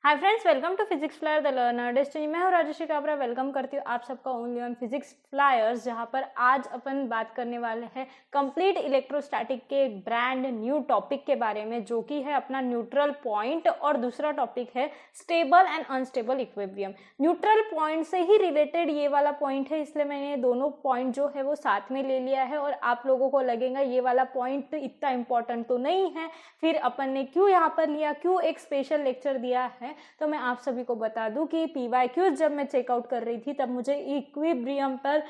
Hi friends, welcome to physics flyer the learner destiny. मैं हूँ Rajesh Kabra. Welcome करती हूँ आप सबका ओनली ऑन फिजिक्स फ्लायर्स, जहाँ पर आज अपन बात करने वाले हैं कंप्लीट इलेक्ट्रोस्टैटिक के एक ब्रांड न्यू टॉपिक के बारे में, जो कि है अपना न्यूट्रल पॉइंट, और दूसरा टॉपिक है stable and unstable equilibrium. Neutral point से ही रिलेटेड ये वाला पॉइंट है, इसलिए मैंने दोनों पॉइंट जो है वो साथ में ले लिया है। और आप लोगों को लगेगा ये वाला पॉइंट इतना इंपॉर्टेंट तो नहीं है, फिर अपन ने क्यों यहाँ पर लिया, क्यों एक स्पेशल लेक्चर दिया है। तो मैं आप सभी को बता दूं कि PYQs जब मैं चेकआउट कर रही थी तब मुझे इक्विलिब्रियम पर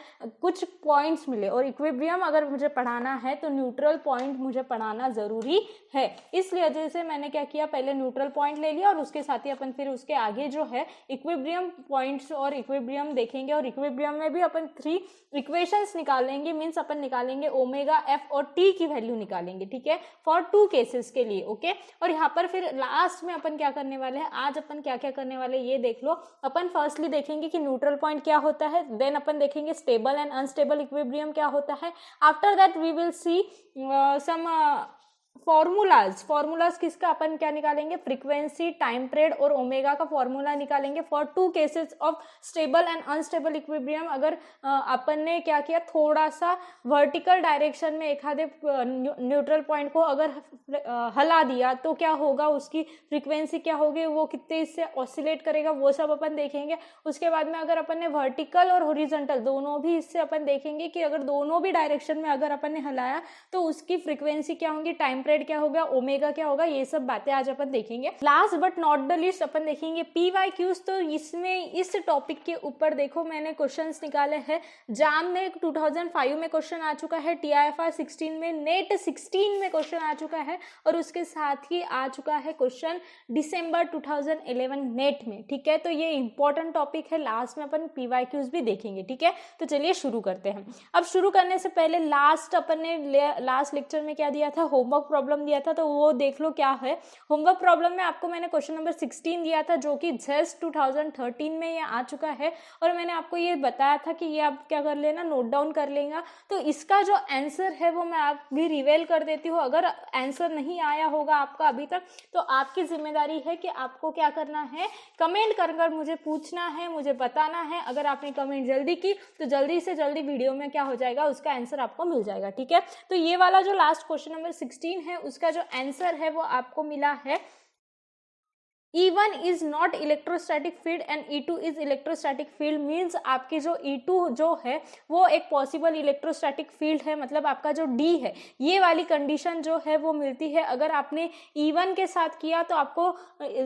कुछ पॉइंट्स मिले, और इक्विलिब्रियम अगर मुझे पढ़ाना है तो न्यूट्रल पॉइंट मुझे पढ़ाना ज़रूरी है। इसलिए वजह से मैंने क्या किया, पहले न्यूट्रल पॉइंट ले लिया और उसके साथ ही अपन फिर उसके आगे जो है इक्विलिब्रियम पॉइंट्स और इक्विलिब्रियम देखेंगे। और इक्विलिब्रियम में भी अपन 3 इक्वेशंस निकालेंगे, मीन्स अपन निकालेंगे ओमेगा, एफ और टी की वैल्यू निकालेंगे, ठीक है, फॉर 2 केसेस के लिए। ओके, और यहाँ पर फिर लास्ट में अपन क्या करने वाले हैं, आज अपन क्या क्या करने वाले ये देख लो। अपन फर्स्टली देखेंगे कि न्यूट्रल पॉइंट क्या होता है, देन अपन देखेंगे स्टेबल एंड अनस्टेबल इक्विलिब्रियम क्या होता है। After that we will see some formulas किसका अपन क्या निकालेंगे, फ्रीक्वेंसी, टाइम पीरियड और ओमेगा का फॉर्मूला निकालेंगे for 2 cases of stable and unstable equilibrium. अगर अपन ने क्या किया, थोड़ा सा वर्टिकल डायरेक्शन में एक आधे न्यूट्रल पॉइंट को अगर हला दिया तो क्या होगा, उसकी फ्रीक्वेंसी क्या होगी, वो कितने इससे ऑसिलेट करेगा, वो सब अपन देखेंगे। उसके बाद में अगर अपन ने वर्टिकल और हॉरिजॉन्टल दोनों भी इससे अपन देखेंगे कि अगर दोनों भी डायरेक्शन में अगर अपन ने हलाया तो उसकी फ्रीक्वेंसी क्या होगी, टाइम पीरियड क्या होगा, ओमेगा क्या होगा, ये सब बातें आज अपन देखेंगे। Last but not the least अपन देखेंगे PYQs। तो इसमें इस टॉपिक के ऊपर देखो मैंने क्वेश्चंस निकाले हैं। जाम में 2005 में क्वेश्चन आ चुका है, TIFR 16 में, नेट 16 में क्वेश्चन आ चुका है, और उसके साथ ही आ चुका है क्वेश्चन दिसंबर 2011 नेट में, ठीक है। तो ये इंपॉर्टेंट टॉपिक है, लास्ट में अपन PYQs भी देखेंगे, ठीक है। तो चलिए शुरू करते हैं। अब शुरू करने से पहले लास्ट अपन ने लास्ट लेक्चर में क्या दिया था, होमवर्क प्रॉब्लम दिया था, तो वो देख लो क्या है। होमवर्क प्रॉब्लम में आपको मैंने क्वेश्चन नंबर 16 दिया था, जो कि जस्ट 2013 में ये आ चुका है, और मैंने आपको ये बताया था कि ये आप क्या कर लेना, नोट डाउन कर लेगा। तो इसका जो आंसर है वो मैं आप भी रिवेल कर देती हूँ। अगर आंसर नहीं आया होगा आपका अभी तक, तो आपकी जिम्मेदारी है कि आपको क्या करना है, कमेंट कर कर मुझे पूछना है, मुझे बताना है। अगर आपने कमेंट जल्दी की तो जल्दी से जल्दी वीडियो में क्या हो जाएगा, उसका आंसर आपको मिल जाएगा, ठीक है। तो ये वाला जो लास्ट क्वेश्चन नंबर 16 है, उसका जो आंसर है वो आपको मिला है E1 is not electrostatic field and E2 is electrostatic field. Means आपकी जो E2 जो है वो एक पॉसिबल इलेक्ट्रोस्टैटिक फील्ड है, मतलब आपका जो D है, ये वाली कंडीशन जो है वो मिलती है। अगर आपने E1 के साथ किया तो आपको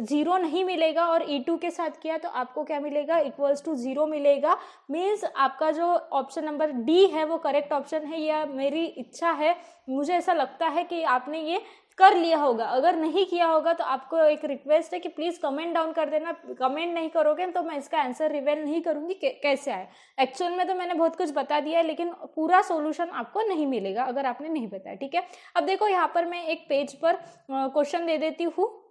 0 नहीं मिलेगा, और E2 के साथ किया तो आपको क्या मिलेगा, इक्वल्स टू 0 मिलेगा। मीन्स आपका जो ऑप्शन नंबर D है वो करेक्ट ऑप्शन है। यह मेरी इच्छा है, मुझे ऐसा लगता है कि आपने ये कर लिया होगा। अगर नहीं किया होगा तो आपको एक रिक्वेस्ट है कि प्लीज़ कमेंट डाउन कर देना। कमेंट नहीं करोगे तो मैं इसका आंसर रिवील नहीं करूँगी कैसे आए। एक्चुअल में तो मैंने बहुत कुछ बता दिया है, लेकिन पूरा सॉल्यूशन आपको नहीं मिलेगा अगर आपने नहीं बताया, ठीक है। अब देखो यहाँ पर मैं एक पेज पर क्वेश्चन दे देती हूँ,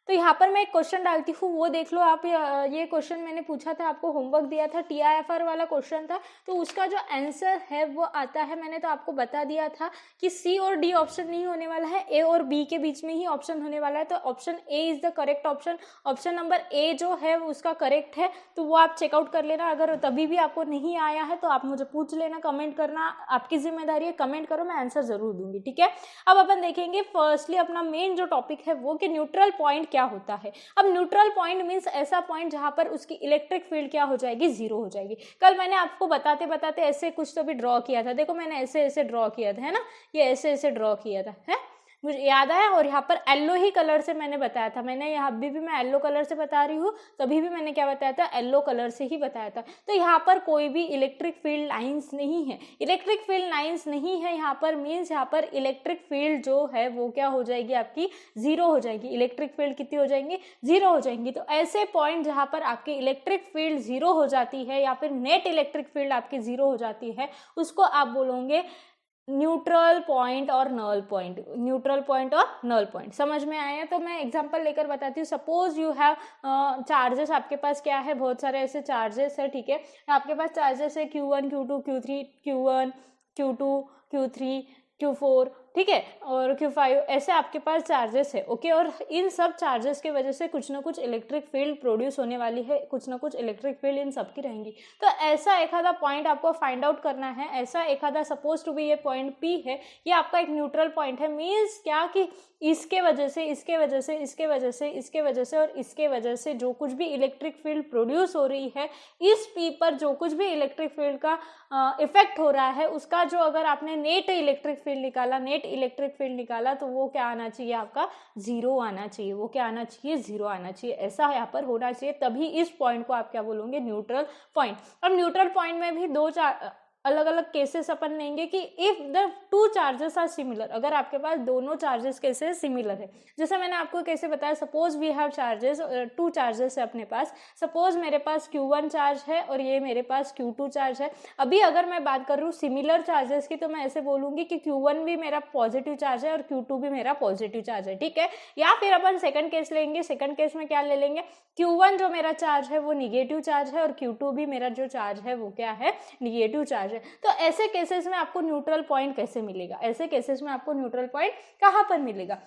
तो यहाँ पर मैं एक क्वेश्चन डालती हूँ, वो देख लो आप। ये क्वेश्चन मैंने पूछा था, आपको होमवर्क दिया था, TIFR वाला क्वेश्चन था। तो उसका जो आंसर है वो आता है, मैंने तो आपको बता दिया था कि C और D ऑप्शन नहीं होने वाला है, A और B के बीच में ही ऑप्शन होने वाला है। तो option A is the correct option. Option number A जो है उसका करेक्ट है, तो वो आप चेकआउट कर लेना। अगर तभी भी आपको नहीं आया है तो आप मुझे पूछ लेना, कमेंट करना आपकी जिम्मेदारी है, कमेंट करो, मैं आंसर जरूर दूंगी, ठीक है। अब अपन देखेंगे फर्स्टली अपना मेन जो टॉपिक है वो कि न्यूट्रल पॉइंट क्या होता है। अब न्यूट्रल पॉइंट मींस ऐसा पॉइंट जहां पर उसकी इलेक्ट्रिक फील्ड क्या हो जाएगी, 0 हो जाएगी। कल मैंने आपको बताते बताते ऐसे कुछ तो भी ड्रॉ किया था, देखो मैंने ऐसे ऐसे ड्रॉ किया था, है ना, ये ऐसे ऐसे ड्रॉ किया था, है, मुझे याद आया। और यहाँ पर येलो ही कलर से मैंने बताया था, मैंने यहाँ अभी भी मैं येलो कलर से बता रही हूँ, तभी भी मैंने क्या बताया था, येलो कलर से ही बताया था। तो यहाँ पर कोई भी इलेक्ट्रिक फील्ड लाइंस नहीं है, इलेक्ट्रिक फील्ड लाइंस नहीं है यहाँ पर। मीन्स यहाँ पर इलेक्ट्रिक फील्ड जो है वो क्या हो जाएगी, आपकी 0 हो जाएगी। इलेक्ट्रिक फील्ड कितनी हो जाएंगी, 0 हो जाएंगी। तो ऐसे पॉइंट जहाँ पर आपकी इलेक्ट्रिक फील्ड 0 हो जाती है, या फिर नेट इलेक्ट्रिक फील्ड आपकी 0 हो जाती है, उसको आप बोलोगे न्यूट्रल पॉइंट और नल पॉइंट। न्यूट्रल पॉइंट और नल पॉइंट समझ में आया। तो मैं एग्जांपल लेकर बताती हूँ। सपोज यू हैव चार्जेस, आपके पास क्या है, बहुत सारे ऐसे चार्जेस है, ठीक है। आपके पास चार्जेस है Q1 Q2 Q3, Q1 Q2 Q3 Q4 ठीक है, और Q5 ऐसे आपके पास चार्जेस है। ओके, और इन सब चार्जेस की वजह से कुछ ना कुछ इलेक्ट्रिक फील्ड प्रोड्यूस होने वाली है, कुछ ना कुछ इलेक्ट्रिक फील्ड इन सब की रहेंगी। तो ऐसा एक आधा पॉइंट आपको फाइंड आउट करना है। ऐसा एक आधा सपोज टू बी ये पॉइंट P है, ये आपका एक न्यूट्रल पॉइंट है। मीन्स क्या कि इसके वजह से, इसके वजह से, इसके वजह से, इसके वजह से और इसके वजह से जो कुछ भी इलेक्ट्रिक फील्ड प्रोड्यूस हो रही है, इस P पर जो कुछ भी इलेक्ट्रिक फील्ड का इफेक्ट हो रहा है, उसका जो अगर आपने नेट इलेक्ट्रिक फील्ड निकाला, नेट इलेक्ट्रिक फील्ड निकाला, तो वो क्या आना चाहिए, आपका 0 आना चाहिए। वो क्या आना चाहिए, 0 आना चाहिए। ऐसा यहाँ पर होना चाहिए, तभी इस पॉइंट को आप क्या बोलोगे, न्यूट्रल पॉइंट। अब न्यूट्रल पॉइंट में भी दो अलग अलग केसेस अपन लेंगे कि if the two charges are similar, अगर आपके पास दोनों चार्जेस कैसे सिमिलर है। जैसे मैंने आपको कैसे बताया, suppose we have charges, two charges है अपने पास। सपोज मेरे पास Q1 चार्ज है और ये मेरे पास Q2 चार्ज है। अभी अगर मैं बात कर रही हूँ सिमिलर चार्जेस की, तो मैं ऐसे बोलूंगी कि Q1 भी मेरा पॉजिटिव चार्ज है और Q2 भी मेरा पॉजिटिव चार्ज है, ठीक है। या फिर अपन सेकंड केस लेंगे, सेकंड केस में क्या ले लेंगे, Q1 जो मेरा चार्ज है वो निगेटिव चार्ज है और Q2 भी मेरा जो चार्ज है वो क्या है, निगेटिव चार्ज है। तो ऐसे केसेस में आपको न्यूट्रल पॉइंट कैसे मिलेगा, ऐसे केसेस में आपको न्यूट्रल पॉइंट कहाँ पर मिलेगा।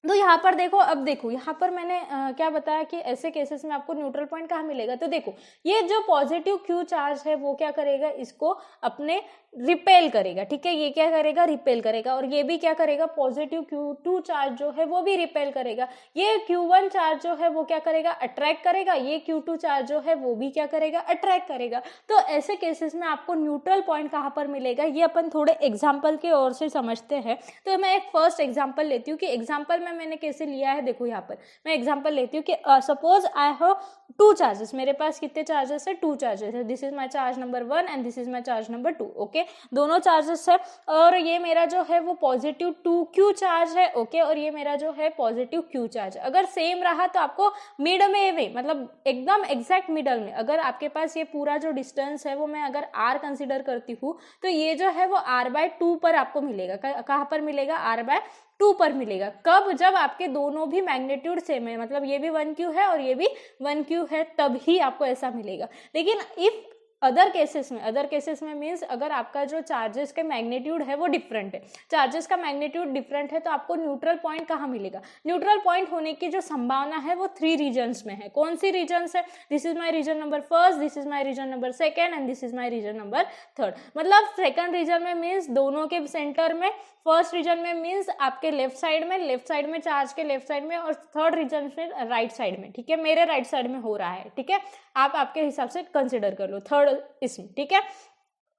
तो यहाँ पर देखो, अब देखो यहाँ पर मैंने क्या बताया कि ऐसे केसेस में आपको न्यूट्रल पॉइंट कहाँ मिलेगा। तो देखो, ये जो पॉजिटिव Q चार्ज है वो क्या करेगा, इसको अपने रिपेल करेगा, ठीक है। ये क्या करेगा, रिपेल करेगा। और ये भी क्या करेगा, पॉजिटिव Q2 चार्ज जो है वो भी रिपेल करेगा। ये Q1 चार्ज जो है वो क्या करेगा, अट्रैक्ट करेगा। ये Q2 चार्ज जो है वो भी क्या करेगा, अट्रैक्ट करेगा। तो ऐसे केसेस में आपको न्यूट्रल पॉइंट कहाँ पर मिलेगा, ये अपन थोड़े एग्जाम्पल की ओर से समझते हैं। तो मैं एक फर्स्ट एग्जाम्पल लेती हूँ कि एग्जाम्पल में मैंने कैसे लिया है। देखो यहाँ पर मैं एग्जांपल लेती हूँ कि suppose I have two charges, मेरे पास कितने चार्जेस है, 2 चार्जेस है। This is my charge number 1 and this is my charge number 2। Okay, दोनों चार्जेस है और ये मेरा जो है वो पॉजिटिव 2Q चार्ज है। ओके, और ये मेरा जो है पॉजिटिव Q चार्ज। अगर सेम रहा तो आपको मिड में मतलब एकदम एग्जैक्ट मिडल में, अगर आपके पास ये पूरा जो डिस्टेंस है वो मैं अगर R कंसिडर करती हूँ, तो ये जो है वो R/2 पर आपको मिलेगा। कहाँ पर मिलेगा, R/2 पर मिलेगा। कब, जब आपके दोनों भी मैग्नीट्यूड सेम है, मतलब ये भी 1Q है और ये भी 1Q है, तब ही आपको ऐसा मिलेगा। लेकिन इफ अदर केसेस में मीन्स अगर आपका जो चार्जेस के मैग्नीट्यूड है वो डिफरेंट है, चार्जेस का मैग्नीट्यूड डिफरेंट है, तो आपको न्यूट्रल पॉइंट कहाँ मिलेगा। न्यूट्रल पॉइंट होने की जो संभावना है वो 3 रीजन्स में है। कौन सी रीजन्स है, this is my region number 1, this is my region number 2 and this is my region number 3। मतलब सेकंड रीजन में मीन्स दोनों के सेंटर में, फर्स्ट रीजन में मीन्स आपके लेफ्ट साइड में चार्ज के लेफ्ट साइड में, और थर्ड रीजन में राइट साइड में, ठीक है। मेरे राइट साइड में हो रहा है, ठीक है, आप आपके हिसाब से कंसिडर कर लो थर्ड इसमें, ठीक है।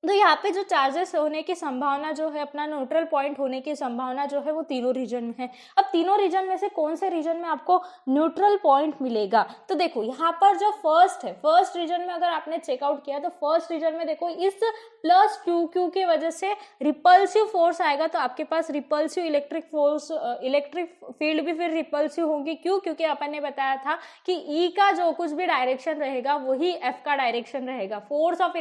तो यहाँ पे जो चार्जेस होने की संभावना जो है, अपना न्यूट्रल पॉइंट होने की संभावना जो है वो तीनों रीजन में है। अब तीनों रीजन में से कौन से रीजन में आपको न्यूट्रल पॉइंट मिलेगा, तो देखो यहाँ पर जो फर्स्ट है, फर्स्ट रीजन में अगर आपने चेकआउट किया तो फर्स्ट रीजन में देखो इस प्लस Q की वजह से रिपल्सिव फोर्स आएगा, तो आपके पास repulsive electric force, electric field भी फिर रिपल्सिव होगी। क्यों, क्योंकि अपन ने बताया था कि E का जो कुछ भी डायरेक्शन रहेगा वही F का डायरेक्शन रहेगा। फोर्स ऑफ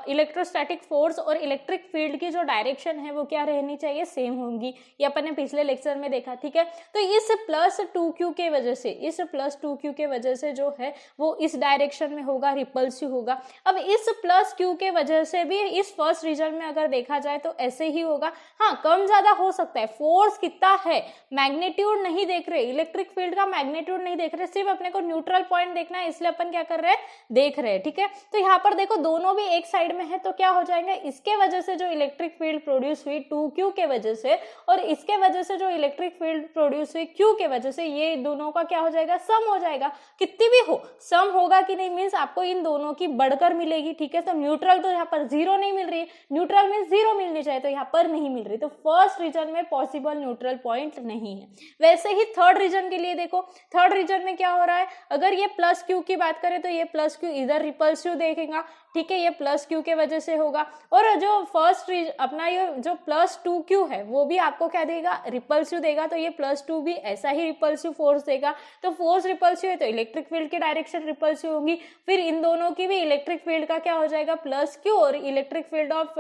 इलेक्ट्रोस्टैटिक फोर्स और इलेक्ट्रिक फील्ड की जो डायरेक्शन है वो क्या रहनी चाहिए, सेम होंगी। ये अपन ने पिछले लेक्चर में देखा, ठीक है। तो इस प्लस 2Q के वजह से, इस प्लस 2Q के वजह से जो है वो इस डायरेक्शन में होगा, रिपल्सिव होगा। अब इस प्लस Q के वजह से भी इस फर्स्ट रीजन में अगर देखा जाए तो ऐसे ही होगा। हाँ, कम ज्यादा हो सकता है। फोर्स कितना है, मैग्नीट्यूड नहीं देख रहे, इलेक्ट्रिक फील्ड का मैग्नीट्यूड नहीं देख रहे, सिर्फ अपने को न्यूट्रल पॉइंट देखना है, इसलिए अपन क्या कर रहे हैं, देख रहे हैं, ठीक है। तो यहाँ पर देखो दोनों भी एक साइड में है, तो क्या हो जाएगा, इसके वजह से जो इलेक्ट्रिक फील्ड प्रोड्यूस हुई 2Q के वजह से, और इसके वजह से जो इलेक्ट्रिक फील्ड प्रोड्यूस हुई Q के वजह से, ये दोनों का क्या हो जाएगा, सम हो जाएगा। कितनी भी हो, सम होगा कि नहीं, मीन्स आपको इन दोनों की बढ़कर मिलेगी, ठीक है। तो न्यूट्रल तो यहाँ पर 0 नहीं मिल रही है, न्यूट्रल मीन्स 0 मिलनी चाहिए, तो यहाँ पर नहीं मिल रही, तो फर्स्ट रीजन में पॉसिबल न्यूट्रल पॉइंट नहीं है। वैसे ही थर्ड रीजन के लिए देखो, थर्ड रीजन में क्या हो रहा है, अगर ये प्लस Q की बात करें तो ये प्लस Q इधर रिपल्सिव देखेगा, ठीक है, ये प्लस Q के वजह से होगा। और जो फर्स्ट अपना ये जो प्लस 2Q है वो भी आपको क्या देगा, रिपल्सिव देगा, तो ये प्लस 2 भी ऐसा ही रिपल्सिव फोर्स देगा। तो फोर्स रिपल्सिव है तो इलेक्ट्रिक फील्ड की डायरेक्शन रिपल्सिव होगी, फिर इन दोनों की भी इलेक्ट्रिक फील्ड का क्या हो जाएगा, प्लस Q, और इलेक्ट्रिक फील्ड ऑफ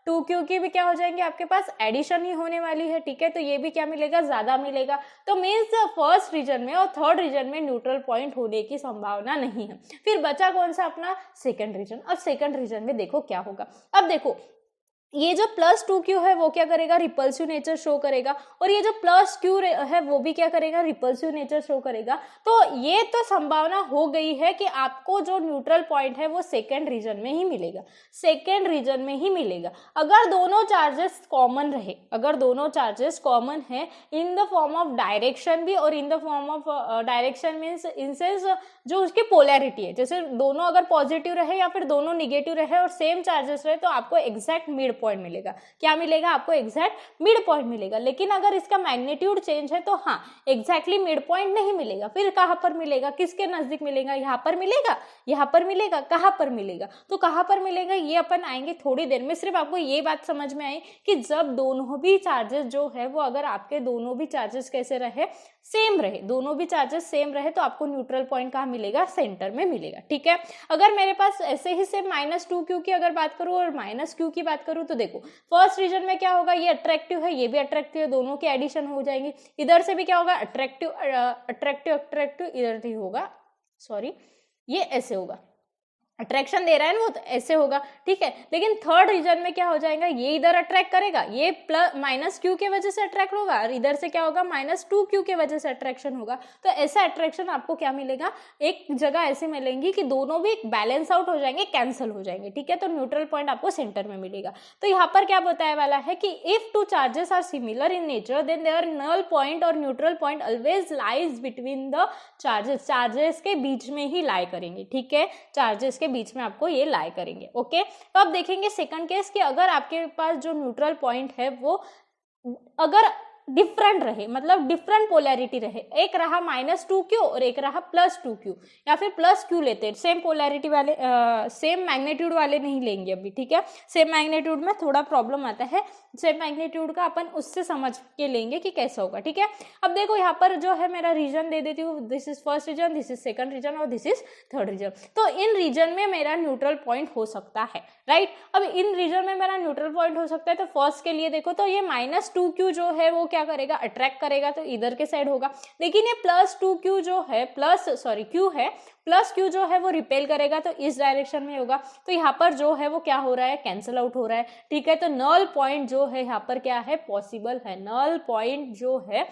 2Q की भी क्या हो जाएंगे, आपके पास एडिशन ही होने वाली है, ठीक है। तो ये भी क्या मिलेगा, ज्यादा मिलेगा। तो मीन्स फर्स्ट रीजन में और थर्ड रीजन में न्यूट्रल पॉइंट होने की संभावना नहीं है। फिर बचा कौन सा, अपना सेकंड रीजन। अब सेकंड रीजन में देखो क्या होगा। अब देखो ये जो प्लस 2q है वो क्या करेगा, रिपल्सिव नेचर शो करेगा, और ये जो प्लस q है वो भी क्या करेगा, रिपल्सिव नेचर शो करेगा। तो ये तो संभावना हो गई है कि आपको जो न्यूट्रल पॉइंट है वो सेकेंड रीजन में ही मिलेगा, सेकेंड रीजन में ही मिलेगा। अगर दोनों चार्जेस कॉमन रहे, अगर दोनों चार्जेस कॉमन है in the form of direction भी, और in the form of direction means in sense जो उसकी पोलैरिटी है, जैसे दोनों अगर पॉजिटिव रहे या फिर दोनों निगेटिव रहे और सेम चार्जेस रहे, तो आपको एग्जैक्ट मिड पॉइंट मिलेगा। क्या मिलेगा, आपको एग्जैक्ट मिड पॉइंट मिलेगा। लेकिन अगर इसका मैग्नीट्यूड चेंज है तो हाँ, एग्जैक्टली मिड पॉइंट नहीं मिलेगा। फिर कहाँ पर मिलेगा, किसके नजदीक मिलेगा, यहाँ पर मिलेगा, यहाँ पर मिलेगा, कहाँ पर मिलेगा, तो कहाँ पर मिलेगा ये अपन आएंगे थोड़ी देर में। सिर्फ आपको ये बात समझ में आई कि जब दोनों भी चार्जेस जो है वो, अगर आपके दोनों भी चार्जेस कैसे रहे, सेम रहे, दोनों भी चार्जेस सेम रहे, तो आपको न्यूट्रल पॉइंट कहाँ मिलेगा, सेंटर में मिलेगा। ठीक है, अगर मेरे पास ऐसे ही सेम -2q की अगर बात करूँ और -q की बात करूँ, तो देखो फर्स्ट रीजन में क्या होगा, ये अट्रैक्टिव है, ये भी अट्रैक्टिव है, दोनों की एडिशन हो जाएंगी। इधर से भी क्या होगा, अट्रैक्टिव अट्रैक्टिव अट्रैक्टिव, इधर भी होगा, सॉरी ये ऐसे होगा, अट्रैक्शन दे रहा है ना वो, तो ऐसे होगा। ठीक है, लेकिन थर्ड रीजन में क्या हो जाएगा, ये इधर अट्रैक्ट करेगा, ये -q के वजह से अट्रैक्ट होगा, और इधर से क्या होगा, -2q के वजह से अट्रैक्शन होगा। तो ऐसा अट्रैक्शन आपको क्या मिलेगा, एक जगह ऐसे मिलेंगी कि दोनों भी बैलेंस आउट हो जाएंगे, कैंसिल हो जाएंगे। ठीक है, तो न्यूट्रल पॉइंट आपको सेंटर में मिलेगा। तो यहाँ पर क्या बताया वाला है कि if two charges are similar in nature then there null point और neutral point always lies between the charges, charges के बीच में ही लाई करेंगे। ठीक है, चार्जेस के बीच में आपको ये लाई करेंगे। ओके, तो अब देखेंगे सेकंड केस कि अगर आपके पास जो न्यूट्रल पॉइंट है वो अगर डिफरेंट रहे, मतलब डिफरेंट पोलैरिटी रहे, एक रहा -2q और एक रहा +2q, या फिर +q लेते हैं, सेम पोलैरिटी वाले सेम मैग्नीट्यूड वाले नहीं लेंगे अभी। ठीक है, सेम मैग्नीट्यूड में थोड़ा प्रॉब्लम आता है, सेम मैग्नीट्यूड का अपन उससे समझ के लेंगे कि कैसा होगा। ठीक है, अब देखो यहाँ पर जो है मेरा रीजन दे देती हूँ, this is first region, this is second region और दिस इज थर्ड रीजन। तो इन रीजन में मेरा न्यूट्रल पॉइंट हो सकता है, राइट। अब इन रीजन में मेरा न्यूट्रल पॉइंट हो सकता है, तो फर्स्ट के लिए देखो तो ये -2q जो है वो क्या करेगा, अट्रैक्ट करेगा, तो इधर के साइड होगा। लेकिन ये +2q जो है, q है, +q जो है वो रिपेल करेगा, तो इस डायरेक्शन में होगा। तो यहाँ पर जो है वो क्या हो रहा है, कैंसिल आउट हो रहा है। ठीक है, तो नल पॉइंट जो है यहाँ पर क्या है, पॉसिबल है। नल पॉइंट जो है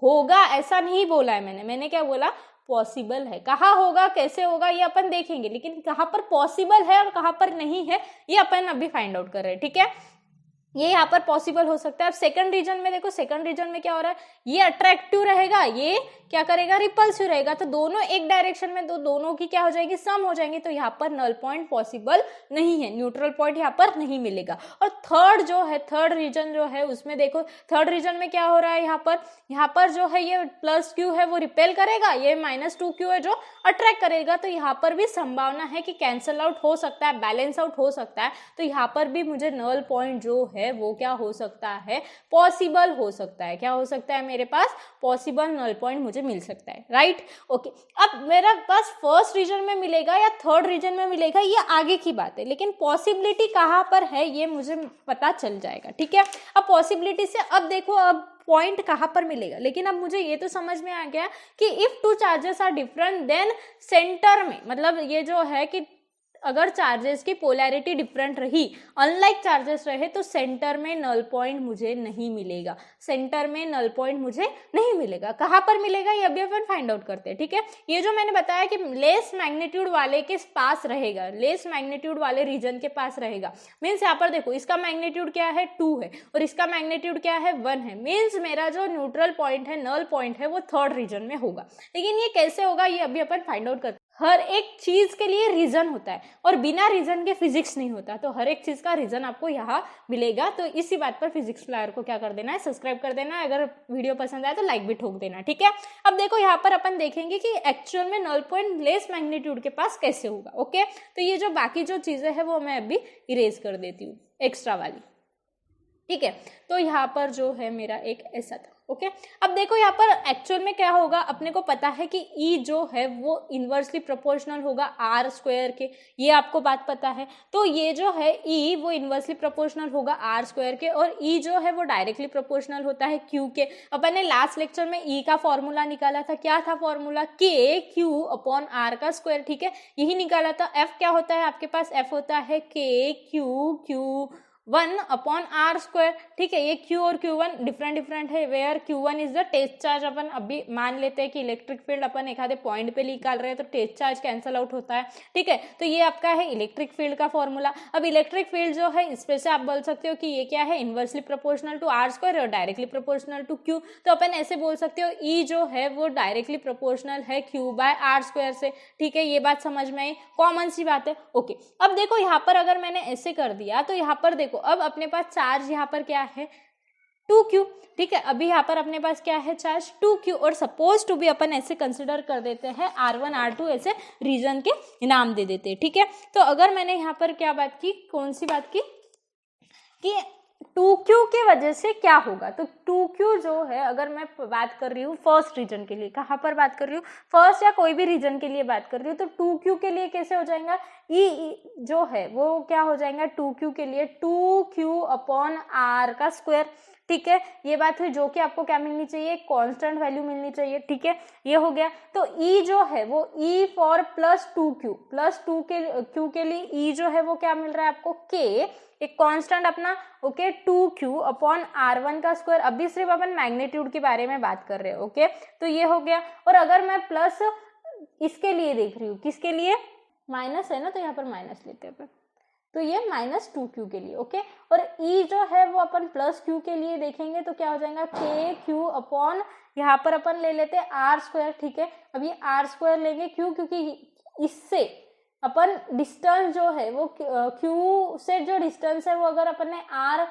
होगा, ऐसा नहीं बोला है मैंने क्या बोला, पॉसिबल है। कहाँ होगा, कैसे होगा, ये अपन देखेंगे, लेकिन कहाँ पर पॉसिबल है और कहाँ पर नहीं है ये अपन अभी फाइंड आउट कर रहे हैं। ठीक है, ये यहाँ पर पॉसिबल हो सकता है। अब सेकंड रीजन में देखो, सेकंड रीजन में क्या हो रहा है, ये अट्रैक्टिव रहेगा, ये क्या करेगा, रिपल्सिव रहेगा, तो दोनों एक डायरेक्शन में, तो दोनों की क्या हो जाएगी, सम हो जाएंगी। तो यहाँ पर नल पॉइंट पॉसिबल नहीं है, न्यूट्रल पॉइंट यहाँ पर नहीं मिलेगा। और थर्ड जो है, थर्ड रीजन जो है उसमें देखो, थर्ड रीजन में क्या हो रहा है, यहाँ पर जो है ये +q है वो रिपेल करेगा, ये -2q है जो अट्रैक्ट करेगा। तो यहाँ पर भी संभावना है कि कैंसल आउट हो सकता है, बैलेंस आउट हो सकता है। तो यहाँ पर भी मुझे नल पॉइंट जो है वो क्या हो सकता है, पॉसिबल हो सकता है। क्या हो सकता है, मेरे पास पॉसिबल नल पॉइंट मुझे मिल सकता है, राइट। ओके, अब मेरा पास फर्स्ट रीजन में मिलेगा या थर्ड रीजन में मिलेगा ये आगे की बात है, लेकिन पॉसिबिलिटी कहाँ पर है ये मुझे पता चल जाएगा। ठीक है, अब पॉसिबिलिटी से अब देखो, अब पॉइंट कहाँ पर मिलेगा, लेकिन अब मुझे ये तो समझ में आ गया कि if two charges are different then centre में, मतलब ये जो है कि अगर चार्जेस की पोलैरिटी डिफरेंट रही, अनलाइक चार्जेस रहे, तो सेंटर में नल पॉइंट मुझे नहीं मिलेगा, सेंटर में नल पॉइंट मुझे नहीं मिलेगा। कहाँ पर मिलेगा ये अभी अपन फाइंड आउट करते हैं। ठीक है, ये जो मैंने बताया कि लेस मैग्नीट्यूड वाले के पास रहेगा, लेस मैग्नीट्यूड वाले रीजन के पास रहेगा, मीन्स यहाँ पर देखो इसका मैग्नीट्यूड क्या है, 2 है, और इसका मैग्नीट्यूड क्या है, 1 है, मीन्स मेरा जो न्यूट्रल पॉइंट है, नल पॉइंट है, वो थर्ड रीजन में होगा। लेकिन ये कैसे होगा ये अभी अपन फाइंड आउट करते हैं। हर एक चीज के लिए रीजन होता है, और बिना रीजन के फिजिक्स नहीं होता, तो हर एक चीज का रीजन आपको यहाँ मिलेगा। तो इसी बात पर फिजिक्स फ्लायर को क्या कर देना है, सब्सक्राइब कर देना है। अगर वीडियो पसंद आए तो लाइक भी ठोक देना। ठीक है, अब देखो यहाँ पर अपन देखेंगे कि एक्चुअल में नल पॉइंट लेस मैग्नीट्यूड के पास कैसे होगा। ओके, तो ये जो बाकी जो चीजें हैं वो मैं अभी इरेज कर देती हूँ, एक्स्ट्रा वाली। ठीक है, तो यहाँ पर जो है मेरा एक ऐसा था। ओके, अब देखो यहाँ पर एक्चुअल में क्या होगा, अपने को पता है कि E जो है वो इन्वर्सली प्रोपोर्शनल होगा R² के, ये आपको बात पता है। तो ये जो है E वो इन्वर्सली प्रोपोर्शनल होगा R² के, और E जो है वो डायरेक्टली प्रोपोर्शनल होता है Q के। अपन ने लास्ट लेक्चर में E का फॉर्मूला निकाला था, क्या था फॉर्मूला, KQ/R का स्क्वायर। ठीक है, यही निकाला था। F क्या होता है आपके पास, F होता है KQ 1/r²। ठीक है, ये Q और Q1 डिफरेंट है, where Q1 is the test charge. अपन अभी मान लेते हैं कि इलेक्ट्रिक फील्ड अपन एक आधे पॉइंट पे निकाल रहे हैं तो टेस्ट चार्ज कैंसल आउट होता है। ठीक है, तो ये आपका है इलेक्ट्रिक फील्ड का फॉर्मूला। अब इलेक्ट्रिक फील्ड जो है इस पे से आप बोल सकते हो कि ये क्या है, इनवर्सली प्रोपोर्शनल टू r² और डायरेक्टली प्रोपोर्शनल टू Q। तो अपन ऐसे बोल सकते हो E जो है वो डायरेक्टली प्रोपोर्शनल है Q/r² से। ठीक है, ये बात समझ में आई, कॉमन सी बात है। ओके, अब देखो यहाँ पर अगर मैंने ऐसे कर दिया तो यहाँ पर देखो अब अपने पास चार्ज यहाँ पर क्या है 2Q। ठीक है, अभी यहाँ पर अपने पास क्या है चार्ज 2Q, और सपोज टू भी अपन ऐसे कंसिडर कर देते हैं R1 R2 ऐसे रीजन के नाम दे देते हैं। ठीक है, तो अगर मैंने यहाँ पर क्या बात की, कौन सी बात की कि 2Q की वजह से क्या होगा, तो 2Q जो है अगर मैं बात कर रही हूँ फर्स्ट रीजन के लिए, कहाँ पर बात कर रही हूँ, फर्स्ट या कोई भी रीजन के लिए बात कर रही हूँ, तो 2Q के लिए कैसे हो जाएगा, E जो है वो क्या हो जाएगा 2Q के लिए 2Q/r का स्क्वायर। ठीक है, ये बात हुई, जो कि आपको क्या मिलनी चाहिए, कांस्टेंट वैल्यू मिलनी चाहिए। ठीक है, ये हो गया। तो E जो है वो E फॉर +2Q, +2Q के लिए E जो है वो क्या मिल रहा है आपको, K, एक कांस्टेंट अपना, ओके, 2Q/r1 का स्क्वायर। अभी सिर्फ अपन मैग्नीट्यूड के बारे में बात कर रहे हैं। ओके, तो ये हो गया। और अगर मैं प्लस इसके लिए देख रही हूँ, किसके लिए, माइनस है ना, तो यहाँ पर माइनस लेते हैं अपन, तो ये -2Q के लिए। ओके, और E जो है वो अपन +Q के लिए देखेंगे तो क्या हो जाएगा, KQ/ यहाँ पर अपन ले लेते हैं r²। ठीक है, अब ये r² लेंगे, क्यों, क्योंकि इससे अपन डिस्टेंस जो है वो Q से जो डिस्टेंस है वो अगर अपन ने R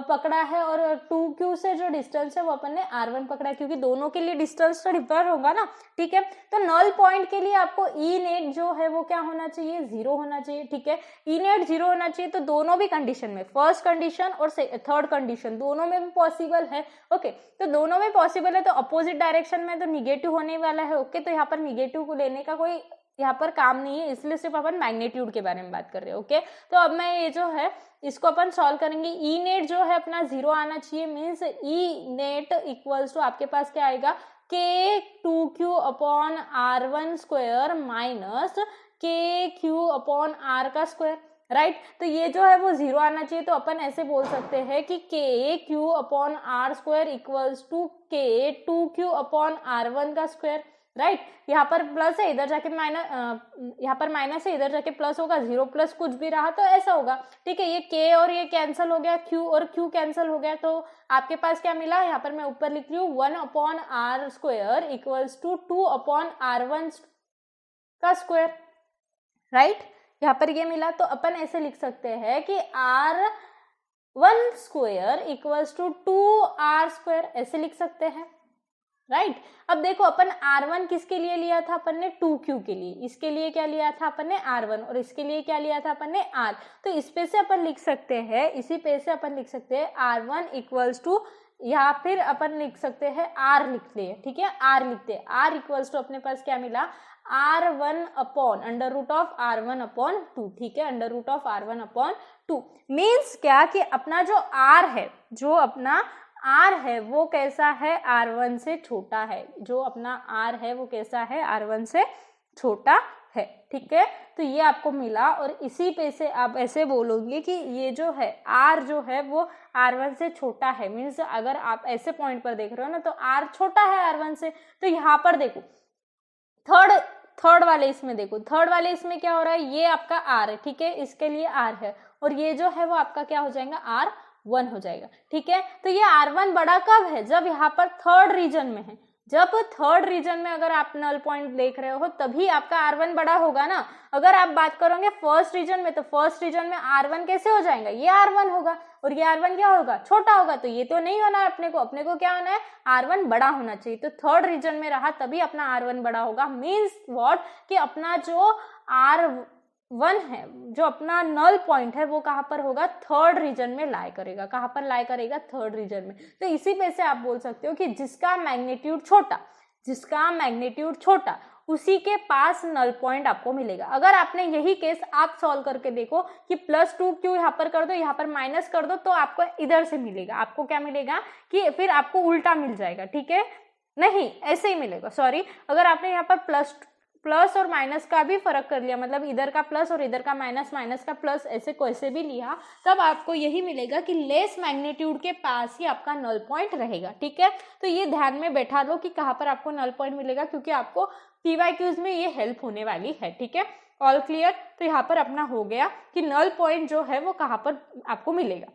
पकड़ा है और 2Q से जो डिस्टेंस है वो अपन ने R1 पकड़ा है, क्योंकि दोनों के लिए डिस्टेंस तो डिफर होगा ना। ठीक है, तो नल पॉइंट के लिए आपको E नेट जो है वो क्या होना चाहिए, 0 होना चाहिए। ठीक है, E नेट 0 होना चाहिए, तो दोनों भी कंडीशन में, फर्स्ट कंडीशन और थर्ड कंडीशन, दोनों में भी पॉसिबल है। ओके, तो दोनों में पॉसिबल है, तो अपोजिट डायरेक्शन में तो निगेटिव होने वाला है। ओके, तो यहाँ पर निगेटिव को लेने का कोई यहाँ पर काम नहीं है, इसलिए सिर्फ अपन मैग्नीट्यूड के बारे में बात कर रहे हैं। ओके, तो अब मैं ये जो है इसको अपन सॉल्व करेंगे। ई नेट जो है अपना 0 आना चाहिए, means E net equals to आपके पास क्या आएगा, K2Q/r1² माइनस KQ/r का स्क्वायर। राइट, तो ये जो है वो 0 आना चाहिए, तो अपन ऐसे बोल सकते हैं कि KQ/r² इक्वल्स टू K2Q/r1 का स्क्वायर। राइट, यहाँ पर प्लस है, इधर जाके माइनस, यहाँ पर माइनस है, इधर जाके प्लस होगा, 0 प्लस कुछ भी रहा तो ऐसा होगा। ठीक है, ये K और ये कैंसिल हो गया, Q और Q कैंसिल हो गया, तो आपके पास क्या मिला, यहाँ पर मैं ऊपर लिख रही हूँ 1/r² इक्वल्स टू 2/r1 का स्क्वायर। राइट, यहाँ पर ये मिला, तो अपन ऐसे लिख सकते हैं कि r1² इक्वल्स टू 2r², ऐसे लिख सकते हैं। राइट, अब देखो अपन R1 किसके लिए लिया था, अपन ने 2Q के लिए, इसके लिए क्या लिया था अपन ने R1, और इसके लिए क्या लिया था अपन ने R। तो इस पे से अपन लिख सकते हैं, इसी पे से अपन लिख सकते हैं R1 इक्वल्स टू, या फिर अपन लिख सकते हैं R लिखते हैं। ठीक है, R लिखते हैं, R इक्वल्स टू अपने पास क्या मिला, R1/√R1/2। ठीक है, √R1/2 मीन्स क्या कि अपना जो R है, जो अपना R है वो कैसा है, R1 से छोटा है, जो अपना R है वो कैसा है, R1 से छोटा है। ठीक है, तो ये आपको मिला, और इसी पे से आप ऐसे बोलोगे कि ये जो है R जो है वो R1 से छोटा है, मीन्स अगर आप ऐसे पॉइंट पर देख रहे हो ना तो R छोटा है R1 से। तो यहाँ पर देखो थर्ड वाले इसमें देखो, थर्ड वाले इसमें क्या हो रहा है, ये आपका R है। ठीक है, इसके लिए R है, और ये जो है वो आपका क्या हो जाएगा, R1 हो जाएगा। ठीक है, तो ये R1 बड़ा कब है, जब यहाँ पर थर्ड रीजन में है। जब थर्ड रीजन में अगर आप नल पॉइंट देख रहे हो तभी आपका R1 बड़ा होगा ना। अगर आप बात करोगे फर्स्ट रीजन में, तो फर्स्ट रीजन में R1 कैसे हो जाएगा, ये R1 होगा, और ये R1 क्या होगा, छोटा होगा। तो ये तो नहीं होना है अपने को क्या होना है, R1 बड़ा होना चाहिए। तो थर्ड रीजन में रहा तभी अपना R1 बड़ा होगा। मीन्स व्हाट, कि अपना जो R1 है, जो अपना नल पॉइंट है, वो कहाँ पर होगा, थर्ड रीजन में लाई करेगा। कहाँ पर लाई करेगा, थर्ड रीजन में। तो इसी पे से आप बोल सकते हो कि जिसका मैग्नीट्यूड छोटा उसी के पास नल पॉइंट आपको मिलेगा। अगर आपने यही केस आप सॉल्व करके देखो कि +2Q यहाँ पर कर दो, यहाँ पर माइनस कर दो, तो आपको इधर से मिलेगा, आपको क्या मिलेगा कि फिर आपको उल्टा मिल जाएगा। ठीक है, नहीं ऐसे ही मिलेगा, सॉरी, अगर आपने यहाँ पर प्लस और माइनस का भी फर्क कर लिया, मतलब इधर का प्लस और इधर का माइनस, माइनस का प्लस, ऐसे कैसे भी लिया, तब आपको यही मिलेगा कि लेस मैग्नीट्यूड के पास ही आपका नल पॉइंट रहेगा। ठीक है, तो ये ध्यान में बैठा लो कि कहाँ पर आपको नल पॉइंट मिलेगा, क्योंकि आपको पीवाईक्यूज में ये हेल्प होने वाली है। ठीक है, ऑल क्लियर। तो यहाँ पर अपना हो गया कि नल पॉइंट जो है वो कहाँ पर आपको मिलेगा।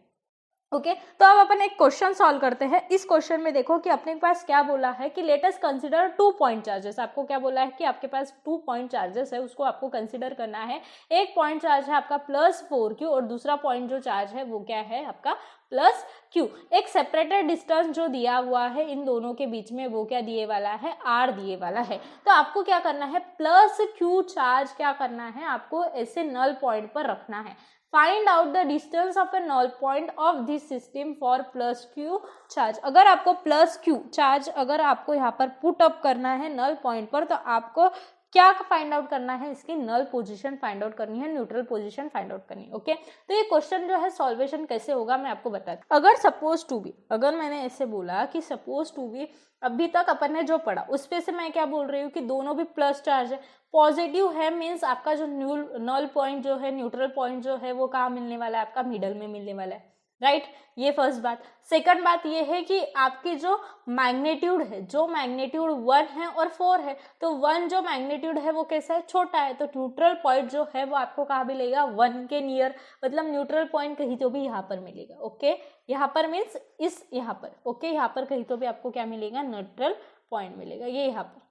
ओके, तो अब अपन एक क्वेश्चन सॉल्व करते हैं। इस क्वेश्चन में देखो कि अपने पास क्या बोला है कि let us consider 2 point charges. आपको क्या बोला है कि आपके पास 2 पॉइंट चार्जेस है, उसको आपको कंसीडर करना है। एक पॉइंट चार्ज है आपका +4q और दूसरा पॉइंट जो चार्ज है वो क्या है आपका +q। एक सेपरेटेड डिस्टेंस जो दिया हुआ है इन दोनों के बीच में वो क्या दिए वाला है, r दिए वाला है। तो आपको क्या करना है, +q चार्ज क्या करना है, आपको ऐसे नल पॉइंट पर रखना है। Find out the distance of a null point of this system for +q charge. अगर आपको +q चार्ज अगर आपको यहाँ पर पुट अप करना है नल पॉइंट पर, तो आपको क्या फाइंड आउट करना है, इसकी नल पोजीशन फाइंड आउट करनी है, न्यूट्रल पोजीशन फाइंड आउट करनी है। ओके, तो ये क्वेश्चन जो है सॉल्वेशन कैसे होगा मैं आपको बताती हूँ। अगर सपोज टू बी, अगर मैंने ऐसे बोला कि सपोज टू बी, अभी तक अपन ने जो पढ़ा उस पे से मैं क्या बोल रही हूँ कि दोनों भी प्लस चार्ज है, पॉजिटिव है, मीन्स आपका जो नल पॉइंट जो है, न्यूट्रल पॉइंट जो है वो कहाँ मिलने वाला है, आपका मिडल में मिलने वाला है। राइट, ये फर्स्ट बात। सेकंड बात ये है कि आपकी जो मैग्नीट्यूड है, जो मैग्नीट्यूड 1 है और 4 है, तो 1 जो मैग्नीट्यूड है वो कैसा है, छोटा है, तो न्यूट्रल पॉइंट जो है वो आपको कहाँ मिलेगा, 1 के नियर, मतलब न्यूट्रल पॉइंट कहीं तो भी यहाँ पर मिलेगा। ओके, यहाँ पर मीन्स इस यहाँ पर, ओके, यहाँ पर कहीं तो भी आपको क्या मिलेगा, न्यूट्रल पॉइंट मिलेगा, ये यहाँ पर।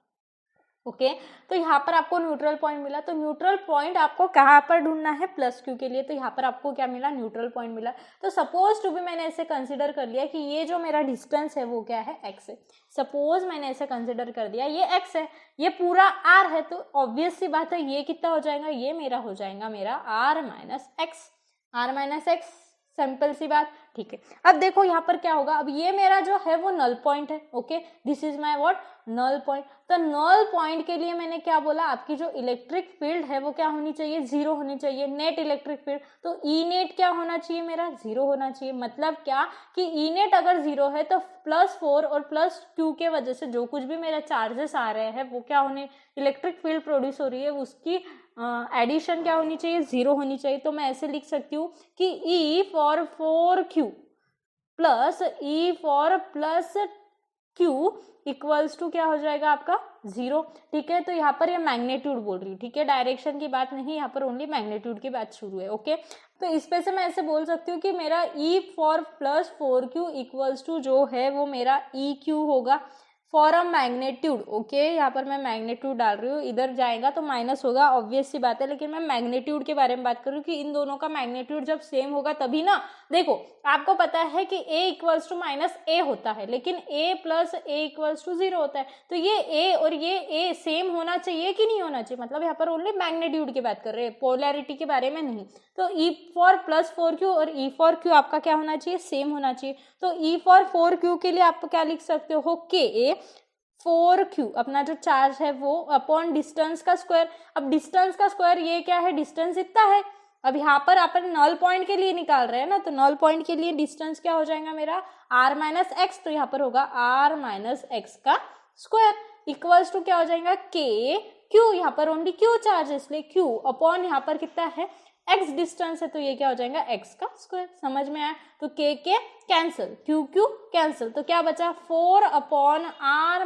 ओके, तो यहाँ पर आपको न्यूट्रल पॉइंट मिला, तो न्यूट्रल पॉइंट आपको कहाँ पर ढूंढना है, +q के लिए, तो यहाँ पर आपको क्या मिला, न्यूट्रल पॉइंट मिला। तो सपोज टू भी मैंने ऐसे कंसिडर कर लिया कि ये जो मेरा डिस्टेंस है वो क्या है, x है। सपोज मैंने ऐसे कंसिडर कर दिया ये x है, ये पूरा r है, तो ऑब्वियस सी बात है ये कितना हो जाएगा, ये मेरा हो जाएगा मेरा r - x, सिंपल सी बात। ठीक है, अब देखो यहाँ पर क्या होगा, अब ये मेरा जो है वो नल पॉइंट है। Okay, this is my what, null point. तो नल पॉइंट के लिए मैंने क्या बोला, आपकी जो इलेक्ट्रिक फील्ड है वो क्या होनी चाहिए, 0 होनी चाहिए, नेट इलेक्ट्रिक फील्ड। तो ई नेट क्या होना चाहिए, मेरा 0 होना चाहिए। मतलब क्या कि ई नेट अगर 0 है तो +4 और +q के वजह से जो कुछ भी मेरा चार्जेस आ रहे हैं वो क्या होने, इलेक्ट्रिक फील्ड प्रोड्यूस हो रही है, उसकी एडिशन क्या होनी चाहिए, 0 होनी चाहिए। तो मैं ऐसे लिख सकती हूँ कि E for 4q plus E for +q equals to क्या हो जाएगा आपका 0। ठीक है, तो यहाँ पर ये मैग्नीट्यूड बोल रही हूँ। ठीक है, डायरेक्शन की बात नहीं, यहाँ पर ओनली मैग्नीट्यूड की बात शुरू है। ओके, तो इस पे से मैं ऐसे बोल सकती हूँ कि मेरा E for +4q equals to जो है वो मेरा EQ होगा फॉर अ मैग्नीट्यूड। ओके, यहाँ पर मैं मैग्नीट्यूड डाल रही हूँ, इधर जाएगा तो माइनस होगा, ऑब्वियस सी बात है, लेकिन मैं मैग्नीट्यूड के बारे में बात कर रही हूँ कि इन दोनों का मैग्नीट्यूड जब सेम होगा तभी ना। देखो आपको पता है कि a इक्वल्स टू -a होता है, लेकिन a + a इक्वल्स टू 0 होता है। तो ये a और ये a सेम होना चाहिए कि नहीं होना चाहिए, मतलब यहाँ पर ओनली मैग्नीट्यूड की बात कर रहे हैं, पोलैरिटी के बारे में नहीं। तो E फॉर +4q और E फॉर q आपका क्या होना चाहिए, सेम होना चाहिए। तो E फॉर 4q के लिए आप क्या लिख सकते हो, K 4q अपना जो चार्ज है वो अपॉन डिस्टेंस का स्क्वायर। अब डिस्टेंस का स्क्वायर ये क्या है, डिस्टेंस इतना है। अब यहाँ पर अपन नल पॉइंट के लिए निकाल रहे हैं ना, तो नल पॉइंट के लिए डिस्टेंस क्या हो जाएगा मेरा r - x, तो यहाँ पर होगा r - x का स्क्वायर इक्वल्स टू क्या हो जाएगा, k q, यहाँ पर ओनली q चार्ज है इसलिए q अपॉन यहाँ पर कितना है x डिस्टेंस है, तो ये क्या हो जाएगा x का स्क्वायर। समझ में आया, तो k कैंसिल, q कैंसिल, तो क्या बचा 4 अपॉन r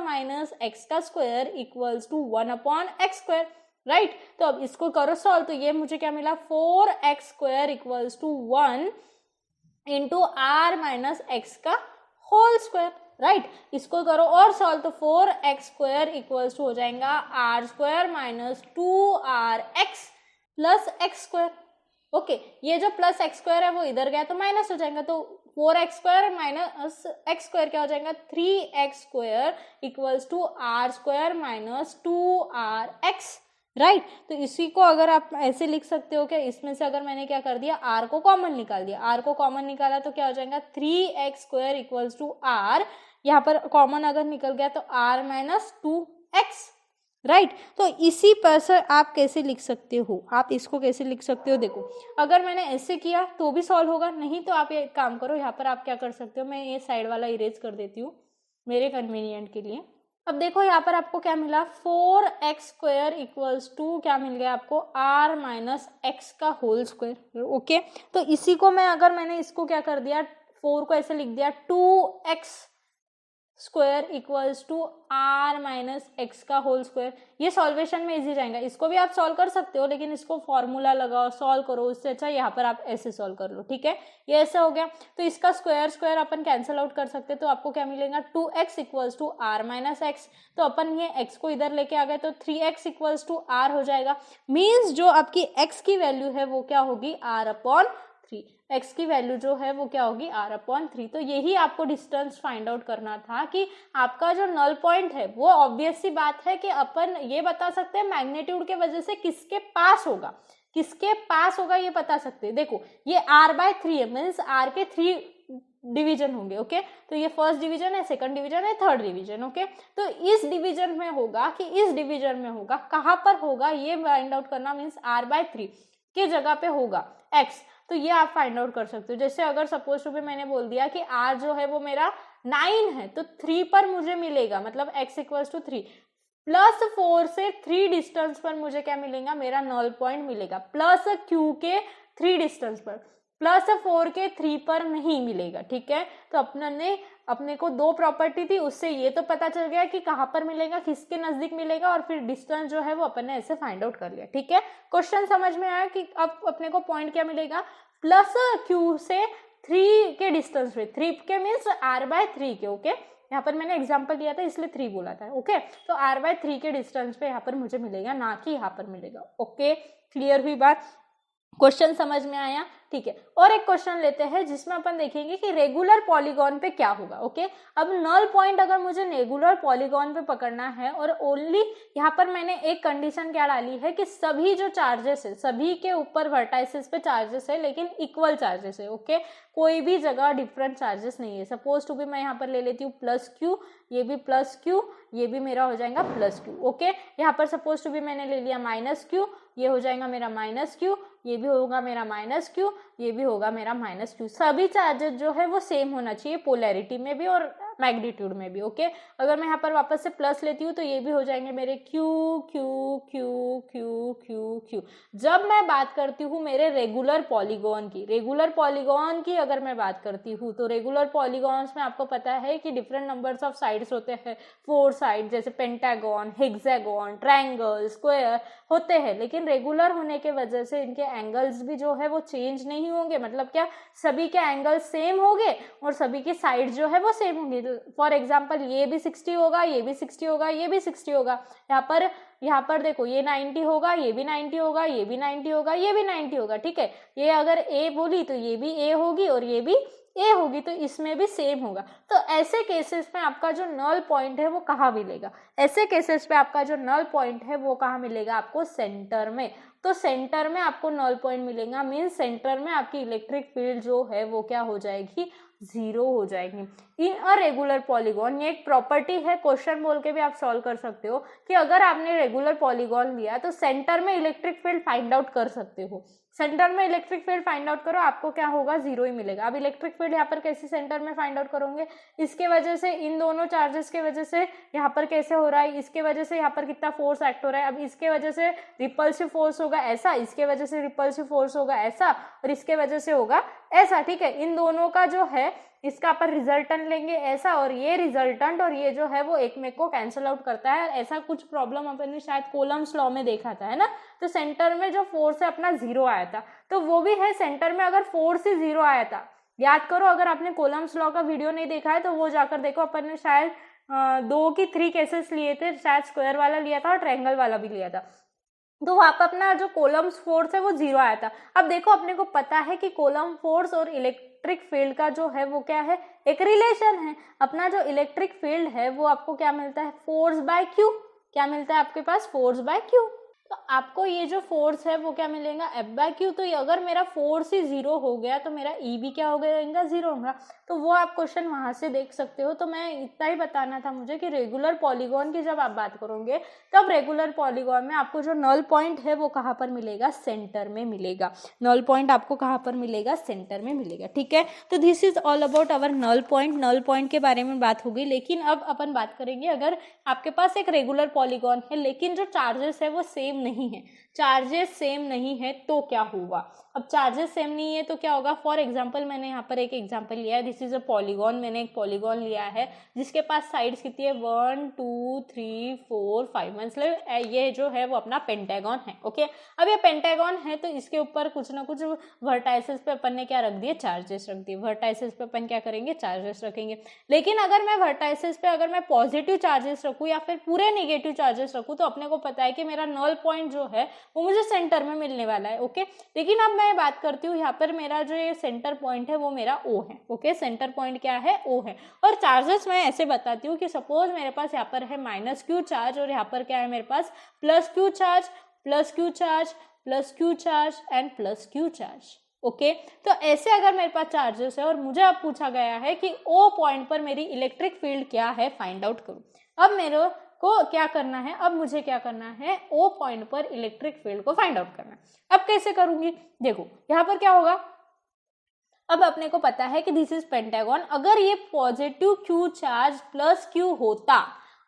- x का square equals to 1 upon x square. Right, तो अब इसको करो सॉल्व, तो ये मुझे क्या मिला 4x square equals to 1 into r - x का होल स्क्वायर। राइट, इसको करो और सॉल्व, तो 4x स्क्वायर इक्वल्स टू हो जाएगा r square - 2rx plus x square. Okay, ये जो प्लस x स्क्वायर है वो इधर गया तो माइनस हो जाएगा, तो 4x square minus x square क्या हो जाएगा 3x square equals to r square - 2rx। Right, तो इसी को अगर आप ऐसे लिख सकते हो कि इसमें से अगर मैंने क्या कर दिया, r को कॉमन निकाल दिया, r को कॉमन निकाला तो क्या हो जाएगा 3x square equals to r, यहाँ पर कॉमन अगर निकल गया तो r - 2x। राइट, तो इसी पर से आप कैसे लिख सकते हो, आप इसको कैसे लिख सकते हो, देखो अगर मैंने ऐसे किया तो भी सॉल्व होगा, नहीं तो आप ये काम करो, यहाँ पर आप क्या कर सकते हो, मैं ये साइड वाला इरेज कर देती हूँ मेरे कन्वीनियंट के लिए। अब देखो यहाँ पर आपको क्या मिला, 4x² इक्वल्स टू क्या मिल गया आपको, r माइनस एक्स का होल स्क्वायर। ओके, तो इसी को मैंने इसको क्या कर दिया, 4 को ऐसे लिख दिया 2x² equals to r minus x का होल स्क्वायर। ये सॉल्वेशन में इजी जाएगा, इसको भी आप सॉल्व कर सकते हो, लेकिन इसको फॉर्मूला लगाओ सॉल्व करो, उससे अच्छा यहाँ पर आप ऐसे सॉल्व कर लो। ठीक है, ये ऐसे हो गया, तो इसका स्क्वायर अपन कैंसिल आउट कर सकते हैं, तो आपको क्या मिलेगा, 2x equals to r minus x. तो अपन ये x को इधर लेके आ गए, तो 3x इक्वल्स टू r हो जाएगा। मीन्स जो आपकी x की वैल्यू है वो क्या होगी, r/3। x की वैल्यू जो है वो क्या होगी, r/3। तो यही आपको डिस्टेंस फाइंड आउट करना था कि आपका जो नल पॉइंट है वो ऑब्वियस सी बात है कि अपन ये बता सकते हैं मैग्नीट्यूड के वजह से किसके पास होगा, किसके पास होगा ये बता सकते हैं। देखो ये r/3 है, मीन्स r के 3 डिवीजन होंगे। ओके, तो ये फर्स्ट डिवीजन है, सेकंड डिवीजन है, थर्ड डिवीजन। ओके, तो इस डिवीजन में होगा कि इस डिवीजन में होगा, कहाँ पर होगा ये फाइंड आउट करना, मीन्स r/3 के जगह पे होगा x। तो ये आप फाइंड आउट कर सकते हो। जैसे अगर सपोज टू भी मैंने बोल दिया कि r जो है वो मेरा 9 है, तो 3 पर मुझे मिलेगा, मतलब x इक्वल्स टू 3 प्लस 4 से 3 डिस्टेंस पर मुझे क्या मिलेगा, मेरा नल पॉइंट मिलेगा, प्लस q के 3 डिस्टेंस पर, प्लस 4 के 3 पर नहीं मिलेगा। ठीक है, तो अपने को 2 प्रॉपर्टी थी, उससे ये तो पता चल गया कि कहाँ पर मिलेगा, किसके नजदीक मिलेगा, और फिर डिस्टेंस जो है वो अपन ने ऐसे फाइंड आउट कर लिया। ठीक है, क्वेश्चन समझ में आया कि अब अपने को पॉइंट क्या मिलेगा, प्लस q से 3 के डिस्टेंस पे, 3 के मीन्स r/3 के। ओके, यहाँ पर मैंने एग्जाम्पल लिया था इसलिए 3 बोला था। ओके, तो r/3 के डिस्टेंस पे यहाँ पर मुझे मिलेगा, ना कि यहाँ पर मिलेगा। ओके, क्लियर हुई बात, क्वेश्चन समझ में आया। ठीक है, और एक क्वेश्चन लेते हैं जिसमें अपन देखेंगे कि रेगुलर पॉलीगॉन पे क्या होगा। ओके, अब नल पॉइंट अगर मुझे रेगुलर पॉलीगॉन पे पकड़ना है, और ओनली यहाँ पर मैंने एक कंडीशन क्या डाली है कि सभी जो चार्जेस है, सभी के ऊपर वर्टाइसेस पे चार्जेस है, लेकिन इक्वल चार्जेस है। ओके, कोई भी जगह डिफरेंट चार्जेस नहीं है। सपोज टू भी मैं यहाँ पर ले लेती हूँ प्लस क्यू, ये भी प्लस क्यू, ये भी मेरा हो जाएगा प्लस क्यू। ओके, यहाँ पर सपोज टू भी मैंने ले लिया माइनस क्यू, ये हो जाएगा मेरा माइनस क्यू, ये भी होगा मेरा माइनस क्यू, ये भी होगा मेरा माइनस क्यू। सभी चार्जेस जो है वो सेम होना चाहिए, पोलैरिटी में भी और मैग्नीट्यूड में भी। ओके, अगर मैं यहाँ पर वापस से प्लस लेती हूँ तो ये भी हो जाएंगे मेरे Q Q Q Q Q Q. जब मैं बात करती हूँ मेरे रेगुलर पॉलीगॉन की अगर मैं बात करती हूँ, तो रेगुलर पॉलीगॉन्स में आपको पता है कि डिफरेंट नंबर्स ऑफ साइड्स होते हैं, 4 साइड, जैसे पेंटागन, हेक्सागन, ट्रायंगल, स्क्वायर होते हैं, लेकिन रेगुलर होने के वजह से इनके एंगल्स भी जो है वो चेंज नहीं होंगे। मतलब क्या, सभी के एंगल सेम होंगे और सभी की साइड जो है वो सेम होंगी। फॉर एग्जांपल ये भी 60 होगा, ये भी 60 होगा, ये भी 60 होगा। यहाँ पर देखो ये 90 होगा, ये भी 90 होगा, ये भी 90 होगा, ये भी 90 होगा। ठीक है, ये अगर ए बोली तो ये भी ए होगी और ये भी ए होगी, तो इसमें भी सेम होगा। तो ऐसे केसेस में आपका जो नल पॉइंट है वो कहाँ मिलेगा, ऐसे केसेस पे आपका जो नल पॉइंट है वो कहाँ मिलेगा, आपको सेंटर में। तो सेंटर में आपको नल पॉइंट मिलेगा, मीन्स सेंटर में आपकी इलेक्ट्रिक फील्ड जो है वो क्या हो जाएगी, 0 हो जाएगी इन अ रेगुलर पॉलीगॉन। ये एक प्रॉपर्टी है, क्वेश्चन बोल के भी आप सॉल्व कर सकते हो कि अगर आपने रेगुलर पॉलीगॉन लिया तो सेंटर में इलेक्ट्रिक फील्ड फाइंड आउट कर सकते हो। सेंटर में इलेक्ट्रिक फील्ड फाइंड आउट करो, आपको क्या होगा, 0 ही मिलेगा। अब इलेक्ट्रिक फील्ड यहाँ पर कैसे सेंटर में फाइंड आउट करोगे, इसके वजह से, इन दोनों चार्जेस के वजह से यहाँ पर कैसे हो रहा है, इसके वजह से यहाँ पर कितना फोर्स एक्ट हो रहा है। अब इसके वजह से रिपल्सिव फोर्स होगा ऐसा, इसके वजह से रिपल्सिव फोर्स होगा ऐसा, और इसके वजह से होगा ऐसा। ठीक है, इन दोनों का जो है इसका अपन रिजल्टेंट लेंगे ऐसा, और ये रिजल्टेंट और ये जो है वो एक में को कैंसिल आउट करता है। ऐसा कुछ प्रॉब्लम अपन ने शायद कोलम्स लॉ में देखा था, है ना। तो सेंटर में जो फोर्स है अपना 0 आया था, तो वो भी है सेंटर में अगर फोर्स ही 0 आया था। याद करो, अगर आपने कोलम्स लॉ का वीडियो नहीं देखा है तो वो जाकर देखो, अपन ने शायद 2 की 3 केसेस लिए थे, शायद स्क्वायर वाला लिया था और ट्रायंगल वाला भी लिया था। तो वहां पर अपना जो कोलम्स फोर्स है वो 0 आया था। अब देखो, अपने को पता है कि कोलम फोर्स और इलेक्ट्रिक फील्ड का जो है वो क्या है, एक रिलेशन है। अपना जो इलेक्ट्रिक फील्ड है वो आपको क्या मिलता है, फोर्स बाय क्यू। क्या मिलता है आपके पास, फोर्स बाय क्यू। तो आपको ये जो फोर्स है वो क्या मिलेगा, F/Q। तो अगर मेरा फोर्स ही 0 हो गया तो मेरा E भी क्या हो जाएगा, 0 होगा। तो वो आप क्वेश्चन वहां से देख सकते हो। तो मैं इतना ही बताना था मुझे कि रेगुलर पॉलीगॉन की जब आप बात करोगे तब रेगुलर पॉलीगॉन में आपको जो नल पॉइंट है वो कहाँ पर मिलेगा, सेंटर में मिलेगा। नल पॉइंट आपको कहाँ पर मिलेगा, सेंटर में मिलेगा। ठीक है, तो this is all about our null point. Null point के बारे में बात हो गई। लेकिन अब अपन बात करेंगे, अगर आपके पास एक रेगुलर पॉलीगॉन है लेकिन जो चार्जेस है वो सेम नहीं है, चार्जेस सेम नहीं है, तो क्या होगा। अब चार्जेस सेम नहीं है तो क्या होगा। फॉर एग्जांपल मैंने यहाँ पर एक एग्जांपल लिया है, दिस इज अ पॉलीगॉन। मैंने एक पॉलीगॉन लिया है जिसके पास साइड्स कितनी है, 1 2 3 4 5, मतलब ये जो है वो अपना पेंटागन है। ओके, अब ये पेंटागन है तो इसके ऊपर कुछ ना कुछ वर्टाइसेस पे अपन ने क्या रख दिए, चार्जेस रख दिए। वर्टाइसेस पे अपन क्या करेंगे, चार्जेस रखेंगे। लेकिन अगर मैं वर्टाइसेस पे अगर मैं पॉजिटिव चार्जेस रखूँ या फिर पूरे नेगेटिव चार्जेस रखूँ तो अपने को पता है कि मेरा नल पॉइंट जो है वो मुझे सेंटर में मिलने वाला है। ओके, लेकिन अब मैं बात करती हूँ यहाँ पर मेरा जो ये सेंटर पॉइंट है वो मेरा O है। ओके, सेंटर पॉइंट क्या है, O है। और चार्जेस मैं ऐसे बताती हूँ कि सपोज मेरे पास यहाँ पर है -Q चार्ज और यहाँ पर क्या है मेरे पास +Q charge, +Q charge, +Q charge and +Q charge. Okay, तो ऐसे अगर मेरे पास चार्जेस है और मुझे अब पूछा गया है कि O पॉइंट पर मेरी इलेक्ट्रिक फील्ड क्या है, फाइंड आउट करो। अब मेरे को क्या करना है, अब मुझे क्या करना है, O पॉइंट पर इलेक्ट्रिक फील्ड को फाइंड आउट करना है। अब कैसे करूंगी, देखो यहाँ पर क्या होगा। अब अपने को पता है कि दिस इज पेंटागन। अगर ये पॉजिटिव Q चार्ज +Q होता,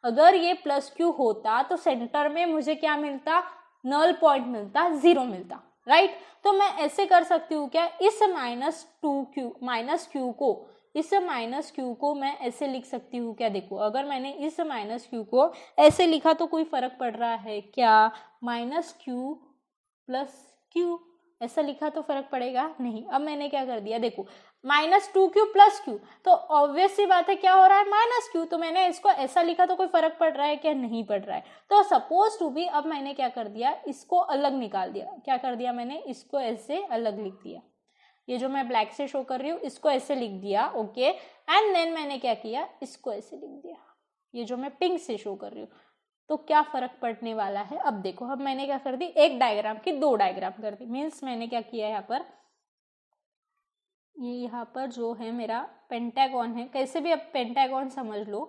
अगर ये +Q होता तो सेंटर में मुझे क्या मिलता, नल पॉइंट मिलता, 0 मिलता, राइट। तो मैं ऐसे कर सकती हूँ क्या, इस -Q को मैं ऐसे लिख सकती हूँ क्या। देखो अगर मैंने इस -Q को ऐसे लिखा तो कोई फर्क पड़ रहा है क्या, -Q + Q ऐसा लिखा तो फर्क पड़ेगा नहीं। अब मैंने क्या कर दिया, देखो -2Q + Q, तो ऑब्वियस सी बात है क्या हो रहा है, -Q। तो मैंने इसको ऐसा लिखा तो कोई फर्क पड़ रहा है क्या, नहीं पड़ रहा है। तो सपोज टू भी अब मैंने क्या कर दिया, इसको अलग निकाल दिया। क्या कर दिया मैंने, इसको ऐसे अलग लिख दिया। ये जो मैं ब्लैक से शो कर रही हूँ इसको ऐसे लिख दिया। ओके, एंड देन मैंने क्या किया, इसको ऐसे लिख दिया। ये जो मैं पिंक से शो कर रही हूँ, तो क्या फर्क पड़ने वाला है। अब देखो, अब मैंने क्या कर दी, एक डायग्राम की 2 डायग्राम कर दी। मीन्स मैंने क्या किया यहाँ पर, ये यहाँ पर जो है मेरा पेंटागन है, कैसे भी अब पेंटागन समझ लो।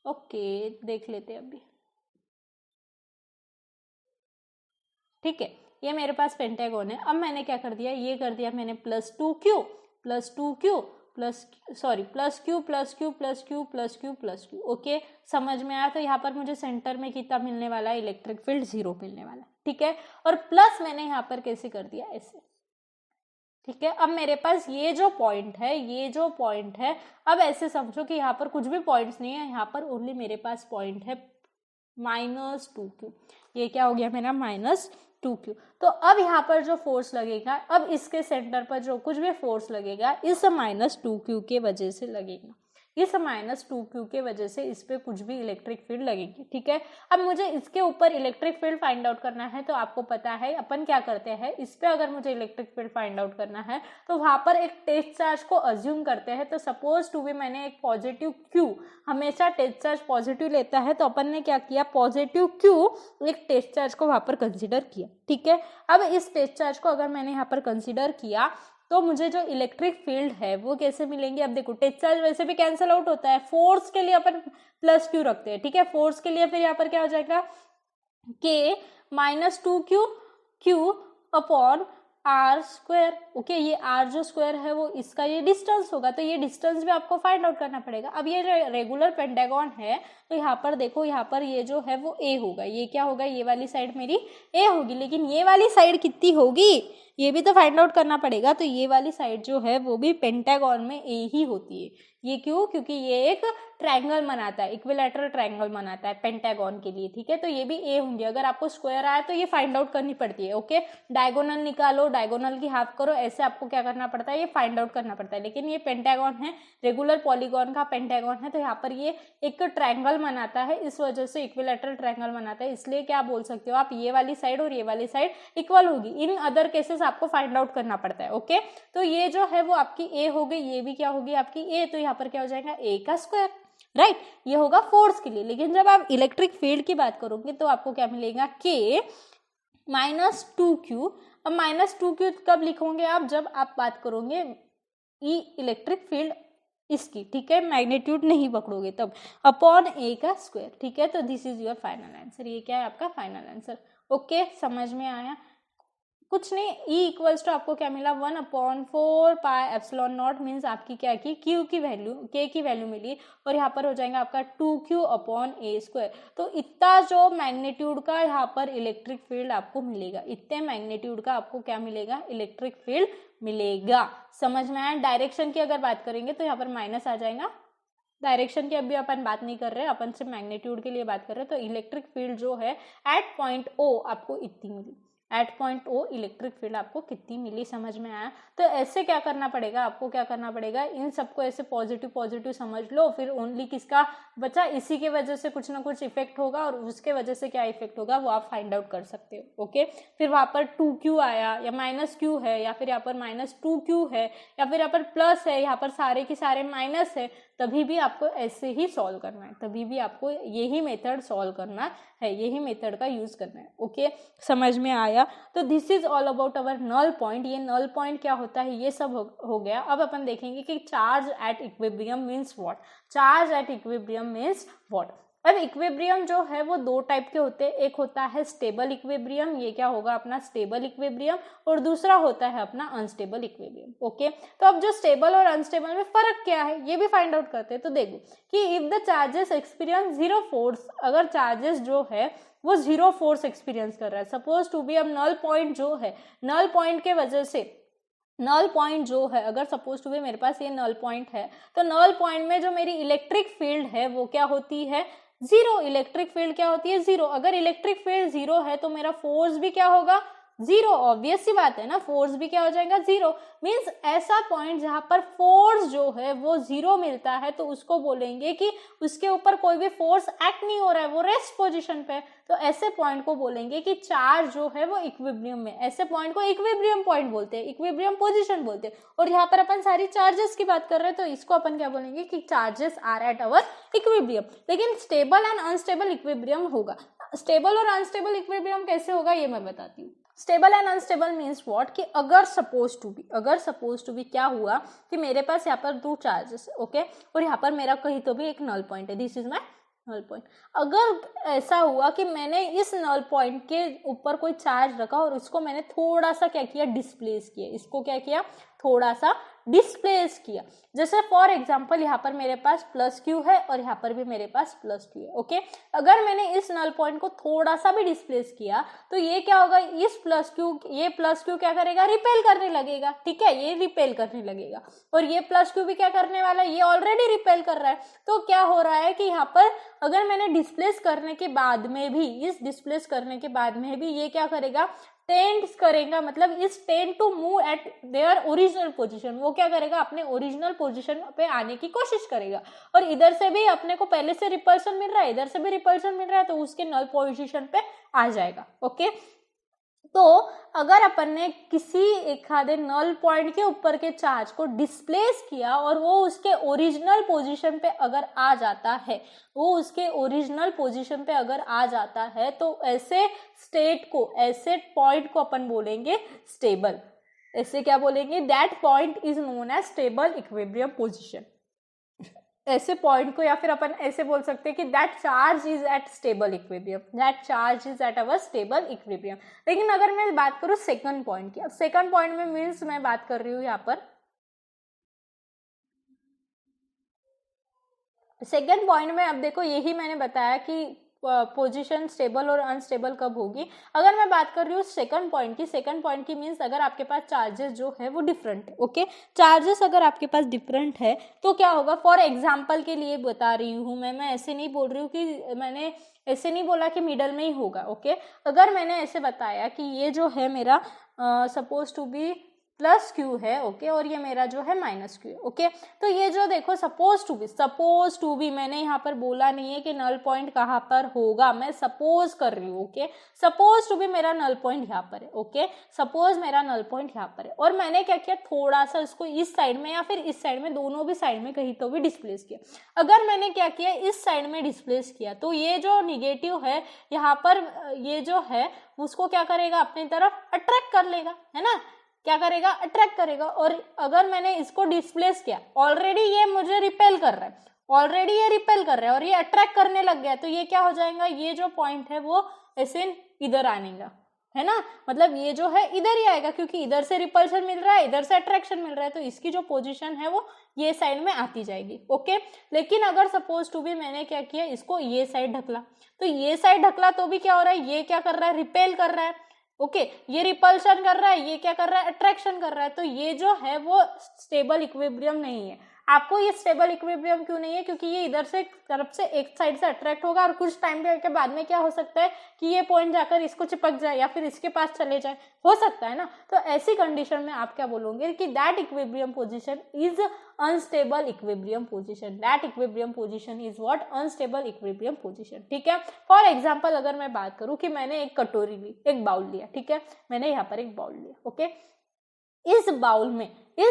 ओके, देख लेते हैं अभी। ठीक है, ये मेरे पास पेंटागन है। अब मैंने क्या कर दिया, ये कर दिया मैंने +2Q +Q। ओके, समझ में आया। तो यहाँ पर मुझे सेंटर में कितना मिलने वाला है, इलेक्ट्रिक फील्ड 0 मिलने वाला है। ठीक है, और प्लस मैंने यहाँ पर कैसे कर दिया, ऐसे। ठीक है, अब मेरे पास ये जो पॉइंट है, अब ऐसे समझो कि यहाँ पर कुछ भी पॉइंट्स नहीं है, यहाँ पर ओनली मेरे पास पॉइंट है -2Q। ये क्या हो गया मेरा, -2Q। तो अब यहाँ पर जो फोर्स लगेगा, अब इसके सेंटर पर जो कुछ भी फोर्स लगेगा इस -2Q के वजह से लगेगा। इस -2Q के वजह से इस पे कुछ भी इलेक्ट्रिक फील्ड लगेगी। ठीक है, अब मुझे इसके ऊपर इलेक्ट्रिक फील्ड फाइंड आउट करना है। तो आपको पता है अपन क्या करते हैं, इस पे अगर मुझे इलेक्ट्रिक फील्ड फाइंड आउट करना है तो वहां पर एक टेस्ट चार्ज को अज्यूम करते हैं। तो सपोज टू भी मैंने एक पॉजिटिव Q, हमेशा टेस्ट चार्ज पॉजिटिव लेता है, तो अपन ने क्या किया, पॉजिटिव Q एक टेस्ट चार्ज को वहां पर कंसिडर किया। ठीक है, अब इस टेस्ट चार्ज को अगर मैंने यहाँ पर कंसिडर किया तो मुझे जो इलेक्ट्रिक फील्ड है वो कैसे मिलेंगे। अब देखो, टेस्ट चार्ज वैसे भी कैंसिल आउट होता है, फोर्स के लिए अपन +Q रखते हैं। ठीक है, फोर्स के लिए फिर यहाँ पर क्या हो जाएगा, K -2Q Q/r²। ओके, ये R जो स्क्वायर है वो इसका ये डिस्टेंस होगा, तो ये डिस्टेंस भी आपको फाइंड आउट करना पड़ेगा। अब ये रेगुलर पेंटागन है तो यहाँ पर देखो, यहाँ पर ये जो है वो A होगा। ये क्या होगा, ये वाली साइड मेरी A होगी, लेकिन ये वाली साइड कितनी होगी ये भी तो फाइंड आउट करना पड़ेगा। तो ये वाली साइड जो है वो भी पेंटागन में A ही होती है। ये क्यों, क्योंकि ये एक ट्रायंगल बनाता है, इक्विलैटरल ट्रायंगल बनाता है पेंटागन के लिए। ठीक है, तो ये भी A होंगी। अगर आपको स्क्वायर आया तो ये फाइंड आउट करनी पड़ती है। ओके, डायगोनल निकालो, डायगोनल की हाफ करो, ऐसे आपको क्या करना पड़ता है, ये फाइंड आउट करना पड़ता है। लेकिन ये पेंटागन है, रेगुलर पॉलीगॉन का पेंटागन है, तो यहाँ पर ये एक ट्रायंगल बनाता है, इस वजह से इक्विलैटरल ट्रायंगल बनाता है। इसलिए क्या बोल सकते हो आप, ये वाली साइड और ये वाली साइड इक्वल होगी। इन अदर केसेस आपको फाइंड आउट करना पड़ता है। ओके, तो ये जो है वो आपकी A हो गई, ये भी क्या होगी आपकी A, तो यहाँ पर क्या हो जाएगा A का स्क्वायर। राइट, ये होगा फोर्स के लिए। लेकिन जब आप इलेक्ट्रिक फील्ड की बात करोगे तो आपको क्या मिलेगा, K -2Q। अब -2Q कब लिखोगे आप, जब आप बात करोगे ई इलेक्ट्रिक फील्ड इसकी, ठीक है, मैग्नीट्यूड नहीं पकड़ोगे तब, अपॉन ए का स्क्वायर, ठीक है। तो this is your final answer, ये क्या है आपका फाइनल आंसर। ओके, समझ में आया। कुछ नहीं, ई इक्वल्स टू आपको क्या मिला, 1/4 पाई एप्सिलॉन नॉट, मीन्स आपकी क्या की क्यू की वैल्यू, के की वैल्यू मिली, और यहाँ पर हो जाएगा आपका 2Q अपॉन ए स्क्वायर। तो इतना जो मैग्नीट्यूड का यहाँ पर इलेक्ट्रिक फील्ड आपको मिलेगा, इतने मैग्नीट्यूड का आपको क्या मिलेगा, इलेक्ट्रिक फील्ड मिलेगा। समझ में आया। डायरेक्शन की अगर बात करेंगे तो यहाँ पर माइनस आ जाएगा, डायरेक्शन की अभी अपन बात नहीं कर रहे, अपन सिर्फ मैग्नीट्यूड के लिए बात कर रहे हैं। तो इलेक्ट्रिक फील्ड जो है एट पॉइंट ओ आपको इतनी मिली, at point O electric field आपको कितनी मिली, समझ में आया। तो ऐसे क्या करना पड़ेगा आपको, क्या करना पड़ेगा, इन सबको ऐसे पॉजिटिव पॉजिटिव समझ लो, फिर ओनली किसका बचा, इसी के वजह से कुछ ना कुछ इफेक्ट होगा, और उसके वजह से क्या इफेक्ट होगा वो आप फाइंड आउट कर सकते हो। ओके, फिर वहाँ पर 2Q आया या -Q है, या फिर यहाँ पर -2Q है, या फिर यहाँ पर प्लस है, यहाँ पर सारे के सारे माइनस है, तभी भी आपको ऐसे ही सॉल्व करना है, तभी भी आपको यही मेथड सॉल्व करना है, यही मेथड का यूज करना है। ओके, समझ में आया। तो this is all about our null point. ये नल पॉइंट क्या होता है ये सब हो गया। अब अपन देखेंगे कि charge at equilibrium means what, charge at equilibrium means what. अब इक्विलिब्रियम जो है वो दो टाइप के होते हैं, एक होता है स्टेबल इक्विलिब्रियम, ये क्या होगा अपना स्टेबल इक्विलिब्रियम, और दूसरा होता है अपना अनस्टेबल इक्विलिब्रियम। ओके, तो अब जो स्टेबल और अनस्टेबल में फर्क क्या है ये भी फाइंड आउट करते हैं। तो देखो कि if the charges experience zero force, अगर चार्जेस जो है वो जीरो फोर्स एक्सपीरियंस कर रहा है, सपोज टू बी, अब नल पॉइंट जो है, नल पॉइंट के वजह से, नल पॉइंट जो है अगर सपोज टू बी मेरे पास ये नल पॉइंट है, तो नल पॉइंट में जो मेरी इलेक्ट्रिक फील्ड है वो क्या होती है, जीरो। इलेक्ट्रिक फील्ड क्या होती है, जीरो। अगर इलेक्ट्रिक फील्ड जीरो है तो मेरा फोर्स भी क्या होगा, जीरो। ऑब्वियस सी बात है ना, फोर्स भी क्या हो जाएगा, जीरो। मीन्स ऐसा पॉइंट जहां पर फोर्स जो है वो जीरो मिलता है तो उसको बोलेंगे कि उसके ऊपर कोई भी फोर्स एक्ट नहीं हो रहा है, वो रेस्ट पोजीशन पे। तो ऐसे पॉइंट को बोलेंगे कि चार्ज जो है वो इक्विलिब्रियम में, ऐसे पॉइंट को इक्विलिब्रियम पॉइंट बोलते हैं, इक्विलिब्रियम पोजीशन बोलते हैं। और यहाँ पर अपन सारी चार्जेस की बात कर रहे हैं तो इसको अपन क्या बोलेंगे कि charges are at our equilibrium. लेकिन स्टेबल एंड अनस्टेबल इक्विलिब्रियम होगा। स्टेबल और अनस्टेबल इक्विलिब्रियम कैसे होगा ये मैं बताती हूँ। Stable and unstable means what, कि अगर सपोज टू बी क्या हुआ कि मेरे पास यहाँ पर दो चार्जेस, ओके, और यहाँ पर मेरा कहीं तो भी एक नल पॉइंट है, this is my null point. अगर ऐसा हुआ कि मैंने इस नल पॉइंट के ऊपर कोई चार्ज रखा और उसको मैंने थोड़ा सा क्या किया, डिस्प्लेस किया, इसको क्या किया, थोड़ा सा डिस्प्लेस किया। जैसे फॉर एग्जांपल यहाँ पर मेरे पास +Q है और यहाँ पर भी मेरे पास +Q है। ओके, अगर मैंने इस नल पॉइंट को थोड़ा सा भी डिस्प्लेस किया तो ये क्या होगा, इस ये +Q क्या करेगा, रिपेल करने लगेगा। ठीक है, ये रिपेल करने लगेगा, और ये +Q भी क्या करने वाला है, ये ऑलरेडी रिपेल कर रहा है। तो क्या हो रहा है कि यहाँ पर अगर मैंने डिस्प्लेस करने के बाद में भी, इस डिस्प्लेस करने के बाद में भी ये क्या करेगा, टेंड्स करेगा, मतलब is tend to move at their original position, वो क्या करेगा, अपने ओरिजिनल पोजीशन पे आने की कोशिश करेगा। और इधर से भी अपने को पहले से रिपल्शन मिल रहा है, इधर से भी रिपल्शन मिल रहा है, तो उसके नल पोजीशन पे आ जाएगा। ओके, तो अगर अपन ने किसी एक आधे नल पॉइंट के ऊपर के चार्ज को डिस्प्लेस किया और वो उसके ओरिजिनल पोजीशन पे अगर आ जाता है, वो उसके ओरिजिनल पोजीशन पे अगर आ जाता है, तो ऐसे स्टेट को, ऐसे पॉइंट को अपन बोलेंगे स्टेबल। ऐसे क्या बोलेंगे, that point is known as stable equilibrium position. ऐसे पॉइंट को, या फिर अपन ऐसे बोल सकते हैं कि that charge is at stable equilibrium, that charge is at our stable equilibrium. लेकिन अगर मैं बात करूं सेकंड पॉइंट की, अब सेकंड पॉइंट में मीन्स मैं बात कर रही हूं यहाँ पर सेकंड पॉइंट में। अब देखो यही मैंने बताया कि पोजीशन स्टेबल और अनस्टेबल कब होगी। अगर मैं बात कर रही हूँ सेकंड पॉइंट की मीन्स अगर आपके पास चार्जेस जो है वो डिफरेंट है। ओके, चार्जेस अगर आपके पास डिफरेंट है तो क्या होगा, फॉर एग्जांपल के लिए बता रही हूँ मैं ऐसे नहीं बोल रही हूँ कि मैंने ऐसे नहीं बोला कि मिडल में ही होगा। ओके, अगर मैंने ऐसे बताया कि ये जो है मेरा suppose to be plus Q है, ओके, और ये मेरा जो है माइनस क्यू है, ओके। तो ये जो देखो सपोज टू बी मैंने यहाँ पर बोला नहीं है कि नल पॉइंट कहाँ पर होगा, मैं सपोज कर रही हूँ, ओके। सपोज टू बी मेरा नल पॉइंट यहाँ पर है, ओके, सपोज मेरा नल पॉइंट यहाँ पर है, और मैंने क्या किया, थोड़ा सा इसको इस साइड में या फिर इस साइड में, दोनों भी साइड में कहीं तो भी डिस्प्लेस किया। अगर मैंने क्या किया, इस साइड में डिस्प्लेस किया, तो ये जो निगेटिव है यहाँ पर, ये जो है उसको क्या करेगा, अपनी तरफ अट्रैक्ट कर लेगा, है ना, क्या करेगा, अट्रैक्ट करेगा। और अगर मैंने इसको डिस्प्लेस किया, ऑलरेडी ये मुझे रिपेल कर रहा है, ऑलरेडी ये रिपेल कर रहा है और ये अट्रैक्ट करने लग गया, तो ये क्या हो जाएगा, ये जो पॉइंट है वो ऐसे इधर आनेगा, है ना, मतलब ये जो है इधर ही आएगा, क्योंकि इधर से रिपल्शन मिल रहा है, इधर से अट्रैक्शन मिल रहा है, तो इसकी जो पोजीशन है वो ये साइड में आती जाएगी, ओके। लेकिन अगर सपोज टू बी मैंने क्या किया, इसको ये साइड ढकला, तो ये साइड ढकला तो भी क्या हो रहा है, ये क्या कर रहा है, रिपेल कर रहा है, ओके, ये रिपल्शन कर रहा है, ये क्या कर रहा है, अट्रैक्शन कर रहा है, तो ये जो है वो स्टेबल इक्विलिब्रियम नहीं है। आपको ये स्टेबल इक्विलिब्रियम क्यों नहीं है, क्योंकि ये इधर से तरफ से एक साइड से अट्रैक्ट होगा, और कुछ टाइम के बाद में क्या हो सकता है कि ये पॉइंट जाकर इसको चिपक जाए या फिर इसके पास चले जाए, हो सकता है ना। तो ऐसी कंडीशन में आप क्या बोलोगे कि that equilibrium position is unstable equilibrium position, that equilibrium position is what, unstable equilibrium position, ठीक है। फॉर एग्जांपल अगर मैं बात करूं कि मैंने एक कटोरी ली, एक बाउल लिया, ठीक है, मैंने यहाँ पर एक बाउल लिया, ओके। इस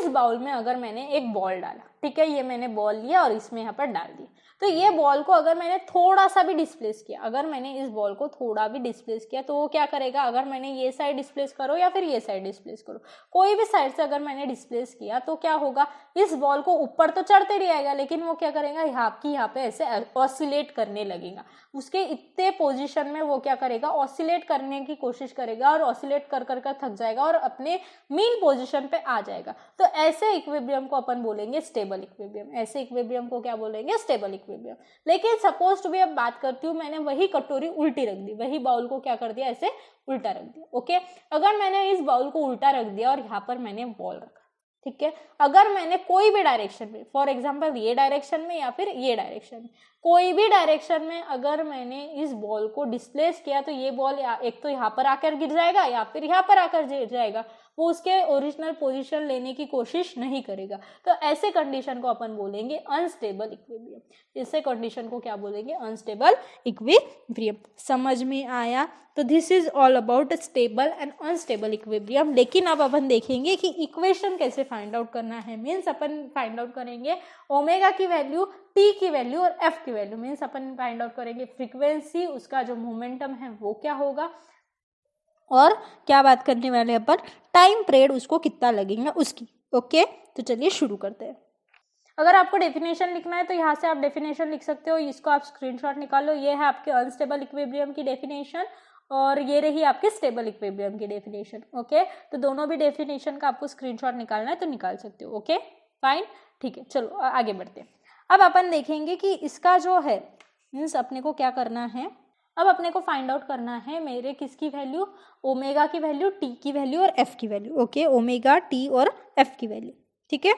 बाउल में अगर मैंने एक बॉल डाला, ठीक है, ये मैंने बॉल लिया और इसमें यहाँ पर डाल दिया, तो ये बॉल को अगर मैंने थोड़ा सा भी डिस्प्लेस किया, अगर मैंने इस बॉल को थोड़ा भी डिस्प्लेस किया, तो वो क्या करेगा, अगर मैंने ये साइड डिस्प्लेस करो या फिर ये साइड डिस्प्लेस करो, कोई भी साइड से अगर मैंने डिस्प्लेस किया, तो क्या होगा, इस बॉल को ऊपर तो चढ़ते नहीं आएगा, लेकिन वो क्या करेगा, यहाँ पे ऐसे ऑसिलेट करने लगेगा, उसके इतने पोजीशन में वो क्या करेगा, ऑसिलेट करने की कोशिश करेगा, और ऑसिलेट कर कर थक जाएगा और अपने मीन पोजीशन पे आ जाएगा। तो ऐसे इक्विलिब्रियम को अपन बोलेंगे स्टेबल इक्विलिब्रियम, ऐसे इक्विलिब्रियम को क्या बोलेंगे, स्टेबल इक्विलिब्रियम। लेकिन सपोज टू बी अब बात करती हूँ, मैंने वही कटोरी उल्टी रख दी, वही बाउल को क्या कर दिया, ऐसे उल्टा रख दिया, ओके। अगर मैंने इस बाउल को उल्टा रख दिया और यहाँ पर मैंने बॉल रखा, ठीक है, अगर मैंने कोई भी डायरेक्शन में, फॉर एग्जांपल ये डायरेक्शन में या फिर ये डायरेक्शन में, कोई भी डायरेक्शन में अगर मैंने इस बॉल को डिस्प्लेस किया, तो ये बॉल एक तो यहाँ पर आकर गिर जाएगा या फिर यहाँ पर आकर गिर जाएगा, वो उसके ओरिजिनल पोजीशन लेने की कोशिश नहीं करेगा। तो ऐसे कंडीशन को अपन बोलेंगे अनस्टेबल इक्विलिब्रियम। ऐसे कंडीशन को क्या बोलेंगे, अनस्टेबल इक्विलिब्रियम। समझ में आया? तो this is all about stable and unstable equilibrium. लेकिन अब अपन देखेंगे कि इक्वेशन कैसे फाइंड आउट करना है। मीन्स अपन फाइंड आउट करेंगे ओमेगा की वैल्यू, टी की वैल्यू और एफ की वैल्यू। मीन्स अपन फाइंड आउट करेंगे फ्रीक्वेंसी, उसका जो मोमेंटम है वो क्या होगा, और क्या बात करने वाले अपन, टाइम पीरियड उसको कितना लगेगा उसकी। ओके, तो चलिए शुरू करते हैं। अगर आपको डेफिनेशन लिखना है तो यहाँ से आप डेफिनेशन लिख सकते हो, इसको आप स्क्रीनशॉट निकालो। ये है आपके अनस्टेबल इक्विलिब्रियम की डेफिनेशन और ये रही आपके स्टेबल इक्विलिब्रियम की डेफिनेशन। ओके, तो दोनों भी डेफिनेशन का आपको स्क्रीनशॉट निकालना है तो निकाल सकते हो। ओके फाइन, ठीक है, चलो आगे बढ़ते हैं। अब अपन देखेंगे कि इसका जो है मीन्स अपने को क्या करना है। अब अपने को फाइंड आउट करना है मेरे किसकी वैल्यू, ओमेगा की वैल्यू, टी की वैल्यू और एफ की वैल्यू। ओके, ओमेगा, टी और एफ की वैल्यू। ठीक है,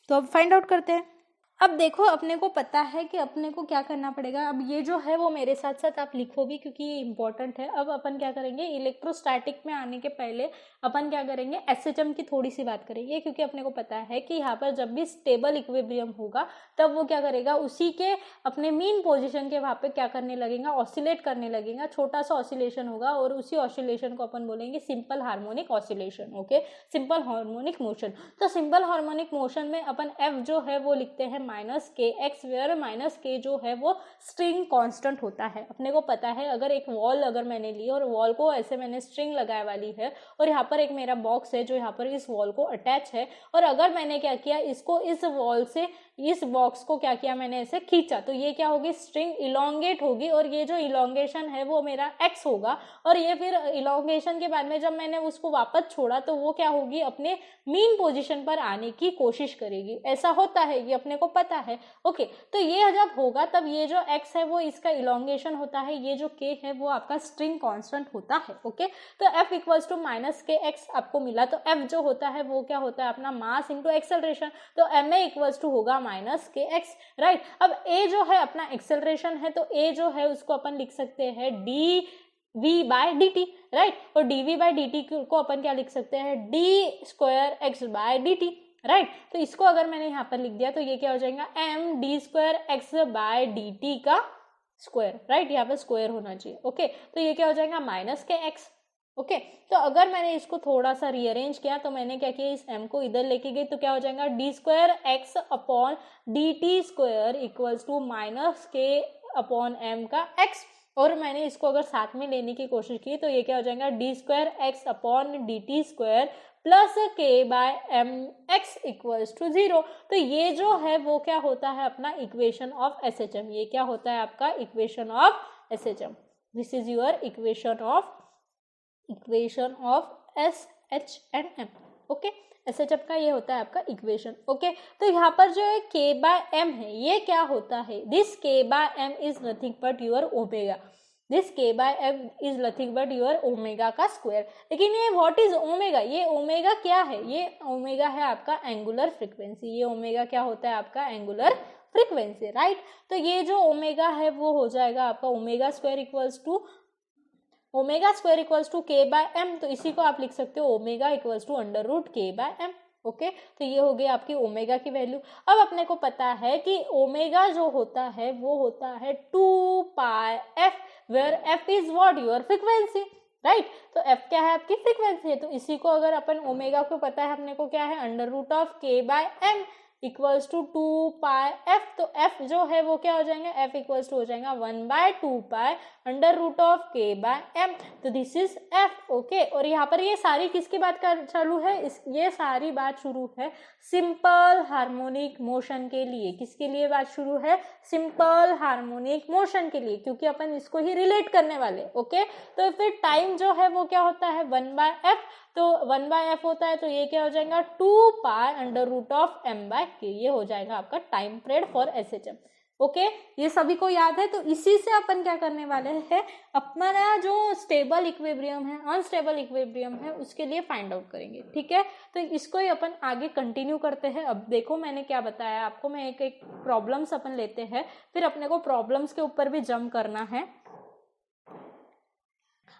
तो अब फाइंड आउट करते हैं। अब देखो अपने को पता है कि अपने को क्या करना पड़ेगा। अब ये जो है वो मेरे साथ साथ आप लिखो भी क्योंकि ये इंपॉर्टेंट है। अब अपन क्या करेंगे, इलेक्ट्रोस्टैटिक में आने के पहले अपन क्या करेंगे, एसएचएम की थोड़ी सी बात करेंगे, क्योंकि अपने को पता है कि यहाँ पर जब भी स्टेबल इक्विलिब्रियम होगा तब वो क्या करेगा, उसी के अपने मीन पोजिशन के वहाँ पे क्या करने लगेगा, ऑसिलेट करने लगेगा। छोटा सा ऑसिलेशन होगा और उसी ऑसिलेशन को अपन बोलेंगे simple harmonic oscillation. Okay, simple harmonic motion. तो सिंपल हार्मोनिक मोशन में अपन एफ जो है वो लिखते हैं माइनस के एक्स, वेयर माइनस के जो है वो स्ट्रिंग कांस्टेंट होता है। अपने को पता है अगर एक वॉल अगर मैंने ली और वॉल को ऐसे मैंने स्ट्रिंग लगाए वाली है और यहाँ पर एक मेरा बॉक्स है जो यहाँ पर इस वॉल को अटैच है, और अगर मैंने क्या किया, इसको इस वॉल से इस बॉक्स को क्या किया, मैंने ऐसे खींचा, तो ये क्या होगी, स्ट्रिंग इलोंगेट होगी और ये जो इलोंगेशन है वो मेरा एक्स होगा। और ये फिर इलोंगेशन के बाद में जब मैंने उसको वापस छोड़ा तो वो क्या होगी, अपने मीन पोजीशन पर आने की कोशिश करेगी। ऐसा होता है, ये अपने को पता है। ओके, तो ये जब होगा तब ये जो एक्स है वो इसका इलोंगेशन होता है, ये जो के है वो आपका स्ट्रिंग कांस्टेंट होता है। ओके, तो एफ इक्वल्स टू माइनस के एक्स आपको मिला, तो एफ जो होता है वो क्या होता है, अपना मास इंटू एक्सेलरेशन। तो एम ए इक्वल्स टू होगा माइनस के एक्स, राइट। अब ए जो है अपना एक्सेलरेशन है, तो ए जो है उसको अपन लिख सकते हैं D V by D T, right. और D V by D T को अपन क्या लिख सकते हैं, D square X by D T, right. तो इसको अगर मैंने यहाँ पर लिख दिया तो ये क्या हो जाएगा, M D square X by D T का स्क्वायर, राइट। यहाँ पे स्क्वायर होना चाहिए, ओके। तो ये क्या हो जाएगा, माइनस के एक्स, ओके। तो अगर मैंने इसको थोड़ा सा रीअरेंज किया तो मैंने क्या किया, इस m को इधर लेके गई तो क्या हो जाएगा, D square X upon D T square equals to minus K upon m का x। और मैंने इसको अगर साथ में लेने की कोशिश की तो ये क्या हो जाएगा, D square X upon D T square plus K by M X equals to 0। तो ये जो है वो क्या होता है, अपना equation of S H M. ये क्या होता है आपका equation of S H M. This is your equation of S H and M, okay. S H M का ये होता है आपका इक्वेशन, ओके। तो यहाँ पर जो है के बाय एम है, ये क्या होता है, this K by M is nothing but your omega. This K by M is nothing but your omega का स्क्वायर। लेकिन ये व्हाट इज ओमेगा, ये ओमेगा क्या है, ये ओमेगा है आपका एंगुलर फ्रीक्वेंसी। ये ओमेगा क्या होता है आपका एंगुलर फ्रीक्वेंसी, राइट। तो ये जो ओमेगा है वो हो जाएगा आपका omega square equals to K by M. तो इसी को आप लिख सकते हो omega equals to under root K by M, okay. तो ये हो गई आपकी ओमेगा की वैल्यू। अब अपने को पता है कि ओमेगा जो होता है वो होता है 2 pi F, where F is what, your frequency, right. तो एफ क्या है, आपकी फ्रीक्वेंसी है। तो इसी को अगर अपन ओमेगा को पता है अपने को क्या है, under root of K by M equals to 2 pi F. तो एफ जो है वो क्या हो जाएगा, एफ इक्वल्स टू हो जाएगा 1/2 पाई under root of K by M. तो दिस इज एफ, ओके। और यहाँ पर ये सारी किसकी बात कर चालू है, ये सारी बात शुरू है सिंपल हार्मोनिक मोशन के लिए। किसके लिए बात शुरू है, सिंपल हार्मोनिक मोशन के लिए, क्योंकि अपन इसको ही रिलेट करने वाले, ओके। तो फिर टाइम जो है वो क्या होता है 1/f। तो 1/f होता है तो ये क्या हो जाएगा 2 pi under root of m by k। ये हो जाएगा आपका time period for SHM, okay. ये सभी को याद है। तो इसी से अपन क्या करने वाले हैं, अपना जो स्टेबल इक्विलिब्रियम है, अनस्टेबल इक्विलिब्रियम है, उसके लिए फाइंड आउट करेंगे, ठीक है। तो इसको ही अपन आगे कंटिन्यू करते हैं। अब देखो मैंने क्या बताया आपको, मैं एक प्रॉब्लम्स अपन लेते हैं, फिर अपने को प्रॉब्लम्स के ऊपर भी जंप करना है।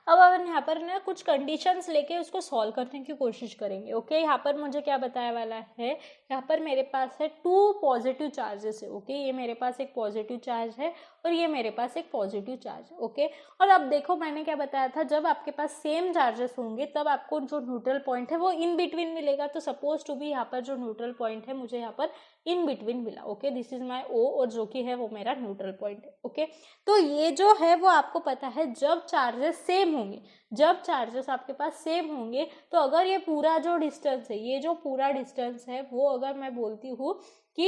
अब अपन यहाँ पर ना कुछ कंडीशंस लेके उसको सॉल्व करने की कोशिश करेंगे, ओके। यहाँ पर मुझे क्या बताया वाला है, यहाँ पर मेरे पास है 2 पॉजिटिव चार्जेस है, ओके। ये मेरे पास एक पॉजिटिव चार्ज है और ये मेरे पास एक पॉजिटिव चार्ज है, ओके। और अब देखो मैंने क्या बताया था, जब आपके पास सेम चार्जेस होंगे तब आपको जो न्यूट्रल पॉइंट है वो इन बिटवीन मिलेगा। तो सपोज टू भी यहाँ पर जो न्यूट्रल पॉइंट है मुझे यहाँ पर इन बिटवीन मिला, ओके। दिस इज माई ओ, और जो कि है वो मेरा न्यूट्रल पॉइंट है, ओके। तो ये जो है वो आपको पता है जब चार्जेस सेम होंगे, जब चार्जेस आपके पास सेम होंगे, तो अगर ये पूरा जो डिस्टेंस है, ये जो पूरा डिस्टेंस है वो अगर मैं बोलती हूँ कि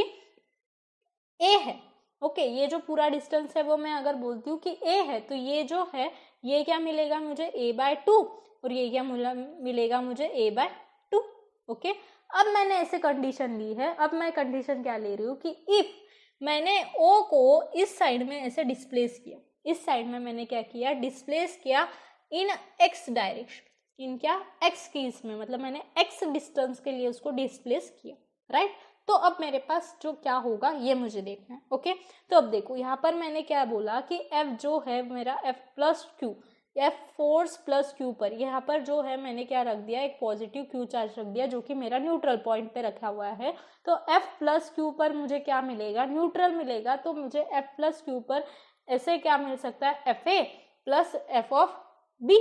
ए है, ओके। ये जो पूरा डिस्टेंस है वो मैं अगर बोलती हूँ कि ए है, तो ये जो है ये क्या मिलेगा मुझे a/2, और ये क्या मिलेगा मुझे a/2, ओके। अब मैंने ऐसे कंडीशन ली है। अब मैं कंडीशन क्या ले रही हूँ कि इफ मैंने ओ को इस साइड में ऐसे डिस्प्लेस किया, इस साइड में मैंने क्या किया, डिस्प्लेस किया इन एक्स डायरेक्शन, इन क्या एक्स की इसमें, मतलब मैंने एक्स डिस्टेंस के लिए उसको डिस्प्लेस किया, राइट। तो अब मेरे पास जो क्या होगा ये मुझे देखना है, ओके। तो अब देखो यहाँ पर मैंने क्या बोला कि एफ जो है मेरा F plus Q, F force plus Q पर यहाँ पर जो है मैंने क्या रख दिया, एक पॉजिटिव क्यू चार्ज रख दिया जो कि मेरा न्यूट्रल पॉइंट पे रखा हुआ है। तो एफ प्लस क्यू पर मुझे क्या मिलेगा, न्यूट्रल मिलेगा। तो मुझे एफ प्लस क्यू पर ऐसे क्या मिल सकता है, F A plus F of B,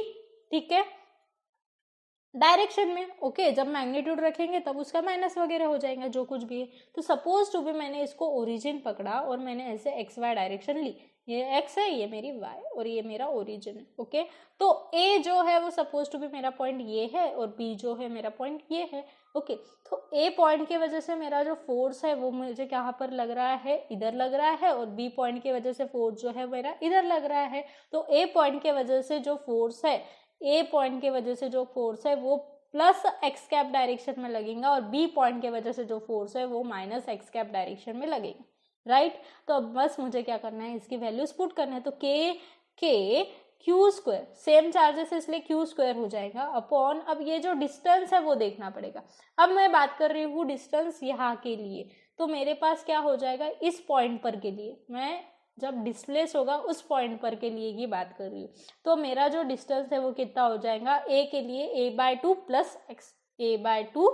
ठीक है, डायरेक्शन में, ओके। जब मैग्नीट्यूड रखेंगे तब उसका माइनस वगैरह हो जाएगा जो कुछ भी है। तो सपोज टू भी मैंने इसको ओरिजिन पकड़ा और मैंने ऐसे एक्स वाई डायरेक्शन ली, ये एक्स है, ये मेरी वाई, और ये मेरा ओरिजिन है, ओके। तो ए जो है वो सपोज टू भी मेरा पॉइंट ये है, और बी जो है मेरा पॉइंट ये है, ओके। तो ए पॉइंट की वजह से मेरा जो फोर्स है वो मुझे कहाँ पर लग रहा है, इधर लग रहा है, और बी पॉइंट की वजह से फोर्स जो है मेरा इधर लग रहा है। तो ए पॉइंट के वजह से जो फोर्स है, ए पॉइंट के वजह से जो फोर्स है वो प्लस एक्स कैप डायरेक्शन में लगेगा, और बी पॉइंट के वजह से जो फोर्स है वो माइनस एक्स कैप डायरेक्शन में लगेगा, राइट। तो अब बस मुझे क्या करना है, इसकी वैल्यूज पुट करना है। तो के क्यू स्क्वायर, सेम चार्जेस है इसलिए क्यू स्क्वायर हो जाएगा, अपॉन अब ये जो डिस्टेंस है वो देखना पड़ेगा। अब मैं बात कर रही हूँ डिस्टेंस यहाँ के लिए, तो मेरे पास क्या हो जाएगा, इस पॉइंट पर के लिए मैं जब डिस्प्लेस होगा उस पॉइंट पर के लिए ये बात कर रही हूँ। तो मेरा जो डिस्टेंस है वो कितना हो जाएगा, ए के लिए a/2 plus x, a/2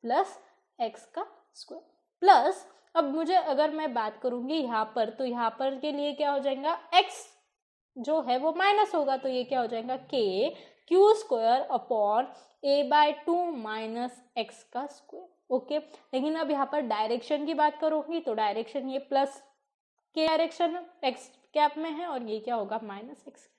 plus X का स्क्वायर प्लस, अब मुझे अगर मैं बात करूँगी यहाँ पर, तो यहाँ पर के लिए क्या हो जाएगा, x जो है वो माइनस होगा, तो ये क्या हो जाएगा k Q square upon a/2 minus x का स्क्वायर। ओके, लेकिन अब यहाँ पर डायरेक्शन की बात करूँगी तो डायरेक्शन ये प्लस के डायरेक्शन एक्स कैप में है और ये क्या होगा माइनस एक्स।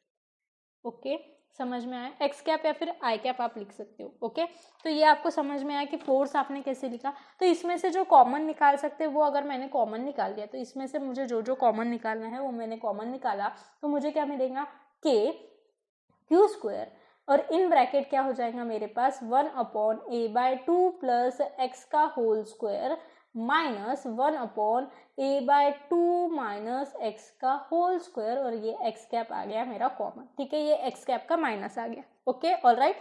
ओके, समझ में आया, एक्स कैप या फिर आई कैप आप लिख सकते हो। ओके, तो ये आपको समझ में आया कि फोर्स आपने कैसे लिखा। तो इसमें से जो कॉमन निकाल सकते हैं वो अगर मैंने कॉमन निकाल दिया, तो इसमें से मुझे जो जो कॉमन निकालना है वो मैंने कॉमन निकाला, तो मुझे क्या मिलेगा, के क्यू स्क्वायर, और इन ब्रैकेट क्या हो जाएगा मेरे पास 1/a/2 प्लस एक्स का whole square minus 1/a/2 minus x का होल स्क्वायर, और ये एक्स कैप आ गया मेरा कॉमन। ठीक है, ये एक्स कैप का माइनस आ गया। ओके, ऑलराइट,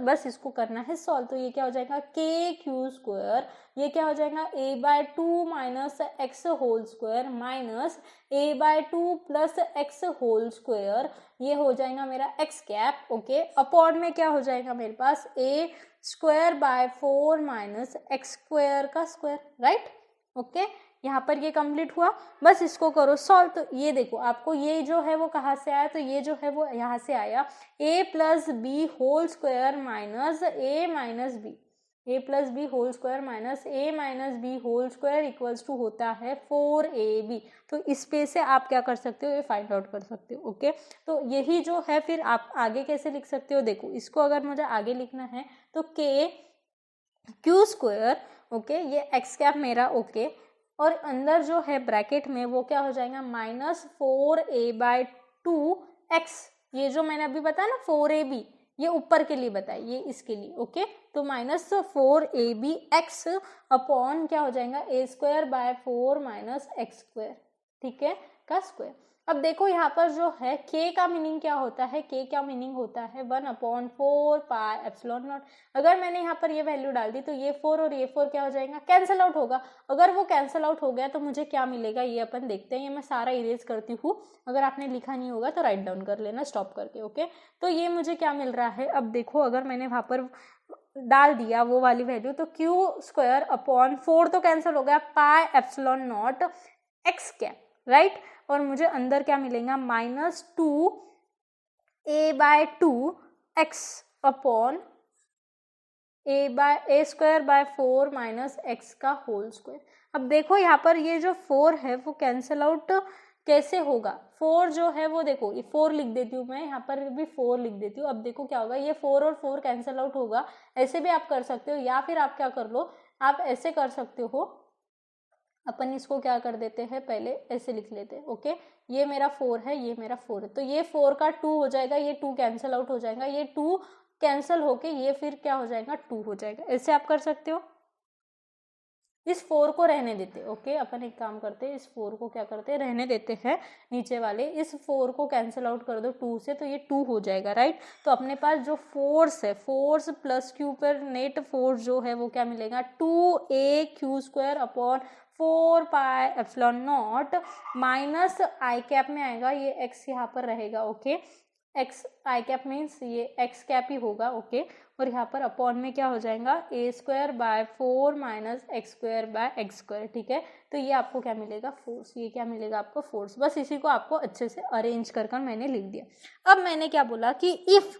बस इसको करना है सॉल्व। तो ये क्या हो जाएगा, के क्यू स्क्वायर, ये क्या हो जाएगा a/2 minus X whole square minus a/2 plus X whole square, ये हो जाएगा मेरा एक्स कैप। ओके, अपॉन में क्या हो जाएगा मेरे पास a square by 4 minus x square का स्क्वायर, राइट। ओके, यहाँ पर ये कंप्लीट हुआ। बस इसको करो सॉल्व। तो ये देखो आपको ये जो है वो कहाँ से आया, तो ये जो है वो यहाँ से आया, a plus B whole square minus a minus B, a plus B whole square minus a minus B whole square equals to होता है 4ab। तो इस पे से आप क्या कर सकते हो, ये फाइंड आउट कर सकते हो। ओके, तो यही जो है फिर आप आगे कैसे लिख सकते हो, देखो इसको अगर मुझे आगे लिखना है तो k क्यू स्क्वायर, ओके, ये एक्स कैप मेरा, ओके, और अंदर जो है ब्रैकेट में वो क्या हो जाएगा माइनस 4a/2 एक्स, ये जो मैंने अभी बताया ना 4ab, ये ऊपर के लिए बताया, ये इसके लिए। ओके, तो माइनस 4ab एक्स अपॉन क्या हो जाएगा a square by 4 minus x square, ठीक है, का स्क्वायर। अब देखो यहाँ पर जो है k का मीनिंग क्या होता है, k का मीनिंग होता है 1/4 पाई एप्सिलॉन नॉट। अगर मैंने यहाँ पर ये वैल्यू डाल दी तो ये 4 और ये 4 क्या हो जाएगा, कैंसिल आउट होगा। अगर वो कैंसिल आउट हो गया तो मुझे क्या मिलेगा, ये अपन देखते हैं। ये मैं सारा इरेज करती हूँ, अगर आपने लिखा नहीं होगा तो राइट डाउन कर लेना स्टॉप करके। ओके, तो ये मुझे क्या मिल रहा है, अब देखो अगर मैंने वहाँ पर डाल दिया वो वाली वैल्यू, तो क्यू स्क्वायर अपॉन 4 तो कैंसिल हो गया, पाई epsilon not x cap, right. और मुझे अंदर क्या मिलेगा minus 2a/2 x upon a square by 4 minus x का होल स्क्वायर। अब देखो यहाँ पर ये जो 4 है वो कैंसिल आउट कैसे होगा, 4 जो है वो देखो, ये 4 लिख देती हूँ मैं, यहाँ पर भी 4 लिख देती हूँ। अब देखो क्या होगा, ये 4 और 4 कैंसिल आउट होगा। ऐसे भी आप कर सकते हो, या फिर आप क्या कर लो, आप ऐसे कर सकते हो, अपन इसको क्या कर देते हैं, पहले ऐसे लिख लेते हैं। ओके, ये मेरा 4 है, ये मेरा 4 है, तो ये 4 का 2 हो जाएगा, ये 2 कैंसिल आउट हो जाएगा, ये 2 कैंसिल होके ये फिर क्या हो जाएगा 2 हो जाएगा। ऐसे आप कर सकते हो, इस 4 को रहने देते। ओके, अपन एक काम करते हैं, इस 4 को क्या करते हैं, रहने देते हैं नीचे वाले, इस 4 को कैंसिल आउट कर दो 2 से, तो ये 2 हो जाएगा, राइट। तो अपने पास जो फोर्स है, फोर्स प्लस क्यू पर नेट फोर्स जो है वो क्या मिलेगा, 2a Q square upon 4 pi epsilon not minus I cap में आएगा, ये एक्स यहाँ पर रहेगा। ओके, एक्स आई कैप मीन्स ये एक्स कैप ही होगा। ओके, और यहाँ पर अपॉन में क्या हो जाएगा a square by 4 minus x square by x square, ठीक है। तो ये आपको क्या मिलेगा, फोर्स, ये क्या मिलेगा आपको फोर्स। बस इसी को आपको अच्छे से अरेंज कर कर मैंने लिख दिया। अब मैंने क्या बोला कि if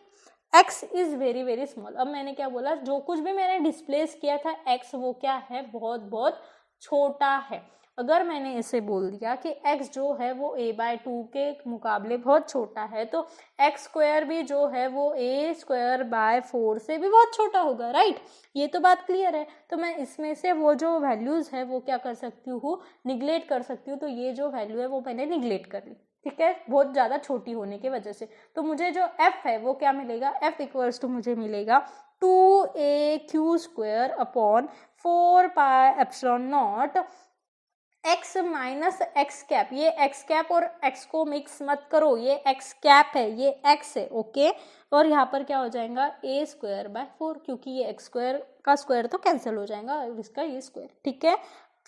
x is very very small, अब मैंने क्या बोला, जो कुछ भी मैंने डिस्प्लेस किया था x वो क्या है, बहुत बहुत छोटा है। अगर मैंने इसे बोल दिया कि x जो है वो a/2 के मुकाबले बहुत छोटा है, तो एक्स स्क्वायर भी जो है वो a स्क्वायर बाय 4 से भी बहुत छोटा होगा, राइट। ये तो बात क्लियर है। तो मैं इसमें से वो जो वैल्यूज़ है वो क्या कर सकती हूँ, निगलेक्ट कर सकती हूँ। तो ये जो वैल्यू है वो मैंने निगलेक्ट कर ली, ठीक है, बहुत ज़्यादा छोटी होने की वजह से। तो मुझे जो f है वो क्या मिलेगा, f इक्वल्स टू मुझे मिलेगा 2a Q square upon 4 pi epsilon not x minus X cap. ये x कैप और x को मिक्स मत करो, ये x कैप है, ये x है। ओके, और यहाँ पर क्या हो जाएगा a स्क्वायर बाय 4, क्योंकि ये x स्क्वायर का स्क्वायर तो कैंसिल हो जाएगा और इसका ये स्क्वायर, ठीक है।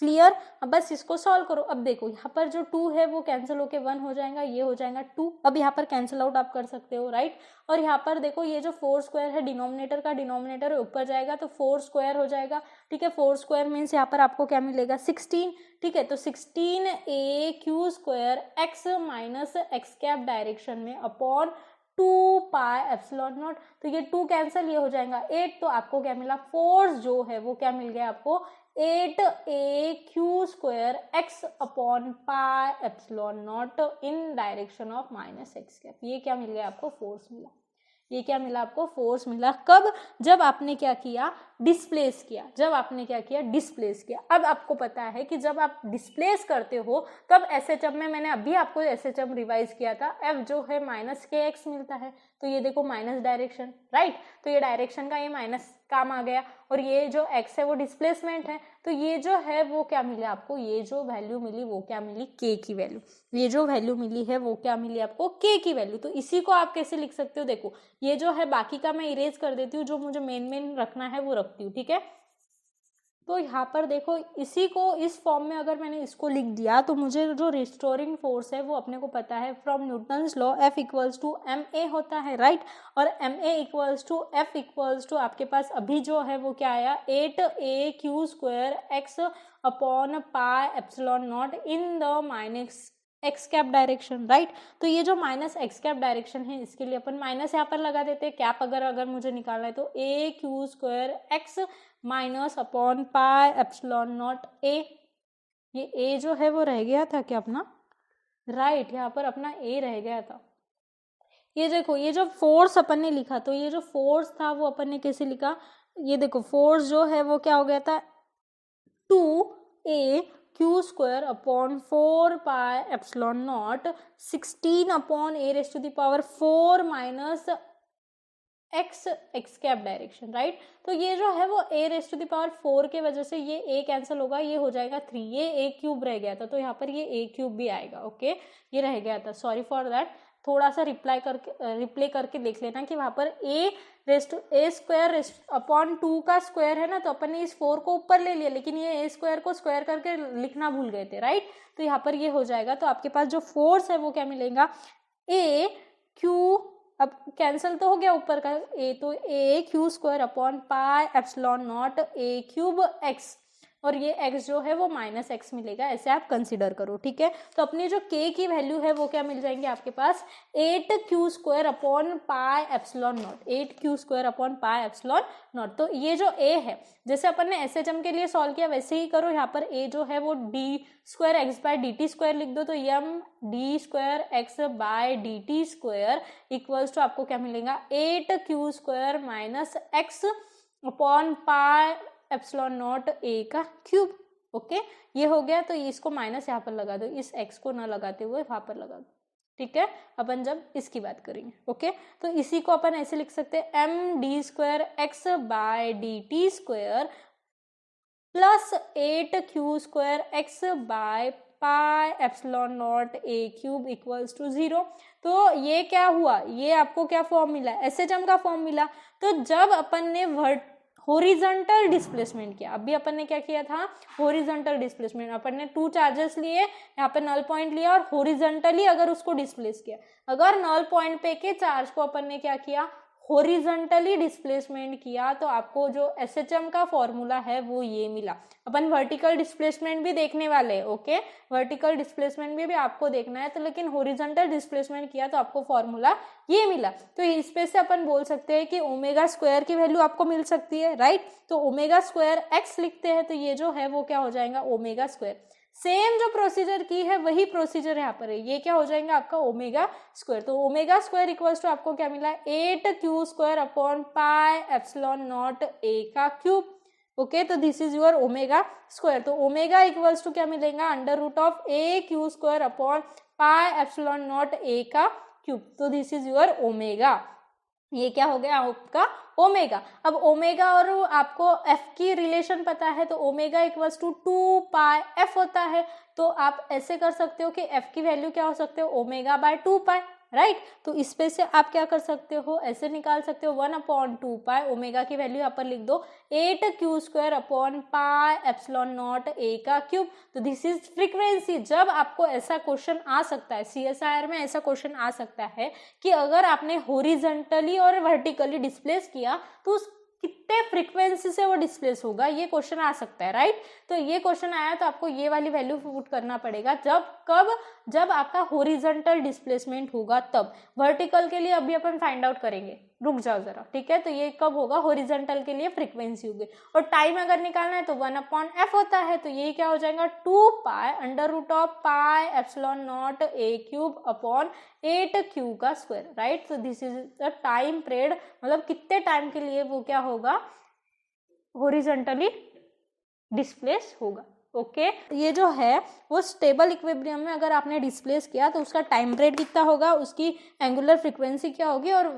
क्लियर। अब बस इसको सॉल्व करो। अब देखो यहाँ पर जो 2 है वो कैंसिल होके 1 हो जाएगा, ये हो जाएगा 2। अब यहाँ पर कैंसिल आउट आप कर सकते हो, राइट। और यहाँ पर देखो ये जो 4 स्क्वायर है डिनोमिनेटर का डिनोमिनेटर ऊपर जाएगा तो 4 स्क्वायर हो जाएगा, ठीक है। 4 स्क्वायर मीन्स यहाँ पर आपको क्या मिलेगा 16, ठीक है। तो 16a³ square x minus X cap direction में अपॉन 2 पाई एप्सिलॉन नॉट। तो ये 2 कैंसिल, ये हो जाएगा 8। तो आपको क्या मिला, फोर्स जो है वो क्या मिल गया आपको 8a³ square x upon pi epsilon naught in direction of minus X cap. ये क्या मिल गया आपको, फोर्स मिला। ये क्या मिला आपको, फोर्स मिला। कब, जब आपने क्या किया, डिस्प्लेस किया। जब आपने क्या किया, डिस्प्लेस किया। अब आपको पता है कि जब आप डिस्प्लेस करते हो तब एसएचएम में, मैंने अभी आपको एसएचएम रिवाइज किया था, एफ जो है माइनस के एक्स मिलता है। तो ये देखो माइनस डायरेक्शन, राइट। तो ये डायरेक्शन का ये माइनस काम आ गया, और ये जो एक्स है वो डिस्प्लेसमेंट है। तो ये जो है वो क्या मिला आपको, ये जो वैल्यू मिली वो क्या मिली, के की वैल्यू। ये जो वैल्यू मिली है वो क्या मिली आपको, के की वैल्यू। तो इसी को आप कैसे लिख सकते हो, देखो ये जो है बाकी का मैं इरेज कर देती हूँ, जो मुझे मेन रखना है वो रखती हूँ, ठीक है। तो यहाँ पर देखो इसी को इस फॉर्म में अगर मैंने इसको लिख दिया तो मुझे जो रिस्टोरिंग फोर्स है वो अपने को पता है from Newton's law, F equals to ma होता है, राइट। और ma equals to F equals to आपके पास अभी जो है वो क्या आया 8a³ square x upon pi epsilon naught in the minus X cap direction, right. तो ये जो माइनस एक्स कैप डायरेक्शन है इसके लिए अपन माइनस यहाँ पर लगा देते हैं। कैप अगर मुझे निकालना है तो a³ square x minus upon pi epsilon naught a। ये a जो है वो रह गया था क्या अपना, राइट। यहाँ पर अपना a रह गया था। ये देखो ये जो फोर्स अपन ने लिखा, तो ये जो फोर्स था वो अपन ने कैसे लिखा, ये देखो फोर्स जो है वो क्या हो गया था 2a³ square upon 4 pi epsilon not 16 upon a⁴ minus X cap direction, right. तो ये जो है वो a⁴ के वजह से ये a कैंसिल होगा, ये हो जाएगा 3, ये a³ रह गया था, तो यहाँ पर ये a³ भी आएगा, ओके। ये रह गया था, सॉरी फॉर दैट। थोड़ा सा रिप्ले करके देख लेना कि वहाँ पर a स्क्वायर अपॉन 2 का स्क्वायर है ना, तो अपन ने इस 4 को ऊपर ले लिया, लेकिन ये a स्क्वायर को स्क्वायर करके लिखना भूल गए थे, राइट। तो यहाँ पर ये हो जाएगा, तो आपके पास जो फोर्स है वो क्या मिलेगा a³, अब कैंसिल तो हो गया ऊपर का a, तो a³ square upon pi epsilon naught a³ x, और ये x जो है वो माइनस एक्स मिलेगा, ऐसे आप कंसिडर करो, ठीक है। तो अपनी जो k की वैल्यू है वो क्या मिल जाएंगे आपके पास 8q square upon pi epsilon not, 8q square upon pi epsilon not. तो ये जो a है, जैसे अपन ने एसएचएम के लिए सॉल्व किया वैसे ही करो। यहाँ पर a जो है वो d square X by dt square लिख दो, तो m d square X by dt square equals to आपको क्या मिलेगा 8q square minus X upon pi epsilon naught a का क्यूब, ओके। ये हो गया, तो इसको माइनस यहाँ पर लगा दो, इस x को ना लगाते हुए वहां पर लगा दो, ठीक है। अपन जब इसकी बात करेंगे, ओके। तो इसी को अपन ऐसे लिख सकते हैं m d square X by dt square plus 8q square X by pi epsilon naught a³ equals to 0। तो ये क्या हुआ, ये आपको क्या फॉर्म मिला, एसएचएम का फॉर्म मिला। तो जब अपन ने हॉरिजॉन्टल डिस्प्लेसमेंट किया, अभी अपन ने क्या किया था हॉरिजॉन्टल डिस्प्लेसमेंट, अपन ने 2 चार्जेस लिए, यहाँ पे नल पॉइंट लिया और हॉरिजॉन्टली अगर उसको डिस्प्लेस किया, अगर नल पॉइंट पे के चार्ज को अपन ने क्या किया हॉरिजॉन्टली डिस्प्लेसमेंट किया, तो आपको जो एसएचएम का फॉर्मूला है वो ये मिला। अपन वर्टिकल डिस्प्लेसमेंट भी देखने वाले हैं, ओके। वर्टिकल डिस्प्लेसमेंट भी आपको देखना है, तो लेकिन हॉरिजॉन्टल डिस्प्लेसमेंट किया तो आपको फॉर्मूला ये मिला। तो इस पे से अपन बोल सकते हैं कि ओमेगा स्क्वायर की वैल्यू आपको मिल सकती है, राइट। तो ओमेगा स्क्वायर एक्स लिखते हैं, तो ये जो है वो क्या हो जाएगा ओमेगा स्क्वायर। सेम जो प्रोसीजर की है वही प्रोसीजर यहाँ पर है, ये क्या हो जाएगा आपका ओमेगा स्क्वायर। तो ओमेगा स्क्वायर इक्वल्स टू आपको क्या मिला 8q square upon pi epsilon naught a का क्यूब, ओके। तो this is your omega square. तो ओमेगा इक्वल्स टू क्या मिलेगा under root of a³ square upon pi epsilon naught a का cube. तो दिस इज योर ओमेगा, ये क्या हो गया आपका ओमेगा। अब ओमेगा और आपको एफ की रिलेशन पता है, तो omega equals to 2 pi F होता है। तो आप ऐसे कर सकते हो कि एफ की वैल्यू क्या हो सकते हो ओमेगा बाय 2 पाई, राइट। तो इस पे से आप क्या कर सकते हो, ऐसे निकाल सकते हो 1/2 पाई, ओमेगा की वैल्यू यहाँ पर लिख दो 8q² upon pi epsilon naught a का क्यूब। तो दिस इज फ्रीक्वेंसी। जब आपको ऐसा क्वेश्चन आ सकता है, CSIR में ऐसा क्वेश्चन आ सकता है कि अगर आपने हॉरिजॉन्टली और वर्टिकली डिस्प्लेस किया तो उस कितने फ्रीक्वेंसी से वो डिस्प्लेस होगा, ये क्वेश्चन आ सकता है, राइट। तो ये क्वेश्चन आया तो आपको ये वाली वैल्यू पुट करना पड़ेगा। जब आपका हॉरिजॉन्टल डिस्प्लेसमेंट होगा तब। वर्टिकल के लिए अभी अपन फाइंड आउट करेंगे, रुक जाओ जरा, ठीक है। तो ये कब होगा, हॉरिजॉन्टल के लिए फ्रीक्वेंसी होगी। और टाइम अगर निकालना है तो 1/f होता है। तो ये क्या हो जाएगा 2 पाई √of pi epsilon naught a³ upon 8q का स्क्वायर, राइट। तो this is the time period, मतलब कितने टाइम के लिए वो क्या होगा, हॉरिजॉन्टली डिस्प्लेस होगा। ओके ये जो है वो स्टेबल इक्विलिब्रियम में अगर आपने डिस्प्लेस किया तो उसका टाइम पीरियड कितना होगा, उसकी एंगुलर फ्रीक्वेंसी क्या होगी और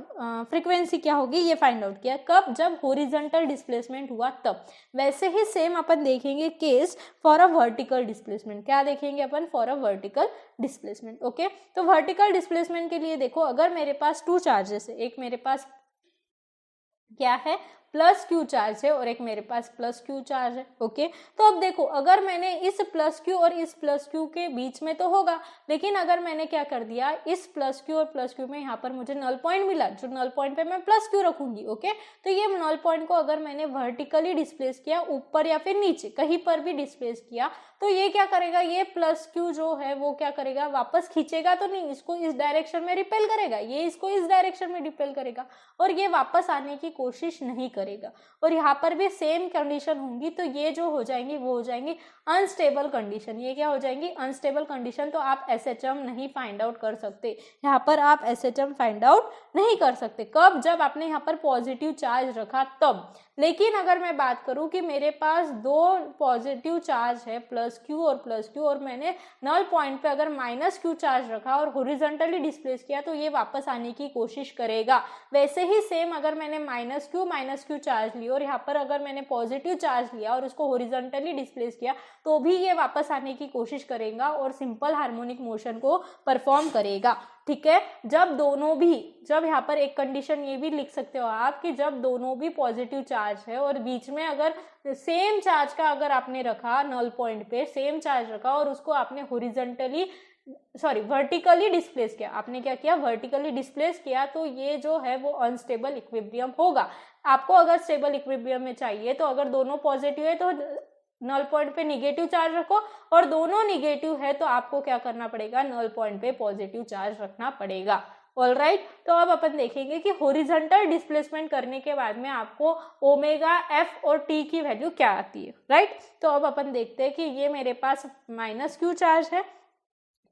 फ्रीक्वेंसी क्या होगी, ये फाइंड आउट किया। कब, जब हॉरिजॉन्टल डिस्प्लेसमेंट हुआ तब। वैसे ही सेम अपन देखेंगे case for a vertical displacement. क्या देखेंगे अपन, for a vertical displacement. Okay तो वर्टिकल डिस्प्लेसमेंट के लिए देखो, अगर मेरे पास 2 चार्जेस है, एक मेरे पास क्या है +q चार्ज है और एक मेरे पास +q चार्ज है। ओके तो अब देखो, अगर मैंने इस +q और इस +q के बीच में तो होगा, लेकिन अगर मैंने क्या कर दिया, इस +q और +q में यहाँ पर मुझे नल पॉइंट मिला, जो नल पॉइंट पे मैं +q रखूंगी। ओके तो ये नल पॉइंट को अगर मैंने वर्टिकली डिस्प्लेस किया, ऊपर या फिर नीचे कहीं पर भी डिस्प्लेस किया, तो ये क्या करेगा, ये +q जो है वो क्या करेगा, वापस खींचेगा तो नहीं, इसको इस डायरेक्शन में रिपेल करेगा, ये इसको इस डायरेक्शन में रिपेल करेगा और ये वापस आने की कोशिश नहीं करेगा। और यहाँ पर भी सेम कंडीशन होंगी, तो ये जो हो जाएंगी वो हो जाएंगी अनस्टेबल कंडीशन। ये क्या हो जाएंगी, अनस्टेबल कंडीशन। तो आप SHM नहीं फाइंड आउट कर सकते, यहाँ पर आप SHM फाइंड आउट नहीं कर सकते। कब, जब आपने यहाँ पर पॉजिटिव चार्ज रखा तब। लेकिन अगर मैं बात करूं कि मेरे पास 2 पॉजिटिव चार्ज है, +q और +q, और मैंने नल पॉइंट पे अगर -q चार्ज रखा और हॉरिजॉन्टली डिस्प्लेस किया, तो ये वापस आने की कोशिश करेगा। वैसे ही सेम अगर मैंने -q चार्ज लिया और यहाँ पर अगर मैंने पॉजिटिव चार्ज लिया और उसको हॉरिजॉन्टली डिस्प्लेस किया, तो भी ये वापस आने की कोशिश करेगा और सिंपल हार्मोनिक मोशन को परफॉर्म करेगा। ठीक है, जब दोनों भी, जब यहाँ पर एक कंडीशन ये भी लिख सकते हो आप कि जब दोनों भी पॉजिटिव चार्ज है और बीच में अगर सेम चार्ज का अगर आपने रखा, नल पॉइंट पे सेम चार्ज रखा और उसको आपने हॉरिजॉन्टली वर्टिकली डिस्प्लेस किया, आपने क्या किया, वर्टिकली डिस्प्लेस किया, तो ये जो है वो अनस्टेबल इक्विलिब्रियम होगा। आपको अगर स्टेबल इक्विलिब्रियम में चाहिए तो अगर दोनों पॉजिटिव है तो नल पॉइंट पे निगेटिव चार्ज रखो, और दोनों निगेटिव है तो आपको क्या करना पड़ेगा, नल पॉइंट पे पॉजिटिव चार्ज रखना पड़ेगा। ऑल राइट, तो अब अपन देखेंगे कि हॉरिजॉन्टल डिस्प्लेसमेंट करने के बाद में आपको ओमेगा, एफ और टी की वैल्यू क्या आती है, राइट। तो अब अपन देखते हैं कि ये मेरे पास -q चार्ज है,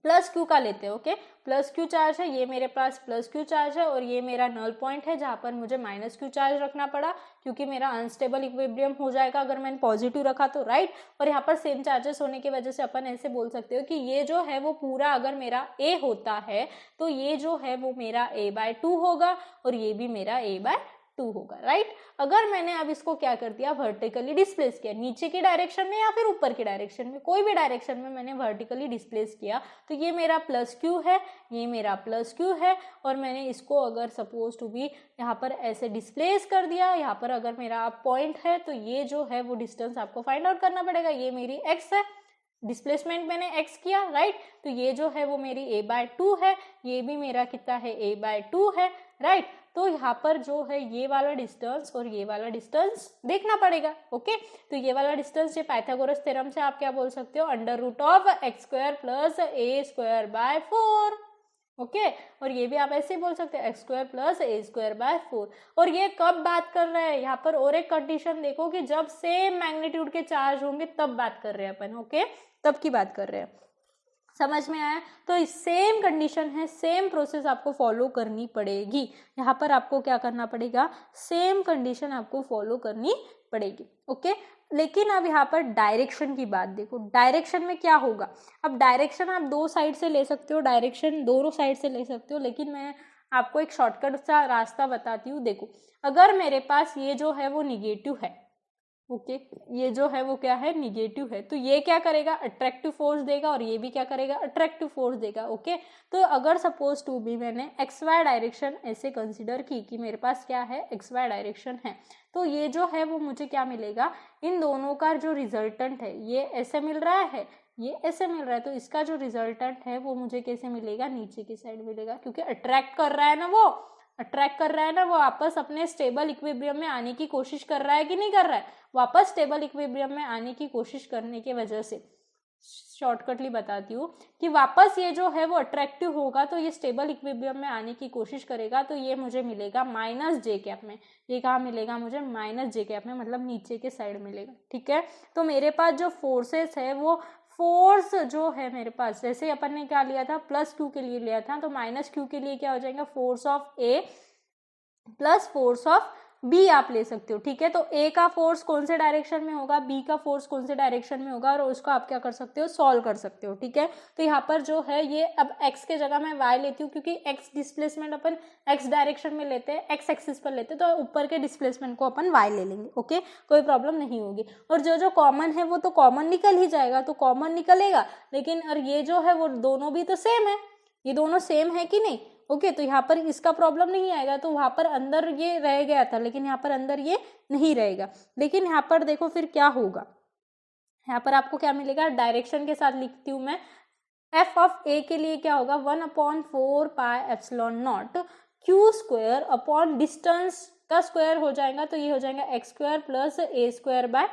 +q का लेते हैं। ओके, +q चार्ज है, ये मेरे पास +q चार्ज है और ये मेरा नल पॉइंट है जहाँ पर मुझे -q चार्ज रखना पड़ा, क्योंकि मेरा अनस्टेबल इक्विलिब्रियम हो जाएगा अगर मैंने पॉजिटिव रखा तो, राइट। और यहाँ पर सेम चार्जेस होने की वजह से अपन ऐसे बोल सकते हो कि ये जो है वो पूरा अगर मेरा a होता है तो ये जो है वो मेरा a/2 होगा और ये भी मेरा a/2 होगा, राइट। अगर मैंने अब इसको क्या कर दिया, वर्टिकली डिस्प्लेस किया, नीचे की डायरेक्शन में या फिर ऊपर की डायरेक्शन में, कोई भी डायरेक्शन में मैंने वर्टिकली डिस्प्लेस किया, तो ये मेरा +q है, ये मेरा +q है, और मैंने इसको अगर सपोज टू बी यहाँ पर ऐसे डिस्प्लेस कर दिया, यहाँ पर अगर मेरा पॉइंट है तो ये जो है वो डिस्टेंस आपको फाइंड आउट करना पड़ेगा। ये मेरी x है, डिस्प्लेसमेंट मैंने x किया, राइट। तो ये जो है वो मेरी a/2 है, ये भी मेरा कितना है, a/2 है, राइट। तो यहाँ पर जो है ये वाला डिस्टेंस और ये वाला डिस्टेंस देखना पड़ेगा। ओके, तो ये वाला डिस्टेंस, ये पाइथागोरस थ्योरम से आप क्या बोल सकते हो, √of x² + a²/4। ओके, और ये भी आप ऐसे ही बोल सकते हैं x² + a²/4। और ये कब बात कर रहे हैं, यहाँ पर और एक कंडीशन देखो कि जब सेम मैग्नीट्यूड के चार्ज होंगे तब बात कर रहे हैं अपन। ओके, तब की बात कर रहे हैं, समझ में आया। तो सेम कंडीशन है, सेम प्रोसेस आपको फॉलो करनी पड़ेगी। यहाँ पर आपको क्या करना पड़ेगा, सेम कंडीशन आपको फॉलो करनी पड़ेगी। ओके, लेकिन अब यहाँ पर डायरेक्शन की बात देखो, डायरेक्शन में क्या होगा। अब डायरेक्शन आप 2 साइड से ले सकते हो, डायरेक्शन दोनों साइड से ले सकते हो, लेकिन मैं आपको एक शॉर्टकट सा रास्ता बताती हूँ। देखो, अगर मेरे पास ये जो है वो निगेटिव है, ओके ये जो है वो क्या है, निगेटिव है, तो ये क्या करेगा, अट्रैक्टिव फोर्स देगा, और ये भी क्या करेगा, अट्रैक्टिव फोर्स देगा। ओके तो अगर सपोज टू भी मैंने एक्स वाई डायरेक्शन ऐसे कंसिडर की कि मेरे पास क्या है, एक्स वाई डायरेक्शन है, तो ये जो है वो मुझे क्या मिलेगा, इन दोनों का जो रिजल्टेंट है ये ऐसे मिल रहा है, ये ऐसे मिल रहा है, तो इसका जो रिजल्टेंट है वो मुझे कैसे मिलेगा, नीचे की साइड मिलेगा, क्योंकि अट्रैक्ट कर रहा है ना, वो अट्रैक्ट कर रहा है ना, वो वापस अपने स्टेबल इक्विलिब्रियम में आने की कोशिश कर रहा है कि नहीं कर रहा है, वापस स्टेबल इक्विलिब्रियम में आने की कोशिश करने की वजह से, शॉर्टकटली बताती हूँ कि वापस ये जो है वो अट्रैक्टिव होगा, तो ये स्टेबल इक्विलिब्रियम में आने की कोशिश करेगा, तो ये मुझे मिलेगा माइनस जे कैप में। ये कहाँ मिलेगा मुझे, माइनस जे कैप में, मतलब नीचे के साइड मिलेगा। ठीक है, तो मेरे पास जो फोर्सेस है वो फोर्स जो है मेरे पास, जैसे अपन ने क्या लिया था, प्लस क्यू के लिए लिया था, तो माइनस क्यू के लिए क्या हो जाएगा, force of A plus force of B आप ले सकते हो। ठीक है, तो ए का फोर्स कौन से डायरेक्शन में होगा, बी का फोर्स कौन से डायरेक्शन में होगा, और उसको आप क्या कर सकते हो, सॉल्व कर सकते हो। ठीक है, तो यहाँ पर जो है ये, अब एक्स के जगह मैं वाई लेती हूँ, क्योंकि एक्स डिस्प्लेसमेंट अपन एक्स डायरेक्शन में लेते हैं, एक्स एक्सिस पर लेते हैं, तो ऊपर के डिस्प्लेसमेंट को अपन वाई ले लेंगे। ओके, कोई प्रॉब्लम नहीं होगी, और जो जो कॉमन है वो तो कॉमन निकल ही जाएगा, तो कॉमन निकलेगा, लेकिन और ये जो है वो दोनों भी तो सेम है, ये दोनों सेम है कि नहीं। ओके तो यहाँ पर इसका प्रॉब्लम नहीं आएगा, तो वहाँ पर अंदर ये रह गया था, लेकिन यहाँ पर अंदर ये नहीं रहेगा। लेकिन यहाँ पर देखो फिर क्या होगा, यहाँ पर आपको क्या मिलेगा, डायरेक्शन के साथ लिखती हूँ मैं, एफ ऑफ ए के लिए क्या होगा, 1/4 pi epsilon naught Q square upon distance का स्क्वायर हो जाएगा, तो ये हो जाएगा x square plus A square by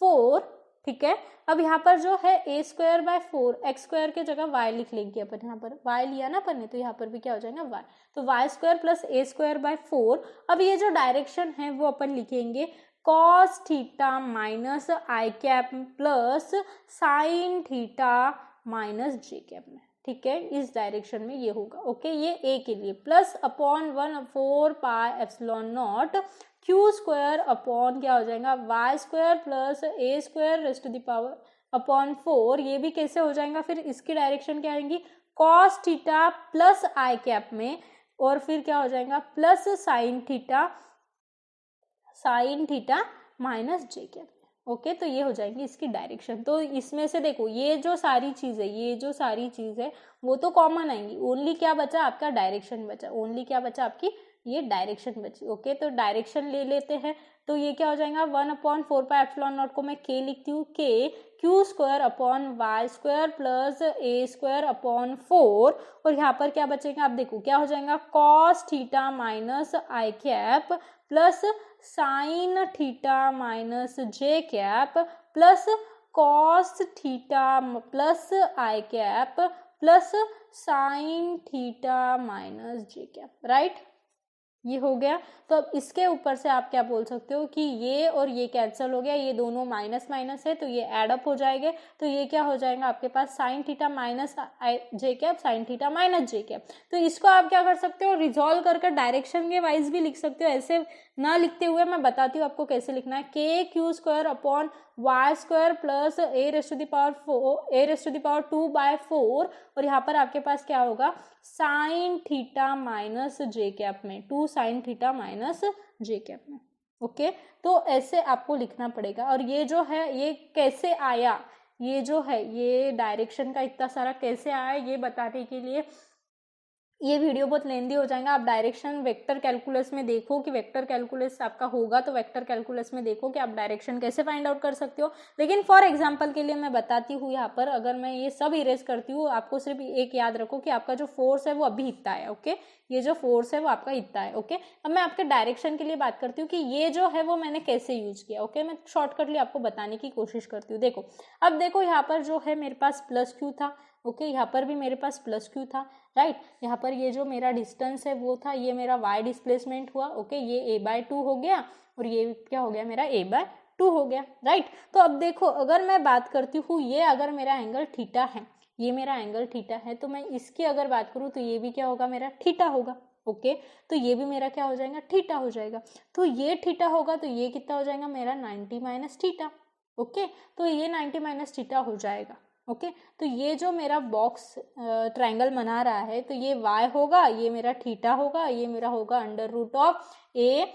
4। ठीक है, अब यहाँ पर जो है ए स्क्वायर बाय 4, एक्स स्क्वायर के जगह वाई लिख लेंगे अपन, यहाँ पर वाई लिया ना अपन ने, तो यहाँ पर भी क्या हो जाएगा वाई, तो Y square plus A square by 4। अब ये जो डायरेक्शन है वो अपन लिखेंगे cos theta minus I cap plus sine theta minus J cap में। ठीक है, इस डायरेक्शन में ये होगा। ओके, ये ए के लिए plus upon 1/4 pi epsilon naught Q square upon क्या हो जाएगा, Y square plus A square raise to the power upon 4। ये भी कैसे हो जाएगा, फिर इसकी डायरेक्शन क्या आएंगी, cos theta plus I cap में, और फिर क्या हो जाएगा plus sine theta minus J cap. Okay, तो ये हो जाएंगी इसकी डायरेक्शन। तो इसमें से देखो ये जो सारी चीज़ है वो तो कॉमन आएंगी, ओनली क्या बचा आपका, डायरेक्शन बचा, ओनली क्या बचा आपकी, ये डायरेक्शन बची। ओके, तो डायरेक्शन ले लेते हैं, तो ये क्या हो जाएगा, 1/4 पाई एप्सिलॉन नॉट को मैं के लिखती हूँ, K Q square upon Y square plus A square upon 4, और यहाँ पर क्या बचेगा, आप देखो क्या हो जाएगा, cos theta minus I cap plus sine theta minus J cap plus cos theta plus I cap plus sine theta minus J cap. Right, ये हो गया। तो अब इसके ऊपर से आप क्या बोल सकते हो कि ये और ये कैंसिल हो गया, ये दोनों माइनस माइनस है, तो ये एड अप हो जाएंगे, तो ये क्या हो जाएगा आपके पास, sign theta minus J cap sine theta minus J cap. तो इसको आप क्या कर सकते हो, रिजॉल्व करके डायरेक्शन के वाइज भी लिख सकते हो, ऐसे ना लिखते हुए मैं बताती हूँ आपको कैसे लिखना है, K Q square upon Y square plus A raise to the power 2/4, और यहाँ पर आपके पास क्या होगा, sine theta minus J cap में, 2 sine theta minus J cap में। ओके, तो ऐसे आपको लिखना पड़ेगा। और ये जो है ये कैसे आया, ये जो है ये डायरेक्शन का इतना सारा कैसे आया, ये बताने के लिए ये वीडियो बहुत लेंदी हो जाएगा। आप डायरेक्शन वेक्टर कैलकुलस में देखो कि वेक्टर कैलकुलस आपका होगा, तो वेक्टर कैलकुलस में देखो कि आप डायरेक्शन कैसे फाइंड आउट कर सकते हो। लेकिन फॉर एग्जांपल के लिए मैं बताती हूँ, यहाँ पर अगर मैं ये सब इरेज करती हूँ, आपको सिर्फ एक याद रखो कि आपका जो फोर्स है वो अभी इतना है। ओके, ये जो फोर्स है वो आपका इतना है। ओके, अब मैं आपके डायरेक्शन के लिए बात करती हूँ कि ये जो है वो मैंने कैसे यूज किया। ओके, मैं शॉर्टकटली आपको बताने की कोशिश करती हूँ। देखो, अब देखो यहाँ पर जो है मेरे पास प्लस क्यू था। ओके, यहाँ पर भी मेरे पास प्लस क्यू था। राइट, यहाँ पर ये जो मेरा डिस्टेंस है वो था, ये मेरा y डिस्प्लेसमेंट हुआ। ओके, ये a/2 हो गया, और ये क्या हो गया, मेरा a/2 हो गया। राइट, तो अब देखो अगर मैं बात करती हूँ, ये अगर मेरा एंगल थीटा है, ये मेरा एंगल थीटा है, तो मैं इसकी अगर बात करूँ तो ये भी क्या होगा, मेरा थीटा होगा। ओके, तो ये भी मेरा क्या हो जाएगा, थीटा हो जाएगा। तो ये थीटा होगा, तो ये कितना हो जाएगा, मेरा 90 माइनस थीटा। ओके, तो ये 90 माइनस थीटा हो जाएगा। ओके, तो ये जो मेरा बॉक्स ट्रायंगल बना रहा है, तो ये y होगा, ये मेरा थीटा होगा, ये मेरा होगा √a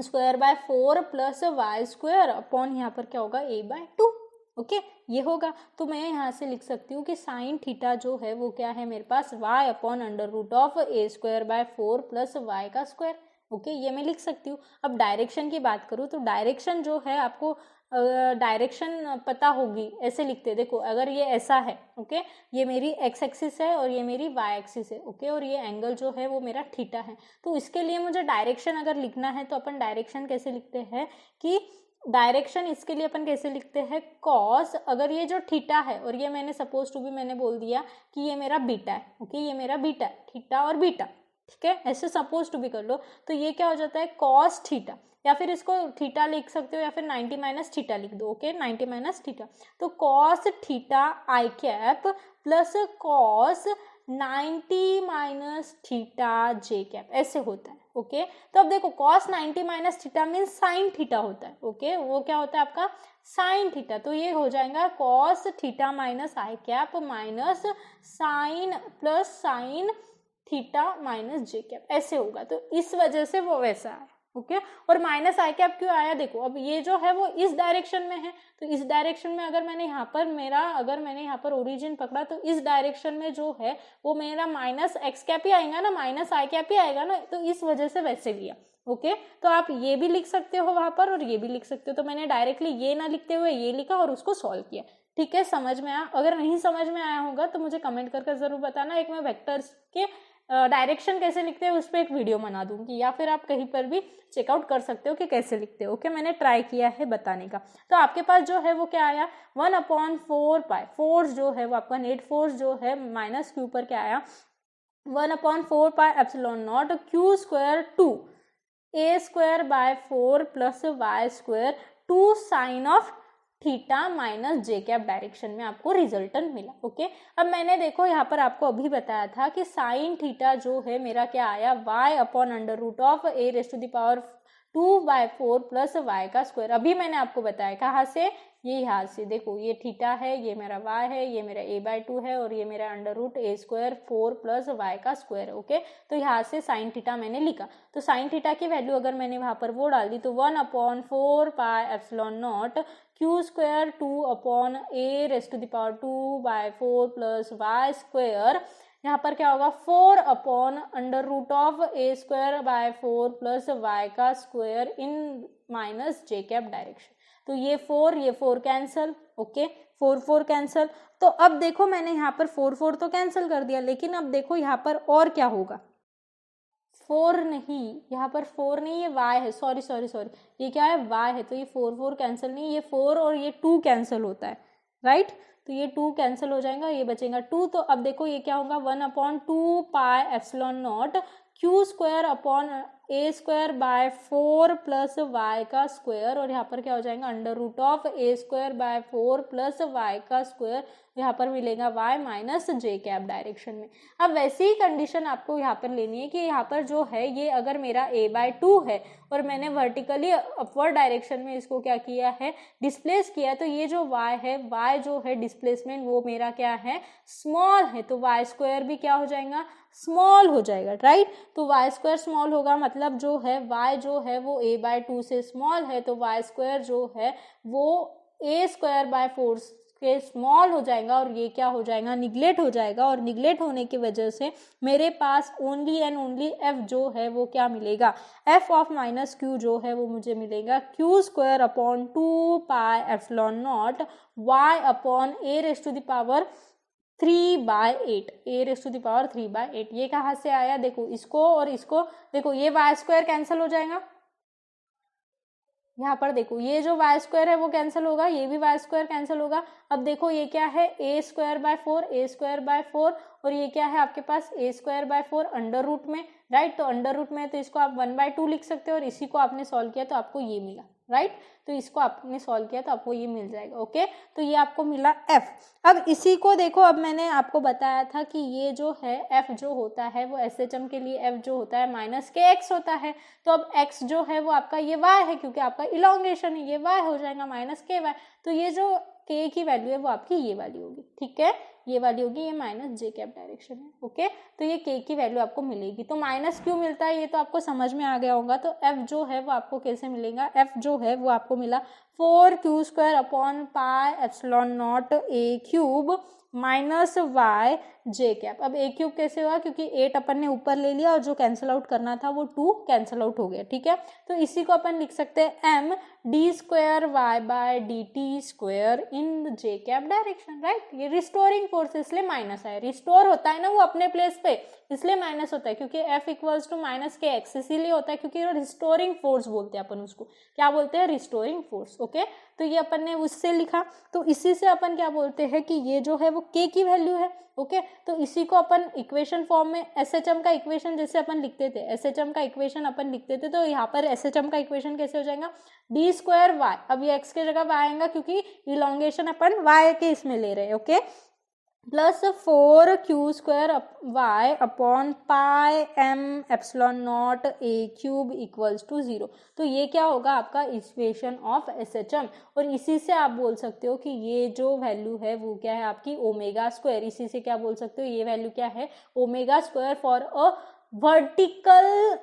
square by 4 plus Y square upon यहाँ पर क्या होगा a बाय 2। ओके ये होगा। तो मैं यहाँ से लिख सकती हूँ कि साइन थीटा जो है वो क्या है मेरे पास y upon under root of a square by 4 plus Y का स्क्वायर। ओके ये मैं लिख सकती हूँ। अब डायरेक्शन की बात करूँ तो डायरेक्शन जो है आपको डायरेक्शन पता होगी, ऐसे लिखते हैं। देखो अगर ये ऐसा है, ओके ये मेरी एक्स एक्सिस है और ये मेरी वाई एक्सिस है, ओके और ये एंगल जो है वो मेरा थीटा है। तो इसके लिए मुझे डायरेक्शन अगर लिखना है तो अपन डायरेक्शन कैसे लिखते हैं कि डायरेक्शन इसके लिए अपन कैसे लिखते हैं, कॉस अगर ये जो थीटा है और ये मैंने सपोज टू भी मैंने बोल दिया कि ये मेरा बीटा है, ओके ये मेरा बीटा है, थीटा और बीटा, ठीक है ऐसे सपोज टू भी कर लो। तो ये क्या हो जाता है कॉस थीटा, या फिर इसको थीटा लिख सकते हो या फिर 90 माइनस थीटा लिख दो, ओके 90 माइनस थीटा। तो cos theta I cap plus cos 90 minus theta J cap ऐसे होता है, ओके। तो अब देखो cos 90 minus theta means sine theta होता है, ओके वो क्या होता है आपका साइन थीटा। तो ये हो जाएगा cos theta minus I cap minus sine plus sine theta minus J cap ऐसे होगा। तो इस वजह से वो वैसा है, ओके और माइनस आई कैप क्यों आया, देखो अब ये जो है वो इस डायरेक्शन में है, तो इस डायरेक्शन में अगर मैंने यहाँ पर ओरिजिन पकड़ा तो इस डायरेक्शन में जो है वो मेरा माइनस एक्स कैप ही आएगा ना, माइनस आई कैप ही आएगा ना, तो इस वजह से वैसे लिया, ओके। तो आप ये भी लिख सकते हो वहां पर और ये भी लिख सकते हो। तो मैंने डायरेक्टली ये ना लिखते हुए ये लिखा और उसको सॉल्व किया, ठीक है समझ में आया। अगर नहीं समझ में आया होगा तो मुझे कमेंट करके जरूर बताना, एक मैं वेक्टर्स के डायरेक्शन कैसे लिखते हैं उस पर एक वीडियो बना दूंगी, या फिर आप कहीं पर भी चेकआउट कर सकते हो कि कैसे लिखते हो, ओके मैंने ट्राई किया है बताने का। तो आपके पास जो है वो क्या आया 1/4 पाई, फोर्स जो है वो आपका नेट फोर्स जो है माइनस क्यू पर क्या आया 1/4 pi epsilon naught Q square 2 a square by 4 plus Y square 2 sine of theta minus J cap direction में आपको रिजल्टेंट मिला, ओके। अब मैंने देखो यहाँ पर आपको अभी बताया था कि साइन थीटा जो है मेरा क्या आया y upon under root of a raise to the power 2/4 plus Y का स्क्वायर। अभी मैंने आपको बताया कहाँ से, ये यहाँ से, देखो ये थीटा है, ये मेरा y है, ये मेरा a/2 है और ये मेरा under root a square 4 plus Y का स्क्वायर, ओके। तो यहाँ से साइन थीटा मैंने लिखा। तो साइन थीटा की वैल्यू अगर मैंने वहाँ पर वो डाल दी तो 1/4 pi epsilon naught Q square 2 upon a raise to the power 2/4 plus Y square, यहाँ पर क्या होगा 4 upon under root of a square by 4 plus Y का square in minus J cap direction. तो ये 4 कैंसल, ओके 4 कैंसल। तो अब देखो मैंने यहाँ पर 4 तो कैंसिल कर दिया, लेकिन अब देखो यहाँ पर और क्या होगा 4 नहीं, यहाँ पर 4 नहीं, ये y है, सॉरी ये क्या है y है। तो ये 4 कैंसिल नहीं, ये 4 और ये 2 कैंसिल होता है, राइट। तो ये 2 कैंसिल हो जाएगा, ये बचेगा 2। तो अब देखो ये क्या होगा 1/2 pi epsilon naught Q square upon a square by 4 plus Y का स्क्वायर, और यहाँ पर क्या हो जाएगा under root of a square by 4 plus Y का स्क्वायर, यहाँ पर मिलेगा y minus J cap direction में। अब वैसी ही कंडीशन आपको यहाँ पर लेनी है कि यहाँ पर जो है ये अगर मेरा a/2 है और मैंने वर्टिकली अपवर्ड डायरेक्शन में इसको क्या किया है डिस्प्लेस किया है, तो ये जो y है, y जो है डिस्प्लेसमेंट वो मेरा क्या है स्मॉल है, तो y स्क्वायर भी क्या हो जाएगा स्मॉल हो जाएगा, राइट। तो y स्क्वायर स्मॉल होगा, मतलब जो है y जो है वो a/2 से स्मॉल है, तो y स्क्वायर जो है वो a स्क्वायर बाय 4 के स्मॉल हो जाएगा और ये क्या हो जाएगा निगलेक्ट हो जाएगा, और निगलेक्ट होने की वजह से मेरे पास ओनली एंड ओनली f जो है वो क्या मिलेगा f ऑफ माइनस q जो है वो मुझे मिलेगा q square upon 2 pi epsilon naught y upon a raise to the power 3/8, a raise to the power 3/8। ये कहाँ से आया, देखो इसको और इसको, देखो ये y स्क्वायर कैंसिल हो जाएगा, यहाँ पर देखो ये जो y स्क्वायर है वो कैंसिल होगा, ये भी y स्क्वायर कैंसिल होगा। अब देखो ये क्या है a स्क्वायर बाय 4 और ये क्या है आपके पास a square by 4 under root में, राइट। तो अंडर रूट में तो इसको आप 1/2 लिख सकते हो और इसी को आपने सॉल्व किया तो आपको ये मिला, राइट। तो इसको आपने सॉल्व किया तो आपको ये मिल जाएगा, ओके। तो ये आपको मिला f। अब इसी को देखो, अब मैंने आपको बताया था कि ये जो है f जो होता है वो SHM के लिए f जो होता है माइनस के x होता है। तो अब x जो है वो आपका ये y है, क्योंकि आपका इलॉन्गेशन है, ये y हो जाएगा माइनस के y। तो ये जो के की वैल्यू है वो आपकी ये वाली होगी, ठीक है, ये वाली होगी, ये माइनस जे कैप डायरेक्शन है, ओके। तो ये के की वैल्यू आपको मिलेगी। तो माइनस क्यों मिलता है ये तो आपको समझ में आ गया होगा। तो एफ जो है वो आपको कैसे मिलेगा, एफ जो है वो आपको मिला 4q² upon pi epsilon naught A cube minus Y J cap. अब ए क्यूब कैसे हुआ, क्योंकि 8 अपन ने ऊपर ले लिया और जो कैंसिल आउट करना था वो 2 कैंसिल आउट हो गया, ठीक है। तो इसी को अपन लिख सकते हैं M D square Y by D T square in J cap direction, right. ये रिस्टोरिंग फोर्स इसलिए माइनस है, रिस्टोर होता है ना वो अपने प्लेस पे, इसलिए माइनस होता है, क्योंकि एफ इक्वल्स टू माइनस के एक्स, इसीलिए होता है क्योंकि रिस्टोरिंग फोर्स बोलते हैं अपन उसको, क्या बोलते हैं, रिस्टोरिंग फोर्स, ओके। तो ये अपन ने उससे लिखा, तो इसी से अपन क्या बोलते हैं कि ये जो है वो के की वैल्यू है, ओके। तो इसी को अपन इक्वेशन फॉर्म में एसएचएम का इक्वेशन जैसे अपन लिखते थे, एसएचएम का इक्वेशन अपन लिखते थे, तो यहाँ पर एसएचएम का इक्वेशन कैसे हो जाएगा, डी स्क्वायर वाई, अब ये एक्स की जगह वाई आएगा क्योंकि इलोंगेशन अपन वाई के इसमें ले रहे हैं, okay, plus 4q² Y upon pi M epsilon naught A cube equals to 0। तो ये क्या होगा आपका इक्वेशन ऑफ एसएचएम, और इसी से आप बोल सकते हो कि ये जो वैल्यू है वो क्या है आपकी ओमेगा स्क्वायर, इसी से क्या बोल सकते हो ये वैल्यू क्या है omega square for a vertical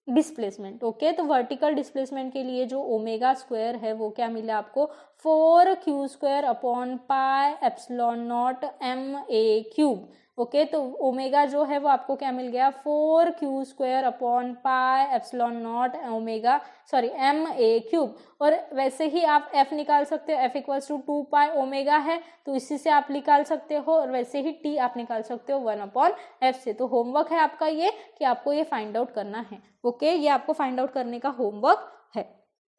displacement, okay. तो वर्टिकल डिस्प्लेसमेंट के लिए जो ओमेगा स्क्वायर है वो क्या मिला आपको 4q² upon pi epsilon naught M A cube, okay. तो ओमेगा जो है वो आपको क्या मिल गया 4q² upon pi epsilon naught omega M A cube. और वैसे ही आप f निकाल सकते हो, f equals to 2 pi omega है तो इसी से आप निकाल सकते हो, और वैसे ही t आप निकाल सकते हो 1/f से। तो होमवर्क है आपका ये कि आपको ये फाइंड आउट करना है, ओके, ये आपको फाइंड आउट करने का होमवर्क है,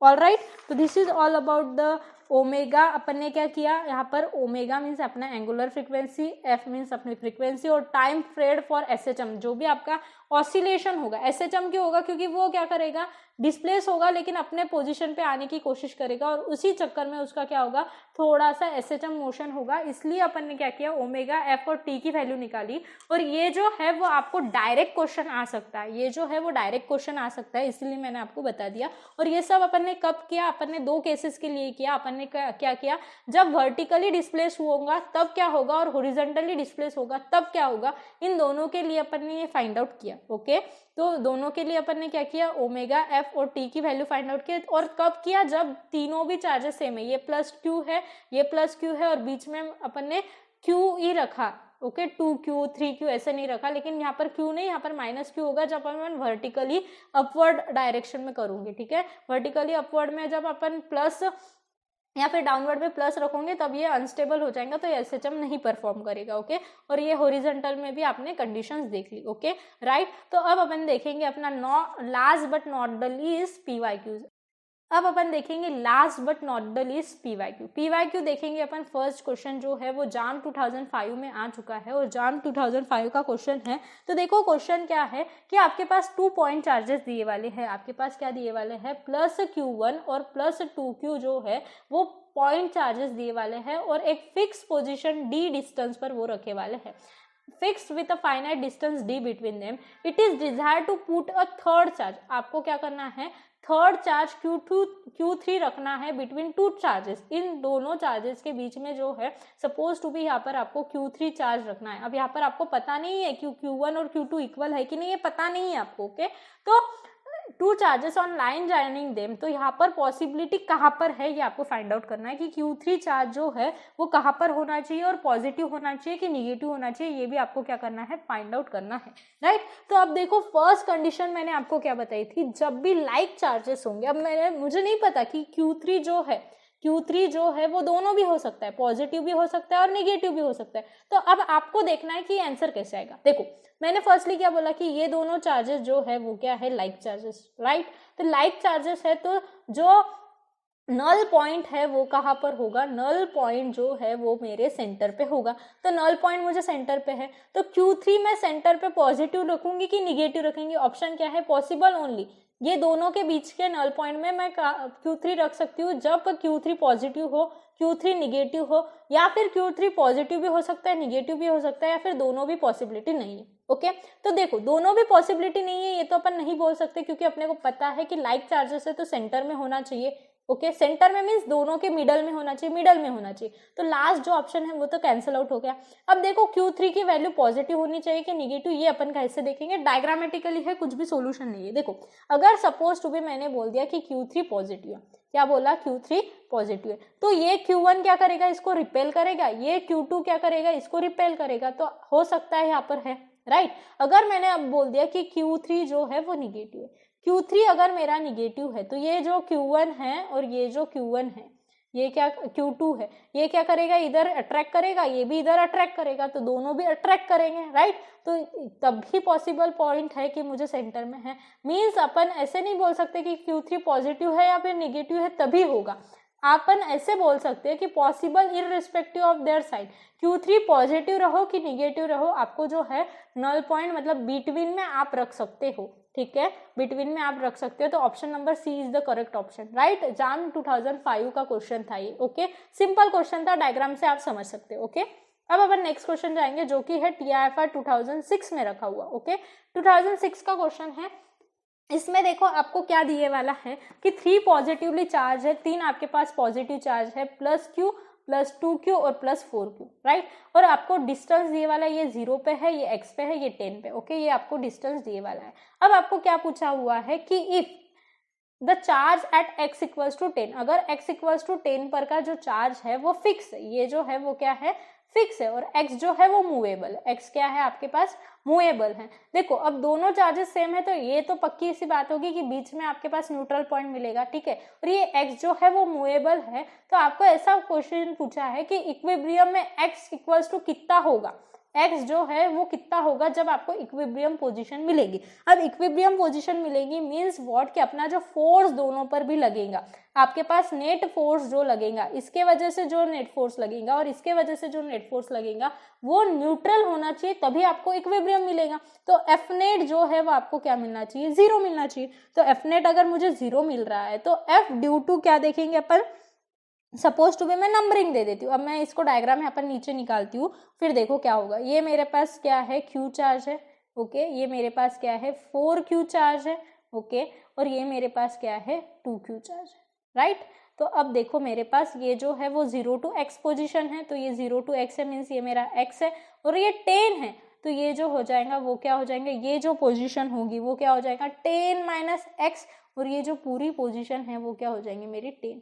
ऑलराइट। तो this is all about the omega. अपन ने क्या किया यहाँ पर, ओमेगा मीन्स अपना एंगुलर फ्रीक्वेंसी, एफ मीन्स अपनी फ्रीक्वेंसी, और टाइम पीरियड फॉर एसएचएम, जो भी आपका ऑसिलेशन होगा, एसएचएम क्यों होगा, क्योंकि वो क्या करेगा डिस्प्लेस होगा लेकिन अपने पोजीशन पे आने की कोशिश करेगा, और उसी चक्कर में उसका क्या होगा थोड़ा सा एसएचएम मोशन होगा। इसलिए अपन ने क्या किया ओमेगा एफ और टी की वैल्यू निकाली, और ये जो है वो आपको डायरेक्ट क्वेश्चन आ सकता है, ये जो है वो डायरेक्ट क्वेश्चन आ सकता है, इसलिए मैंने आपको बता दिया। और ये सब अपन ने कब किया, अपन ने 2 केसेस के लिए किया। अपन ने क्या किया, जब वर्टिकली डिस्प्लेस होगा तब क्या होगा, और हॉरिजॉन्टली डिस्प्लेस होगा तब क्या होगा, इन दोनों के लिए अपन ने ये फाइंड आउट किया, ओके। तो दोनों के लिए अपन ने क्या किया ओमेगा एफ और टी की वैल्यू फाइंड आउट किया, और कब किया, जब तीनों भी चार्जेस सेम है, ये प्लस क्यू है, ये प्लस क्यू है, और बीच में अपन ने क्यू ही रखा, ओके, 2q 3q ऐसे नहीं रखा, लेकिन यहाँ पर क्यू नहीं, यहाँ पर माइनस क्यू होगा जब अपन वर्टिकली अपवर्ड डायरेक्शन में करूंगे, ठीक है। वर्टिकली अपवर्ड में जब अपन प्लस या फिर डाउनवर्ड में प्लस रखोगे तब ये अनस्टेबल हो जाएगा, तो एसएचएम नहीं परफॉर्म करेगा, ओके। और ये हॉरिजॉन्टल में भी आपने कंडीशंस देख ली, ओके, राइट। तो अब अपन देखेंगे अपना last but not the least PYQs. अब अपन देखेंगे last but not the least PYQ. PYQ देखेंगे अपन, फर्स्ट क्वेश्चन जो है वो जाम 2005 में आ चुका है, और जाम 2005 का क्वेश्चन है। तो देखो क्वेश्चन क्या है कि आपके पास 2 पॉइंट चार्जेस दिए वाले हैं, आपके पास क्या दिए वाले हैं प्लस Q1 और प्लस 2Q जो है वो पॉइंट चार्जेस दिए वाले हैं, और एक फिक्स पोजिशन d डिस्टेंस पर वो रखे वाले हैं, fixed with a finite distance d between them. It is desired to put a third charge. आपको क्या करना है, थर्ड चार्ज Q3 रखना है बिटवीन 2 चार्जेस, इन दोनों चार्जेस के बीच में जो है सपोज टू भी यहाँ पर आपको Q3 चार्ज रखना है। अब यहाँ पर आपको पता नहीं है कि Q1 और Q2 इक्वल है कि नहीं, ये पता नहीं है आपको, ओके। तो 2 charges on line joining them, तो यहाँ पर पॉसिबिलिटी कहाँ पर है ये आपको फाइंड आउट करना है कि Q3 चार्ज जो है वो कहाँ पर होना चाहिए, और पॉजिटिव होना चाहिए कि निगेटिव होना चाहिए, ये भी आपको क्या करना है फाइंड आउट करना है, राइट। तो अब देखो फर्स्ट कंडीशन मैंने आपको क्या बताई थी, जब भी लाइक चार्जेस होंगे, अब मुझे नहीं पता कि Q3 जो है वो दोनों भी हो सकता है, पॉजिटिव भी हो सकता है और नेगेटिव भी हो सकता है। तो अब आपको देखना है कि आंसर कैसे आएगा। देखो मैंने फर्स्टली क्या बोला कि ये दोनों चार्जेस जो है वो क्या है लाइक चार्जेस, राइट। तो लाइक चार्जेस है, तो जो नल पॉइंट है वो कहाँ पर होगा, नल पॉइंट जो है वो मेरे सेंटर पे होगा, तो नल पॉइंट मुझे सेंटर पे है, तो Q3 में सेंटर पे पॉजिटिव रखूंगी कि निगेटिव रखेंगे, ऑप्शन क्या है पॉसिबल ओनली, ये दोनों के बीच के नल पॉइंट में मैं Q3 रख सकती हूँ जब Q3 पॉजिटिव हो, Q3 निगेटिव हो, या फिर Q3 पॉजिटिव भी हो सकता है निगेटिव भी हो सकता है, या फिर दोनों भी पॉसिबिलिटी नहीं है, ओके। तो देखो दोनों भी पॉसिबिलिटी नहीं है ये तो अपन नहीं बोल सकते, क्योंकि अपने को पता है कि लाइक चार्जेस है तो सेंटर में होना चाहिए, ओके सेंटर में मीन्स दोनों के मिडल में होना चाहिए, मिडल में होना चाहिए। तो लास्ट जो ऑप्शन है वो तो कैंसिल आउट हो गया। अब देखो Q3 की वैल्यू पॉजिटिव होनी चाहिए कि निगेटिव, ये अपन कैसे देखेंगे, डायग्रामेटिकली है, कुछ भी सोल्यूशन नहीं है। देखो अगर सपोज टू बी मैंने बोल दिया कि Q3 पॉजिटिव है, क्या बोला, Q3 पॉजिटिव है, तो ये Q1 क्या करेगा, इसको रिपेल करेगा, ये Q2 क्या करेगा, इसको रिपेल करेगा, तो हो सकता है यहाँ पर है, राइट। अगर मैंने अब बोल दिया कि Q3 जो है वो निगेटिव है, Q3 अगर मेरा निगेटिव है तो ये जो Q1 है और ये जो Q1 है, ये क्या Q2 है, ये क्या करेगा, इधर अट्रैक्ट करेगा, ये भी इधर अट्रैक्ट करेगा, तो दोनों भी अट्रैक्ट करेंगे, राइट। तो तब भी पॉसिबल पॉइंट है कि मुझे सेंटर में है। मीन्स अपन ऐसे नहीं बोल सकते कि Q3 पॉजिटिव है या फिर निगेटिव है तभी होगा। अपन ऐसे बोल सकते हैं कि possible irrespective of their side, Q3 positive रहो कि निगेटिव रहो, आपको जो है नल पॉइंट मतलब बिटवीन में आप रख सकते हो, ठीक है, बिटवीन में आप रख सकते हो। तो option number C is the correct option, right. JAM 2005 का क्वेश्चन था ये, ओके, सिंपल क्वेश्चन था, डायग्राम से आप समझ सकते हो, ओके। अब अपन नेक्स्ट क्वेश्चन जाएंगे जो कि है TIFR 2006 में रखा हुआ, ओके। 2006 का क्वेश्चन है, इसमें देखो आपको क्या दिए वाला है कि 3 पॉजिटिवली चार्ज है, 3 आपके पास पॉजिटिव चार्ज है, +Q +2Q और +4Q, राइट। और आपको डिस्टेंस दिए वाला है, ये 0 पे है, ये x पे है, ये 10 पे, ओके, ये आपको डिस्टेंस दिए वाला है। अब आपको क्या पूछा हुआ है कि if the charge at x equals to 10, अगर x इक्वल्स टू 10 पर का जो चार्ज है वो फिक्स है, ये जो है वो क्या है, फिक्स है, और x जो है वो मूवेबल है, x क्या है आपके पास, मूवेबल है। देखो अब दोनों चार्जेस सेम है तो ये तो पक्की सी बात होगी कि बीच में आपके पास न्यूट्रल पॉइंट मिलेगा, ठीक है, और ये x जो है वो मूवेबल है। तो आपको ऐसा क्वेश्चन पूछा है कि इक्विलिब्रियम में x इक्वल्स टू कितना होगा, x जो है वो कितना होगा जब आपको इक्विलिब्रियम पोजीशन मिलेगी। अब इक्विलिब्रियम पोजीशन मिलेगी मींस व्हाट, कि अपना जो फोर्स दोनों पर भी लगेगा, आपके पास नेट फोर्स जो लगेगा, इसके वजह से जो नेट फोर्स लगेगा और इसके वजह से जो नेट फोर्स लगेगा वो न्यूट्रल होना चाहिए, तभी आपको इक्विलिब्रियम मिलेगा। तो एफ नेट जो है वो आपको क्या मिलना चाहिए, 0 मिलना चाहिए। तो एफ नेट अगर मुझे 0 मिल रहा है तो एफ ड्यू टू क्या देखेंगे अपन, सपोज टू बी मैं नंबरिंग दे देती हूँ। अब मैं इसको डायग्राम यहाँ पर नीचे निकालती हूँ, फिर देखो क्या होगा। ये मेरे पास क्या है, Q चार्ज है, ओके, ये मेरे पास क्या है 4Q चार्ज है, ओके, और ये मेरे पास क्या है 2Q चार्ज है, राइट। तो अब देखो मेरे पास ये जो है वो 0 to x पोजिशन है, तो ये 0 to x है मीन्स ये मेरा x है, और ये 10 है, तो ये जो हो जाएगा वो क्या हो जाएंगे, ये जो पोजीशन होगी वो क्या हो जाएगा 10 - x, और ये जो पूरी पोजीशन है वो क्या हो जाएंगे मेरी 10,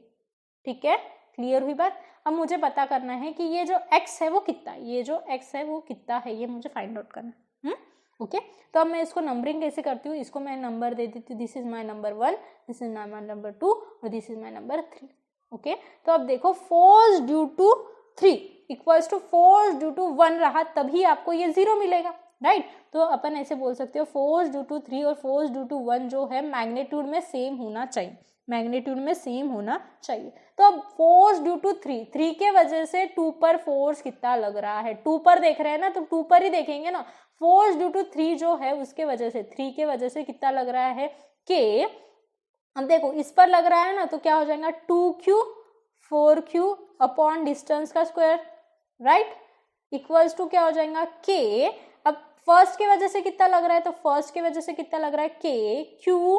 ठीक है, क्लियर हुई बात। अब मुझे पता करना है कि ये जो x है वो कितना है, ये जो x है वो कितना है, ये मुझे फाइंड आउट करना है, ओके। तो अब मैं इसको नंबरिंग कैसे करती हूँ, इसको मैं नंबर दे देती हूँ, this is my number 1, this is my number 2 और this is my number 3, okay. तो अब देखो force due to 3 equals to force due to 1 रहा, तभी आपको ये 0 मिलेगा, राइट। तो अपन ऐसे बोल सकते हो फोर्स ड्यू टू 3 और फोर्स ड्यू टू 1 जो है मैग्नीट्यूड में सेम होना चाहिए, मैग्नीट्यूड में सेम होना चाहिए। तो अब फोर्स ड्यू टू 3 के वजह से 2 पर फोर्स कितना लग रहा है, 2 पर देख रहे हैं ना, तो 2 पर ही देखेंगे ना। फोर्स ड्यू टू 3 जो है उसके वजह से 3 के वजह से कितना लग रहा है कि, अब देखो इस पर लग रहा है ना, तो क्या हो जाएगा 2Q 4Q अपॉन डिस्टेंस का स्क्वायर, राइट, इक्वल्स टू क्या हो जाएगा K। अब फर्स्ट के वजह से कितना लग रहा है, तो फर्स्ट के वजह से कितना लग रहा है K Q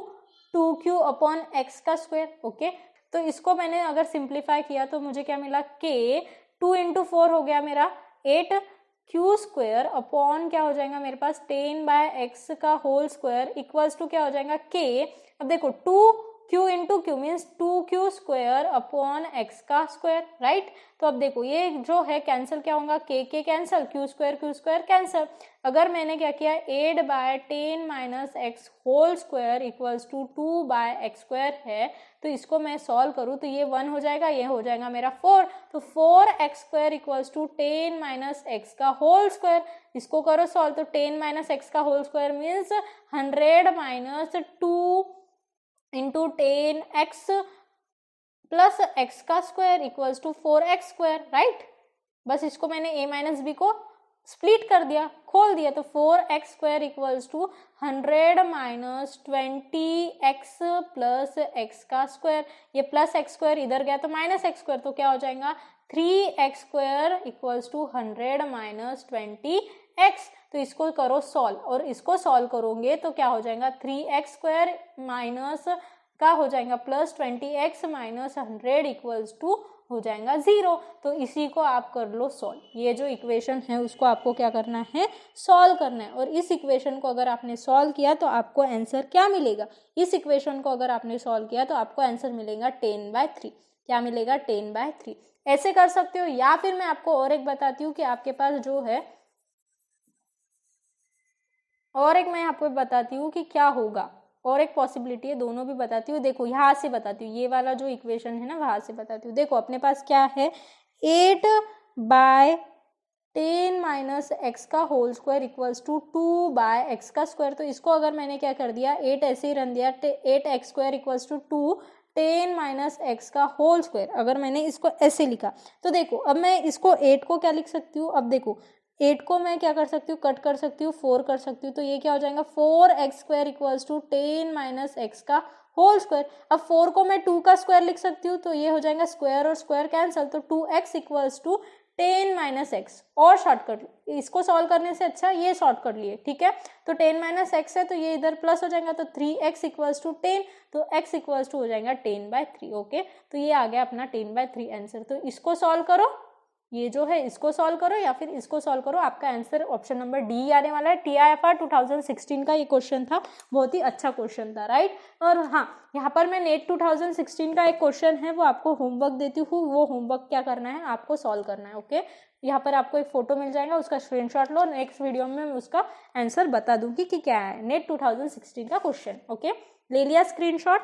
2Q upon x का स्क्वायर, ओके। तो इसको मैंने अगर सिंप्लीफाई किया तो मुझे क्या मिला, K 2 × 4 हो गया मेरा 8Q स्क्वायर अपॉन क्या हो जाएगा मेरे पास 10/x का होल स्क्वायर इक्वल्स टू क्या हो जाएगा K। अब देखो 2Q × Q means 2Q square upon x का स्क्वायर, राइट। तो अब देखो ये जो है कैंसिल क्या होगा, K cancel, Q square cancel. अगर मैंने क्या किया 8/10 - x whole square equals to 2/x square है, तो इसको मैं सॉल्व करूँ तो ये 1 हो जाएगा, ये हो जाएगा मेरा 4, तो 4x square equals to 10 - x का होल स्क्वायर। इसको करो सॉल्व, तो 10 - x का whole square means 100 - 2 × 10x plus x का square equals to 4x square, right. बस इसको मैंने a - b को स्प्लिट कर दिया, खोल दिया, तो 4x square equals to 100 - 20x plus x का स्क्वायर, ये प्लस x स्क्वायर इधर गया तो माइनस x स्क्वायर, तो क्या हो जाएगा 3x square equals to 100 - 20x। तो इसको करो सॉल्व, और इसको सॉल्व करोगे तो क्या हो जाएगा 3x स्क्वायर माइनस का हो जाएगा plus 20x minus 100 equals to हो जाएगा 0। तो इसी को आप कर लो सॉल्व। ये जो इक्वेशन है उसको आपको क्या करना है, सॉल्व करना है। और इस इक्वेशन को अगर आपने सॉल्व किया तो आपको आंसर क्या मिलेगा, इस इक्वेशन को अगर आपने सॉल्व किया तो आपको आंसर मिलेगा 10/3। क्या मिलेगा, 10/3। ऐसे कर सकते हो, या फिर मैं आपको और एक बताती हूँ कि आपके पास जो है, और एक मैं आपको बताती हूँ कि क्या होगा, और एक पॉसिबिलिटी है, दोनों भी बताती हूँ। देखो यहाँ से बताती हूँ, ये वाला जो इक्वेशन है ना वहाँ से बताती हूँ। देखो अपने पास क्या है, 8/10 माइनस एक्स का whole square equals to 2/x का स्क्वायर। तो इसको अगर मैंने क्या कर दिया, 8 ऐसे ही रन दिया, 8x square equals to 10 minus x का होल स्क्वायर। अगर मैंने इसको ऐसे लिखा तो देखो अब मैं इसको 8 को क्या लिख सकती हूँ, अब देखो 8 को मैं क्या कर सकती हूँ, कट कर सकती हूँ, 4 कर सकती हूँ। तो ये क्या हो जाएगा, 4x square equals to 10 minus x का होल स्क्वायर। अब 4 को मैं 2 का स्क्वायर लिख सकती हूँ, तो ये हो जाएगा स्क्वायर और स्क्वायर कैंसल, तो 2x equals to 10 minus X. और शॉर्टकट, इसको सॉल्व करने से अच्छा ये शॉर्ट कर लिए, ठीक है। तो 10 माइनस एक्स है तो ये इधर प्लस हो जाएगा, तो 3x इक्वल्स टू 10, तो x इक्वल्स टू हो जाएगा 10/3। ओके, तो ये आ गया अपना 10/3 आंसर। तो इसको सॉल्व करो, ये जो है इसको सॉल्व करो या फिर इसको सॉल्व करो, आपका आंसर ऑप्शन नंबर डी आने वाला है। TIFR 2016 का ये क्वेश्चन था, बहुत ही अच्छा क्वेश्चन था, राइट। और हाँ, यहाँ पर मैं नेट 2016 का एक क्वेश्चन है वो आपको होमवर्क देती हूँ, वो होमवर्क क्या करना है, आपको सॉल्व करना है। ओके, यहाँ पर आपको एक फोटो मिल जाएगा, उसका स्क्रीनशॉट लो, नेक्स्ट वीडियो में मैं उसका आंसर बता दूंगी कि क्या है नेट 2016 का क्वेश्चन। ओके, ले लिया स्क्रीनशॉट,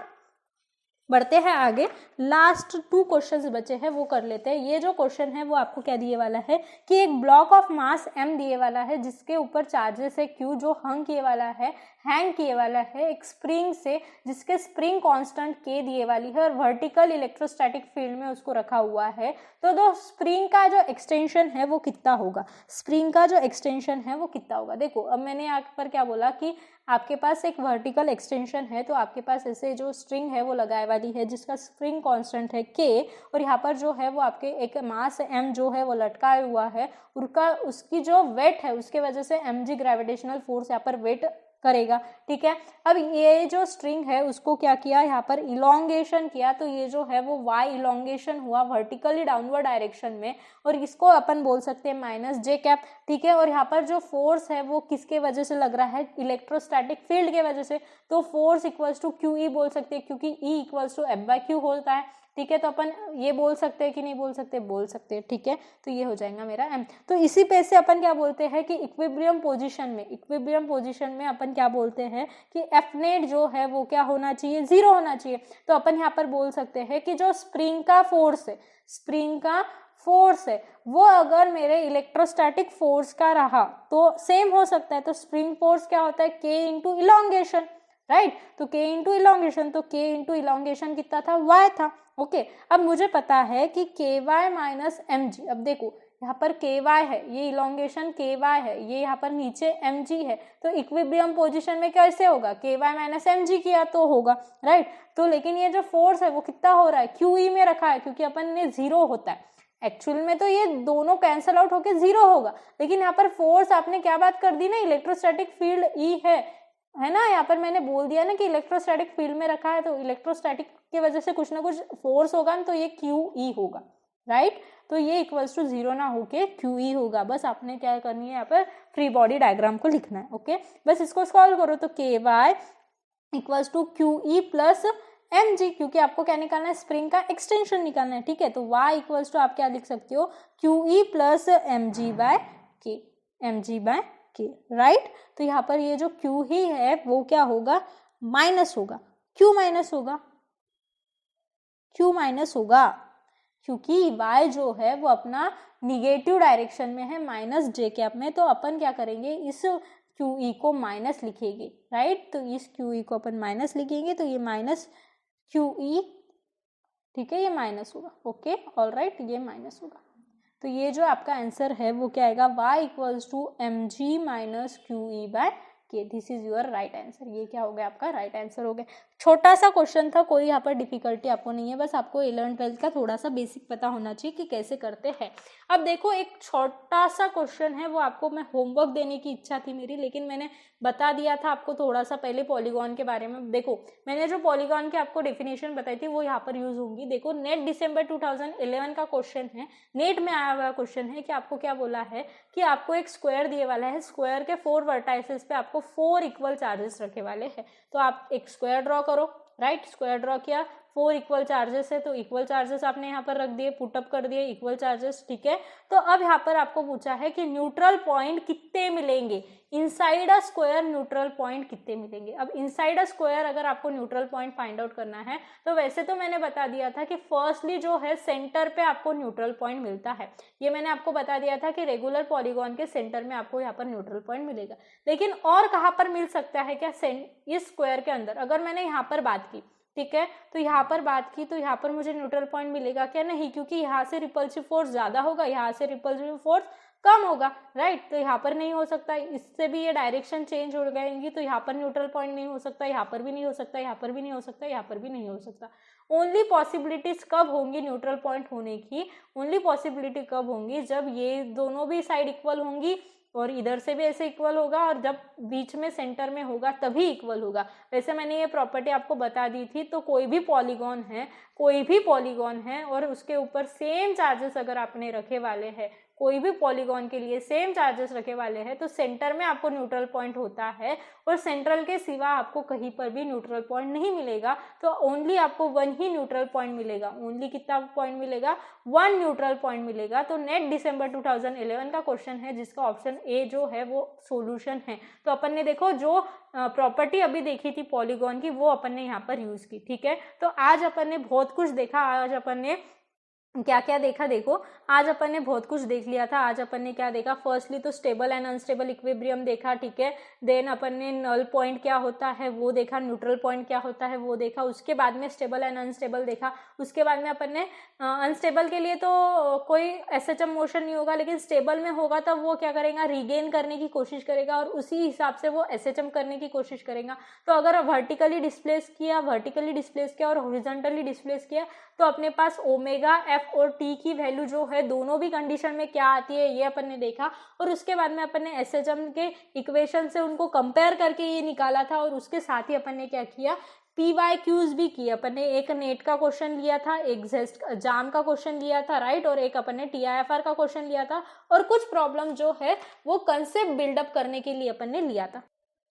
बढ़ते हैं आगे। लास्ट 2 क्वेश्चंस बचे हैं वो कर लेते हैं। ये जो क्वेश्चन है वो आपको क्या दिए वाला है कि एक ब्लॉक ऑफ मास m दिए वाला है जिसके ऊपर चार्जेस है q, जो हैंग किए वाला है एक स्प्रिंग से, जिसके स्प्रिंग कांस्टेंट k दिए वाली है और वर्टिकल इलेक्ट्रोस्टैटिक फील्ड में उसको रखा हुआ है। तो दो स्प्रिंग का जो एक्सटेंशन है वो कितना होगा, स्प्रिंग का जो एक्सटेंशन है वो कितना होगा। देखो अब मैंने यहाँ पर क्या बोला कि आपके पास एक वर्टिकल एक्सटेंशन है, तो आपके पास ऐसे जो स्ट्रिंग है वो लगाए वाली है जिसका स्प्रिंग कांस्टेंट है k, और यहाँ पर जो है वो आपके एक मास m जो है वो लटकाया हुआ है, उसकी जो वेट है उसके वजह से mg ग्रेविटेशनल फोर्स यहाँ पर वेट करेगा, ठीक है। अब ये जो स्ट्रिंग है उसको क्या किया, यहाँ पर इलोंगेशन किया, तो ये जो है वो y इलोंगेशन हुआ वर्टिकली डाउनवर्ड डायरेक्शन में, और इसको अपन बोल सकते हैं -j, ठीक है। और यहाँ पर जो फोर्स है वो किसके वजह से लग रहा है, इलेक्ट्रोस्टैटिक फील्ड के वजह से, तो फोर्स इक्वल्स टू QE बोल सकते हैं क्योंकि E इक्वल्स टू F/Q होता है, ठीक है। तो अपन ये बोल सकते हैं कि नहीं बोल सकते, बोल सकते हैं, ठीक है। तो ये हो जाएगा मेरा m। तो इसी पे से अपन क्या बोलते हैं कि इक्विलिब्रियम पोजीशन में अपन क्या बोलते हैं कि F नेट जो है वो क्या होना चाहिए, 0 होना चाहिए। तो अपन यहाँ पर बोल सकते हैं कि जो स्प्रिंग का फोर्स है वो अगर मेरे इलेक्ट्रोस्टैटिक फोर्स का रहा तो सेम हो सकता है। तो स्प्रिंग फोर्स क्या होता है, k इंटू इलोंगेशन, राइट। तो k इंटू इलोंगेशन, तो k इंटू इलोंगेशन कितना था, y था। ओके, अब मुझे पता है कि ky माइनस mg। अब देखो यहाँ पर ky है, ये इलोंगेशन ky है, ये यहाँ पर नीचे mg है, तो इक्विलिब्रियम पोजीशन में कैसे होगा, ky माइनस mg किया तो होगा, राइट। तो लेकिन ये जो फोर्स है वो कितना हो रहा है, QE में रखा है क्योंकि अपन ने 0 होता है, एक्चुअल में तो ये दोनों कैंसल आउट होके 0 होगा, लेकिन यहाँ पर फोर्स आपने क्या बात कर दी ना, इलेक्ट्रोस्टैटिक फील्ड E है ना, यहाँ पर मैंने बोल दिया ना कि इलेक्ट्रोस्टैटिक फील्ड में रखा है, तो इलेक्ट्रोस्टैटिक की वजह से कुछ ना कुछ फोर्स होगा ना, तो ये QE होगा, राइट। तो ये इक्वल्स टू 0 ना होके QE होगा। बस आपने क्या करनी है, यहाँ पर फ्री बॉडी डायग्राम को लिखना है। ओके, बस इसको सॉल्व करो, तो KY equals to QE plus mg, क्योंकि आपको क्या निकालना है, स्प्रिंग का एक्सटेंशन निकालना है, ठीक है। तो y इक्वल्स टू आप क्या लिख सकते हो, QE प्लस mg/k, राइट। तो यहाँ पर ये जो Q ही है वो क्या होगा, माइनस होगा। क्यों माइनस होगा, क्योंकि y जो है वो अपना निगेटिव डायरेक्शन में है, -j में। तो अपन क्या करेंगे, इस QE को माइनस लिखेंगे, राइट। तो इस QE को अपन माइनस लिखेंगे, तो ये माइनस QE, ठीक है, ये माइनस होगा। ओके, ऑल राइट, ये माइनस होगा। तो ये जो आपका आंसर है वो क्या आएगा, y equals to mg minus QE/k, किए। This is your right answer. ये क्या हो गया आपका राइट आंसर हो गया। छोटा सा क्वेश्चन था, कोई यहाँ पर डिफिकल्टी आपको नहीं है, बस आपको 11th-12th का थोड़ा सा बेसिक पता होना चाहिए कि कैसे करते हैं। अब देखो एक छोटा सा क्वेश्चन है, वो आपको मैं होमवर्क देने की इच्छा थी मेरी, लेकिन मैंने बता दिया था आपको थोड़ा सा पहले पॉलीगॉन के बारे में। देखो मैंने जो पॉलीगॉन की आपको डेफिनेशन बताई थी वो यहाँ पर यूज होंगी। देखो नेट दिसंबर 2011 का क्वेश्चन है, नेट में आया हुआ क्वेश्चन है कि आपको क्या बोला है कि आपको एक स्क्वायर दिए वाला है, स्क्वायर के 4 वर्टाइसेस पे आपको 4 इक्वल चार्जेस रखे वाले हैं। तो आप एक स्क्वायर ड्रॉ करो, राइट, स्क्वायर ड्रॉ किया, 4 इक्वल चार्जेस है तो इक्वल चार्जेस आपने यहाँ पर रख दिए, पुटअप कर दिए इक्वल चार्जेस, ठीक है। तो अब यहाँ पर आपको पूछा है कि न्यूट्रल पॉइंट कितने मिलेंगे, inside a square neutral point कितने मिलेंगे। अब इनसाइड अ स्क्वायर अगर आपको न्यूट्रल पॉइंट फाइंड आउट करना है तो वैसे तो मैंने बता दिया था कि फर्स्टली जो है सेंटर पे आपको न्यूट्रल पॉइंट मिलता है, ये मैंने आपको बता दिया था कि रेगुलर पॉलीगॉन के सेंटर में आपको यहाँ पर न्यूट्रल पॉइंट मिलेगा। लेकिन और कहाँ पर मिल सकता है क्या, इस स्क्वायर के अंदर अगर मैंने यहाँ पर बात की, ठीक है, तो यहाँ पर बात की तो यहाँ पर मुझे न्यूट्रल पॉइंट मिलेगा क्या, नहीं, क्योंकि यहाँ से रिपल्सिव फोर्स ज्यादा होगा, यहाँ से रिपल्सिव फोर्स कम होगा, राइट। तो यहाँ पर नहीं हो सकता, इससे भी ये डायरेक्शन चेंज हो जाएंगी, तो यहाँ पर न्यूट्रल पॉइंट नहीं हो सकता, यहाँ पर भी नहीं हो सकता, यहाँ पर भी नहीं हो सकता, यहाँ पर भी नहीं हो सकता। ओनली पॉसिबिलिटीज कब होंगी न्यूट्रल पॉइंट होने की, ओनली पॉसिबिलिटी कब होंगी जब ये दोनों भी साइड इक्वल होंगी और इधर से भी ऐसे इक्वल होगा, और जब बीच में सेंटर में होगा तभी इक्वल होगा। वैसे मैंने ये प्रॉपर्टी आपको बता दी थी। तो कोई भी पॉलीगॉन है, कोई भी पॉलीगॉन है और उसके ऊपर सेम चार्जेस अगर आपने रखे वाले हैं, कोई भी पॉलीगॉन के लिए सेम चार्जेस रखे वाले हैं, तो सेंटर में आपको न्यूट्रल पॉइंट होता है और सेंट्रल के सिवा आपको कहीं पर भी न्यूट्रल पॉइंट नहीं मिलेगा। तो ओनली आपको 1 ही न्यूट्रल पॉइंट मिलेगा। ओनली कितना पॉइंट मिलेगा, 1 न्यूट्रल पॉइंट मिलेगा। तो नेट दिसंबर 2011 का क्वेश्चन है जिसका ऑप्शन ए जो है वो सोल्यूशन है। तो अपन ने देखो जो प्रॉपर्टी अभी देखी थी पॉलीगॉन की वो अपन ने यहाँ पर यूज की, ठीक है। तो आज अपन ने बहुत कुछ देखा, आज अपन ने क्या क्या देखा, देखो आज अपन ने बहुत कुछ देख लिया था। आज अपन ने क्या देखा, फर्स्टली तो स्टेबल एंड अनस्टेबल इक्विलिब्रियम देखा, ठीक है। देन अपन ने नल पॉइंट क्या होता है वो देखा, न्यूट्रल पॉइंट क्या होता है वो देखा, उसके बाद में स्टेबल एंड अनस्टेबल देखा। उसके बाद में अपन ने अनस्टेबल के लिए तो कोई एसएचएम मोशन नहीं होगा, लेकिन स्टेबल में होगा तब वो क्या करेगा, रिगेन करने की कोशिश करेगा और उसी हिसाब से वो एसएचएम करने की कोशिश करेगा। तो अगर वर्टिकली डिस्प्लेस किया और हॉरिजॉन्टली डिस्प्लेस किया तो अपने पास ओमेगा, एफ और टी की वैल्यू जो है दोनों भी कंडीशन में क्या आती है ये अपन ने देखा। और उसके बाद में अपन ने एसएचएम के इक्वेशन से उनको कंपेयर करके ये निकाला था। और उसके साथ ही अपन ने क्या किया, PYQs भी किया। अपन ने एक नेट का क्वेश्चन लिया था, एक जाम का क्वेश्चन लिया था, राइट, और एक अपन ने TIFR का क्वेश्चन लिया था, और कुछ प्रॉब्लम जो है वो कंसेप्ट बिल्डअप करने के लिए अपन ने लिया था।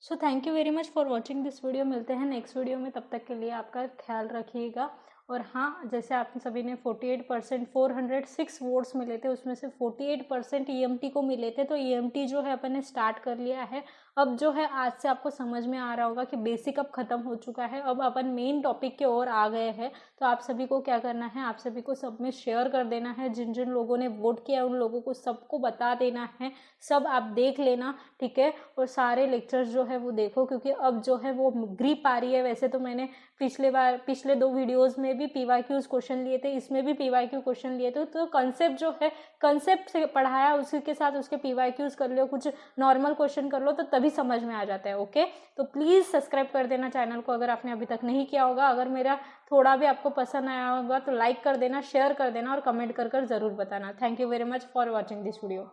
So thank you very much for watching this video. मिलते हैं नेक्स्ट वीडियो में, तब तक के लिए आपका ख्याल रखिएगा। और हाँ, जैसे आप सभी ने 48% 406 वोट्स मिले थे, उसमें से 48% EMT को मिले थे। तो EMT जो है अपन ने स्टार्ट कर लिया है। अब जो है आज से आपको समझ में आ रहा होगा कि बेसिक अब खत्म हो चुका है, अब अपन मेन टॉपिक के ओर आ गए हैं। तो आप सभी को क्या करना है, आप सभी को सब में शेयर कर देना है। जिन जिन लोगों ने वोट किया उन लोगों को सबको बता देना है, सब आप देख लेना, ठीक है। और सारे लेक्चर्स जो है वो देखो, क्योंकि अब जो है वो ग्रिप आ रही है। वैसे तो मैंने पिछले 2 वीडियोस में भी PYQs क्वेश्चन लिए थे, इसमें भी PYQ क्वेश्चन लिए थे। तो कंसेप्ट जो है, कंसेप्ट से पढ़ाया, उसी के साथ उसके PYQs कर लो, कुछ नॉर्मल क्वेश्चन कर लो, तो तभी समझ में आ जाता है। ओके, तो प्लीज़ सब्सक्राइब कर देना चैनल को अगर आपने अभी तक नहीं किया होगा। अगर मेरा थोड़ा भी आपको पसंद आया होगा तो लाइक कर देना, शेयर कर देना और कमेंट कर ज़रूर बताना। Thank you very much for watching this video.